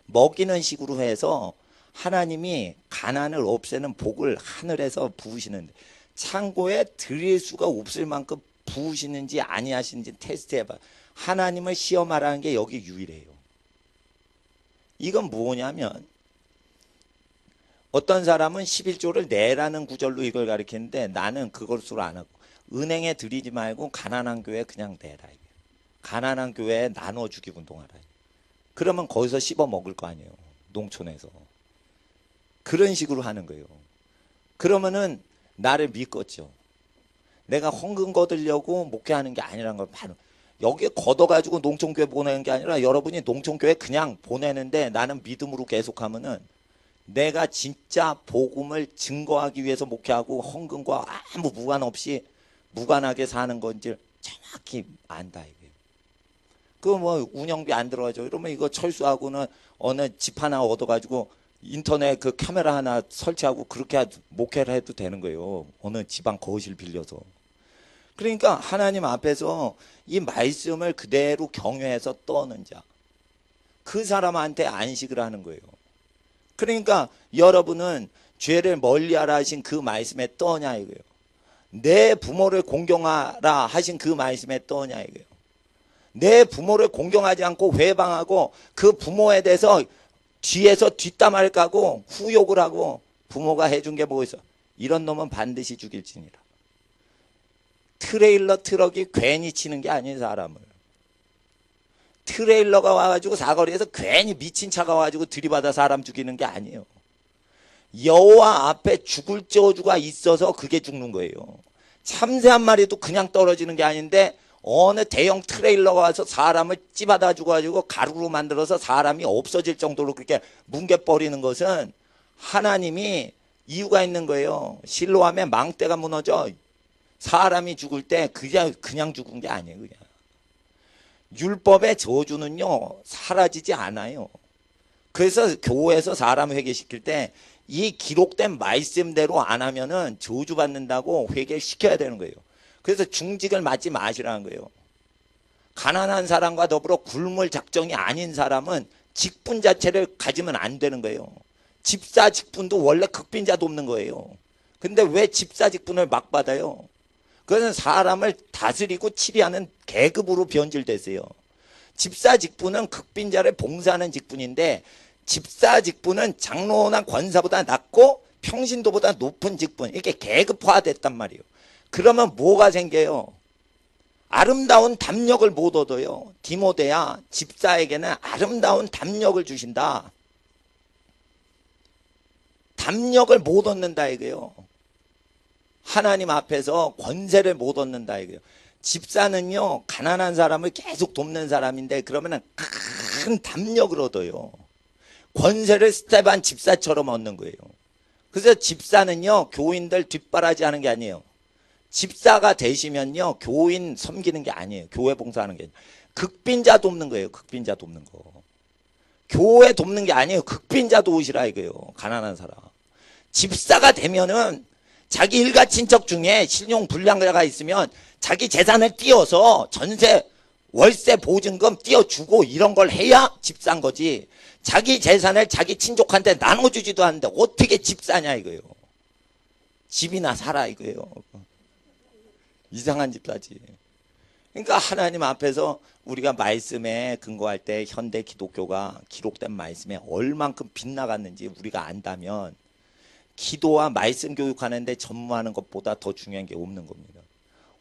먹이는 식으로 해서 하나님이 가난을 없애는 복을 하늘에서 부으시는데 창고에 드릴 수가 없을 만큼 부으시는지 아니하시는지 테스트해봐. 하나님을 시험하라는 게 여기 유일해요. 이건 뭐냐면 어떤 사람은 11조를 내라는 구절로 이걸 가리키는데 나는 그것으로 안 하고 은행에 드리지 말고 가난한 교회에 그냥 내라. 가난한 교회에 나눠주기 운동하라. 그러면 거기서 씹어 먹을 거 아니에요. 농촌에서. 그런 식으로 하는 거예요. 그러면은 나를 믿겠죠. 내가 헌금 거두려고 목회하는 게 아니라는 걸 바로 여기에 걷어가지고 농촌교회 보내는 게 아니라 여러분이 농촌교회 그냥 보내는데 나는 믿음으로 계속하면은 내가 진짜 복음을 증거하기 위해서 목회하고 헌금과 아무 무관없이 무관하게 사는 건지 정확히 안다 이거예요. 그 뭐 운영비 안 들어가죠. 이러면 이거 철수하고는 어느 집 하나 얻어가지고 인터넷 그 카메라 하나 설치하고 그렇게 목회를 해도 되는 거예요. 어느 지방 거실 빌려서. 그러니까 하나님 앞에서 이 말씀을 그대로 경외해서 떠는 자, 그 사람한테 안식을 하는 거예요. 그러니까 여러분은 죄를 멀리하라 하신 그 말씀에 떠냐 이거예요. 내 부모를 공경하라 하신 그 말씀에 떠냐 이거예요. 내 부모를 공경하지 않고 회방하고 그 부모에 대해서 뒤에서 뒷담화를 까고 후욕을 하고 부모가 해준 게 뭐 있어? 이런 놈은 반드시 죽일지니라. 트레일러 트럭이 괜히 치는 게 아닌 사람을. 트레일러가 와가지고 사거리에서 괜히 미친 차가 와가지고 들이받아 사람 죽이는 게 아니에요. 여호와 앞에 죽을 저주가 있어서 그게 죽는 거예요. 참새 한 마리도 그냥 떨어지는 게 아닌데 어느 대형 트레일러가 와서 사람을 찝어다 주고 가루로 만들어서 사람이 없어질 정도로 그렇게 뭉개버리는 것은 하나님이 이유가 있는 거예요. 실로암에 망대가 무너져 사람이 죽을 때 그냥 죽은 게 아니에요. 그냥. 율법의 저주는요 사라지지 않아요. 그래서 교회에서 사람 회개시킬 때 이 기록된 말씀대로 안 하면은 저주받는다고 회개시켜야 되는 거예요. 그래서 중직을 맞지 마시라는 거예요. 가난한 사람과 더불어 굶을 작정이 아닌 사람은 직분 자체를 가지면 안 되는 거예요. 집사 직분도 원래 극빈자 돕는 거예요. 근데 왜 집사 직분을 막 받아요? 그것은 사람을 다스리고 치리하는 계급으로 변질됐어요. 집사 직분은 극빈자를 봉사하는 직분인데 집사 직분은 장로나 권사보다 낮고 평신도보다 높은 직분, 이렇게 계급화됐단 말이에요. 그러면 뭐가 생겨요? 아름다운 담력을 못 얻어요. 디모데야, 집사에게는 아름다운 담력을 주신다. 담력을 못 얻는다 이거예요. 하나님 앞에서 권세를 못 얻는다 이거예요. 집사는요 가난한 사람을 계속 돕는 사람인데 그러면은 큰 담력을 얻어요. 권세를 스테반 집사처럼 얻는 거예요. 그래서 집사는요 교인들 뒷바라지 하는 게 아니에요. 집사가 되시면요 교인 섬기는 게 아니에요. 교회 봉사하는 게 아니에요. 극빈자 돕는 거예요. 극빈자 돕는 거. 교회 돕는 게 아니에요. 극빈자 도우시라 이거예요. 가난한 사람. 집사가 되면은 자기 일가 친척 중에 신용 불량자가 있으면 자기 재산을 띄어서 전세 월세 보증금 띄어주고 이런 걸 해야 집사인 거지. 자기 재산을 자기 친족한테 나눠주지도 않는데 어떻게 집사냐 이거예요. 집이나 사라 이거예요. 이상한 집사지. 그러니까 하나님 앞에서 우리가 말씀에 근거할 때 현대 기독교가 기록된 말씀에 얼만큼 빗나갔는지 우리가 안다면 기도와 말씀 교육하는데 전무하는 것보다 더 중요한 게 없는 겁니다.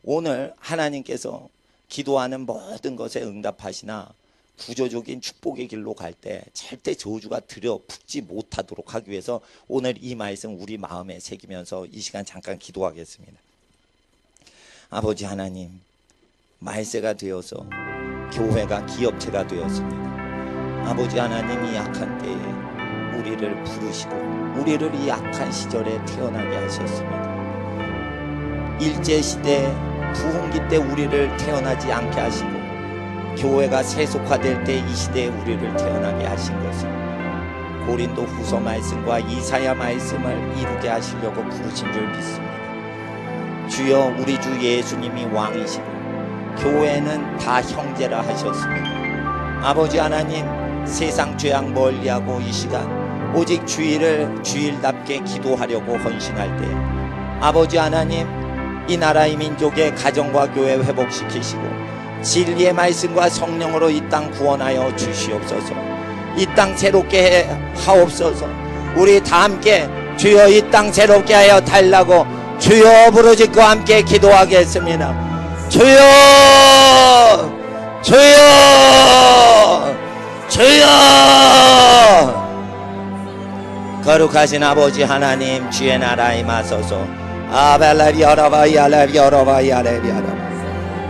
오늘 하나님께서 기도하는 모든 것에 응답하시나 구조적인 축복의 길로 갈 때 절대 저주가 들여붙지 못하도록 하기 위해서 오늘 이 말씀 우리 마음에 새기면서 이 시간 잠깐 기도하겠습니다. 아버지 하나님, 말세가 되어서 교회가 기업체가 되었습니다. 아버지 하나님이 약한 때에 우리를 부르시고 우리를 이 악한 시절에 태어나게 하셨습니다. 일제시대 부흥기 때 우리를 태어나지 않게 하시고 교회가 세속화될 때 이 시대에 우리를 태어나게 하신 것은 고린도 후서 말씀과 이사야 말씀을 이루게 하시려고 부르신 줄 믿습니다. 주여, 우리 주 예수님이 왕이시고 교회는 다 형제라 하셨습니다. 아버지 하나님, 세상 죄악 멀리하고 이 시간 오직 주일답게 기도하려고 헌신할 때 아버지 하나님, 이 나라의 민족의 가정과 교회 회복시키시고 진리의 말씀과 성령으로 이 땅 구원하여 주시옵소서. 이 땅 새롭게 하옵소서. 우리 다 함께 주여 이 땅 새롭게 하여 달라고 주여 부르짖고 함께 기도하겠습니다. 주여, 주여, 주여. 거룩하신 아버지 하나님, 주의 나라에 임하소서. 아벨레비아라바 야레비아라바 야레비아라바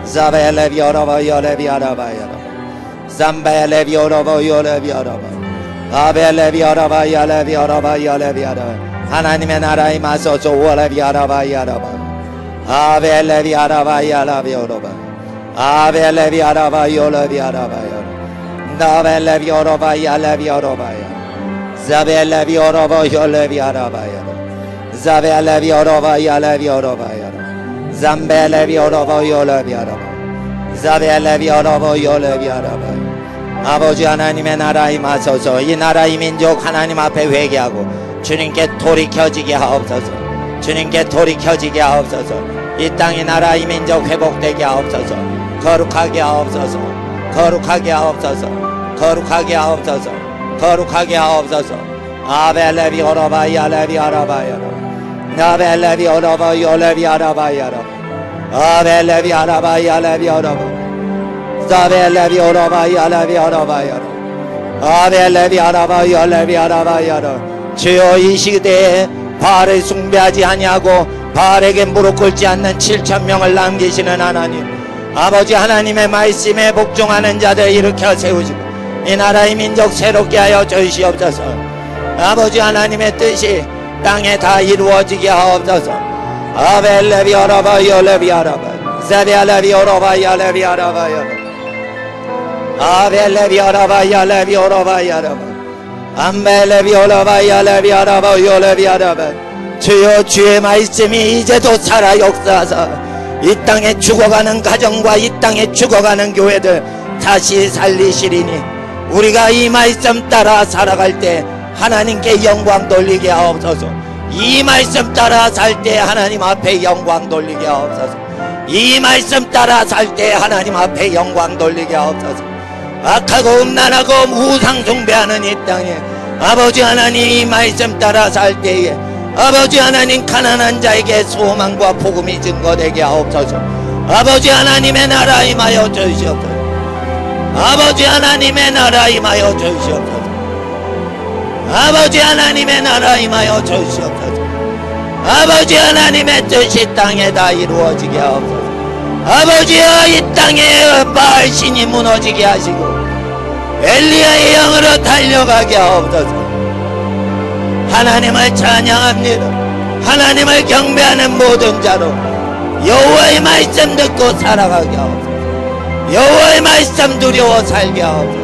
자벨레비아라바 야레비아라바 야라바 잠벨레비아라바 야레비아라바 아벨레비아라바 야레비아라바 야레비아라바 하나님의 나라에 임하소서. 월레비아라바 야라바 아벨레비아라바 야라비아라바 아벨레비아라바 요레비아라바 나벨레비아라바 야레비아라바 자벨레비아라바 요레비아라바 자벨레비아라바 야레비아라바 잠벨레비아라바 요레비아라바 자벨레비아라바 요레비아라바 아버지 하나님의 나라에 임하소서. 이 나라의 민족 하나님 앞에 회개하고 주님께 돌이켜지게 하옵소서. 주님께 돌이켜지게 하옵소서. 이 땅의 나라의 민족 회복되게 하옵소서. 거룩하게 하옵소서. 거룩하게 하옵소서. 거룩하게 하옵소서. 거룩하게 하옵소서. 아벨레비아라바 야레비아라바 나벨레비아라바 요레비아라바 아벨레비아라바 야레비아라바 자벨레비아라바 야레비아라바 아벨레비아라바 요레비아라바 주여, 이 시대에 바알을 숭배하지 아니하고 바알에게 무릎 꿇지 않는 7,000명을 남기시는 하나님, 아버지 하나님의 말씀에 복종하는 자들 일으켜 세우시고 이 나라의 민족 새롭게 하여 주시옵소서. 아버지 하나님의 뜻이 땅에 다 이루어지게 하옵소서. 아벨레비아라바 요레비아라바 자벨레비아라바 야레비아라바 아벨레비아라바 야레비아라바 야라바 암벨레비아라바 야레비아라바 요레비아라바 주여, 주의 말씀이 이제도 살아 역사하사 이 땅에 죽어가는 가정과 이 땅에 죽어가는 교회들 다시 살리시리니 우리가 이 말씀 따라 살아갈 때 하나님께 영광 돌리게 하옵소서. 이 말씀 따라 살 때 하나님 앞에 영광 돌리게 하옵소서. 이 말씀 따라 살 때 하나님 앞에 영광 돌리게 하옵소서. 악하고 음란하고 우상 숭배하는 이 땅에 아버지 하나님, 이 말씀 따라 살 때에 아버지 하나님, 가난한 자에게 소망과 복음이 증거되게 하옵소서. 아버지 하나님의 나라 임하여 주시옵소서. 아버지 하나님의 나라 임하여 주시옵소서. 아버지 하나님의 나라 임하여 주시옵소서. 아버지 하나님의 뜻이 땅에 다 이루어지게 하옵소서. 아버지여, 이 땅에 바알 신이 무너지게 하시고 엘리야의 영으로 달려가게 하옵소서. 하나님을 찬양합니다. 하나님을 경배하는 모든 자로 여호와의 말씀 듣고 살아가게 하옵소서. 여호와의 말씀 두려워 살게 하옵소서.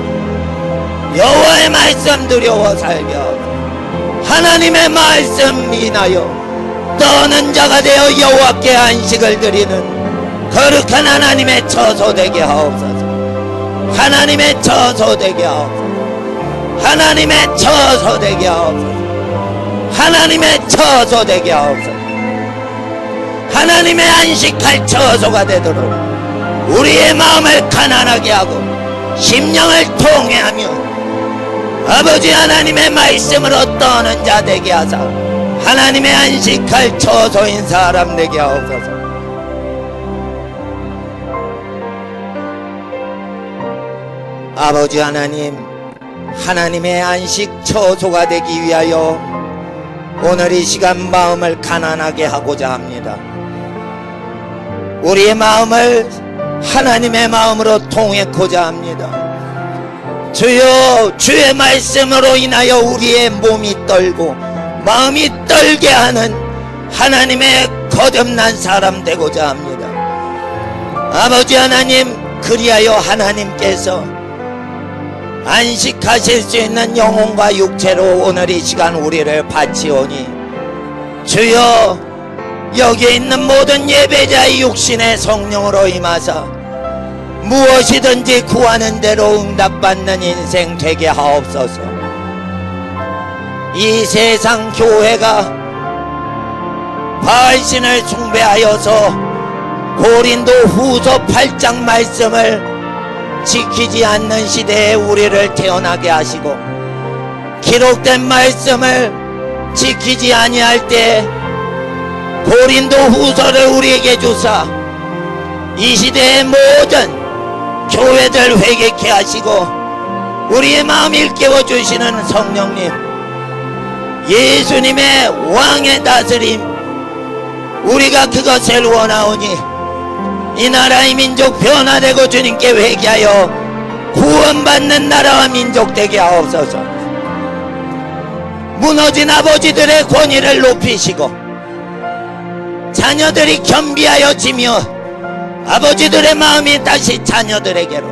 여호와의 말씀 두려워 살게 하옵소서. 하나님의 말씀 인하여 떠는 자가 되어 여호와께 안식을 드리는 거룩한 하나님의 처소 되게 하옵소서. 하나님의 처소 되게 하옵소서. 하나님의 처소 되게 하옵소서. 하나님의 처소 되게 하옵소서. 하나님의 안식할 처소가 되도록 우리의 마음을 가난하게 하고 심령을 통회하며 아버지 하나님의 말씀으로 떠는 자 되게 하사 하나님의 안식할 처소인 사람 되게 하옵소서. 아버지 하나님, 하나님의 안식 처소가 되기 위하여 오늘 이 시간 마음을 가난하게 하고자 합니다. 우리의 마음을 하나님의 마음으로 통했고자 합니다. 주여, 주의 말씀으로 인하여 우리의 몸이 떨고 마음이 떨게 하는 하나님의 거듭난 사람 되고자 합니다. 아버지 하나님, 그리하여 하나님께서 안식하실 수 있는 영혼과 육체로 오늘 이 시간 우리를 바치오니 주여, 여기 있는 모든 예배자의 육신의 성령으로 임하사 무엇이든지 구하는 대로 응답받는 인생 되게 하옵소서. 이 세상 교회가 바알신을 숭배하여서 고린도 후서 8장 말씀을 지키지 않는 시대에 우리를 태어나게 하시고 기록된 말씀을 지키지 아니할 때 고린도 후서를 우리에게 주사 이 시대의 모든 교회들 회개케 하시고 우리의 마음 일깨워 주시는 성령님, 예수님의 왕의 다스림, 우리가 그것을 원하오니 이 나라의 민족 변화되고 주님께 회개하여 구원받는 나라와 민족 되게 하옵소서. 무너진 아버지들의 권위를 높이시고 자녀들이 겸비하여 지며 아버지들의 마음이 다시 자녀들에게로,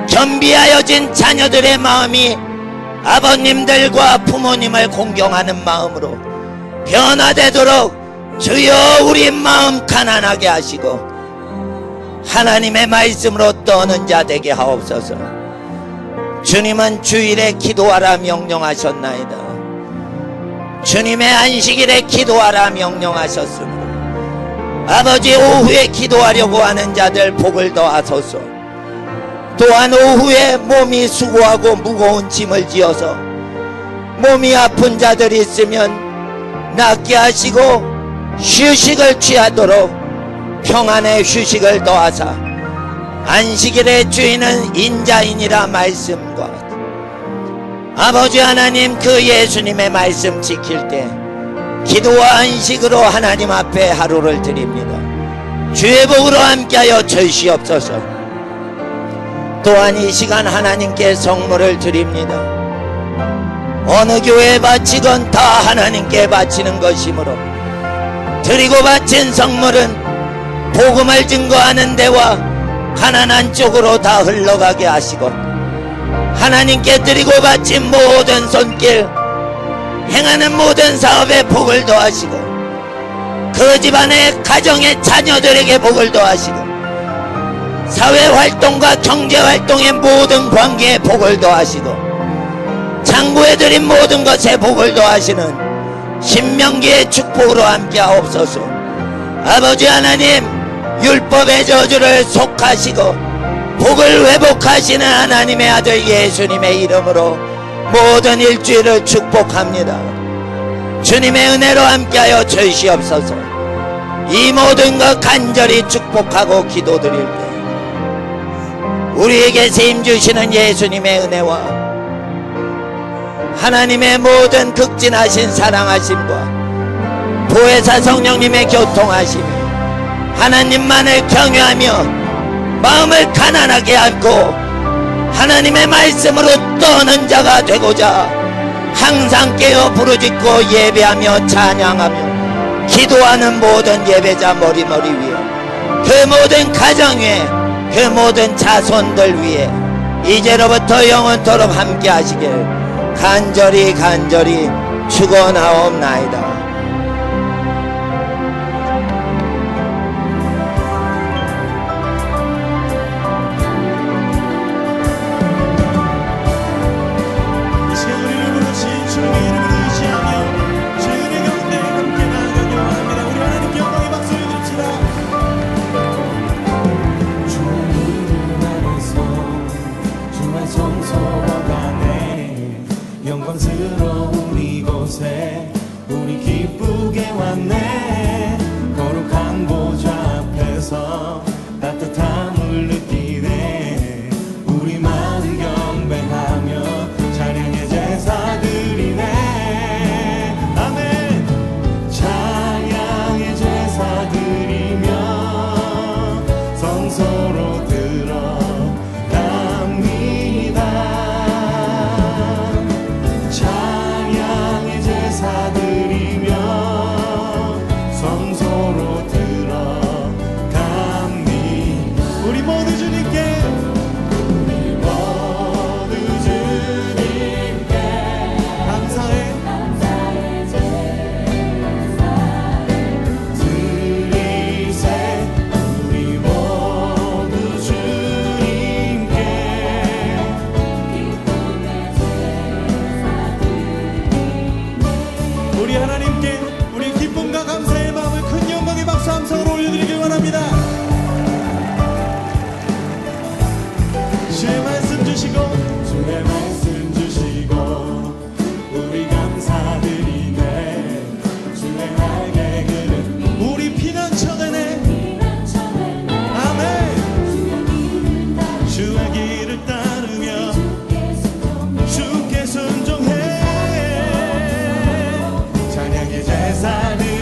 겸비하여진 자녀들의 마음이 아버님들과 부모님을 공경하는 마음으로 변화되도록 주여 우리 마음 가난하게 하시고 하나님의 말씀으로 떠는 자 되게 하옵소서. 주님은 주일에 기도하라 명령하셨나이다. 주님의 안식일에 기도하라 명령하셨으므로 아버지, 오후에 기도하려고 하는 자들 복을 더하소서. 또한 오후에 몸이 수고하고 무거운 짐을 지어서 몸이 아픈 자들이 있으면 낫게 하시고 휴식을 취하도록 평안의 휴식을 더하사 안식일의 주인은 인자이니라 말씀과 아버지 하나님, 그 예수님의 말씀 지킬 때 기도와 안식으로 하나님 앞에 하루를 드립니다. 주의 복으로 함께하여 주시옵소서. 또한 이 시간 하나님께 성물을 드립니다. 어느 교회에 바치건 다 하나님께 바치는 것이므로 드리고 바친 성물은 복음을 증거하는 데와 가난한 쪽으로 다 흘러가게 하시고 하나님께 드리고 바친 모든 손길, 행하는 모든 사업에 복을 더하시고 그 집안의 가정의 자녀들에게 복을 더하시고 사회활동과 경제활동의 모든 관계에 복을 더하시고 창고에 드린 모든 것에 복을 더하시는 신명기의 축복으로 함께 하옵소서. 아버지 하나님, 율법의 저주를 속하시고 복을 회복하시는 하나님의 아들 예수님의 이름으로 모든 일주일을 축복합니다. 주님의 은혜로 함께하여 주시옵소서. 이 모든 것 간절히 축복하고 기도드릴 때 우리에게 세임 주시는 예수님의 은혜와 하나님의 모든 극진하신 사랑하심과 보혜사 성령님의 교통하심, 하나님만을 경외하며 마음을 가난하게 하고 하나님의 말씀으로 떠는 자가 되고자 항상 깨어 부르짖고 예배하며 찬양하며 기도하는 모든 예배자 머리머리 위에, 그 모든 가정 위에, 그 모든 자손들 위에 이제로부터 영원토록 함께 하시길 간절히 축원하옵나이다. 영광스러운 이곳에 우리 기쁘게 왔네. 거룩한 보좌 앞에서 따뜻함을 느끼네. 우리 마음 경배하며 찬양의 제사 드리네. 아멘. 찬양의 제사 드리며 성소로 들어갑니다. 제사를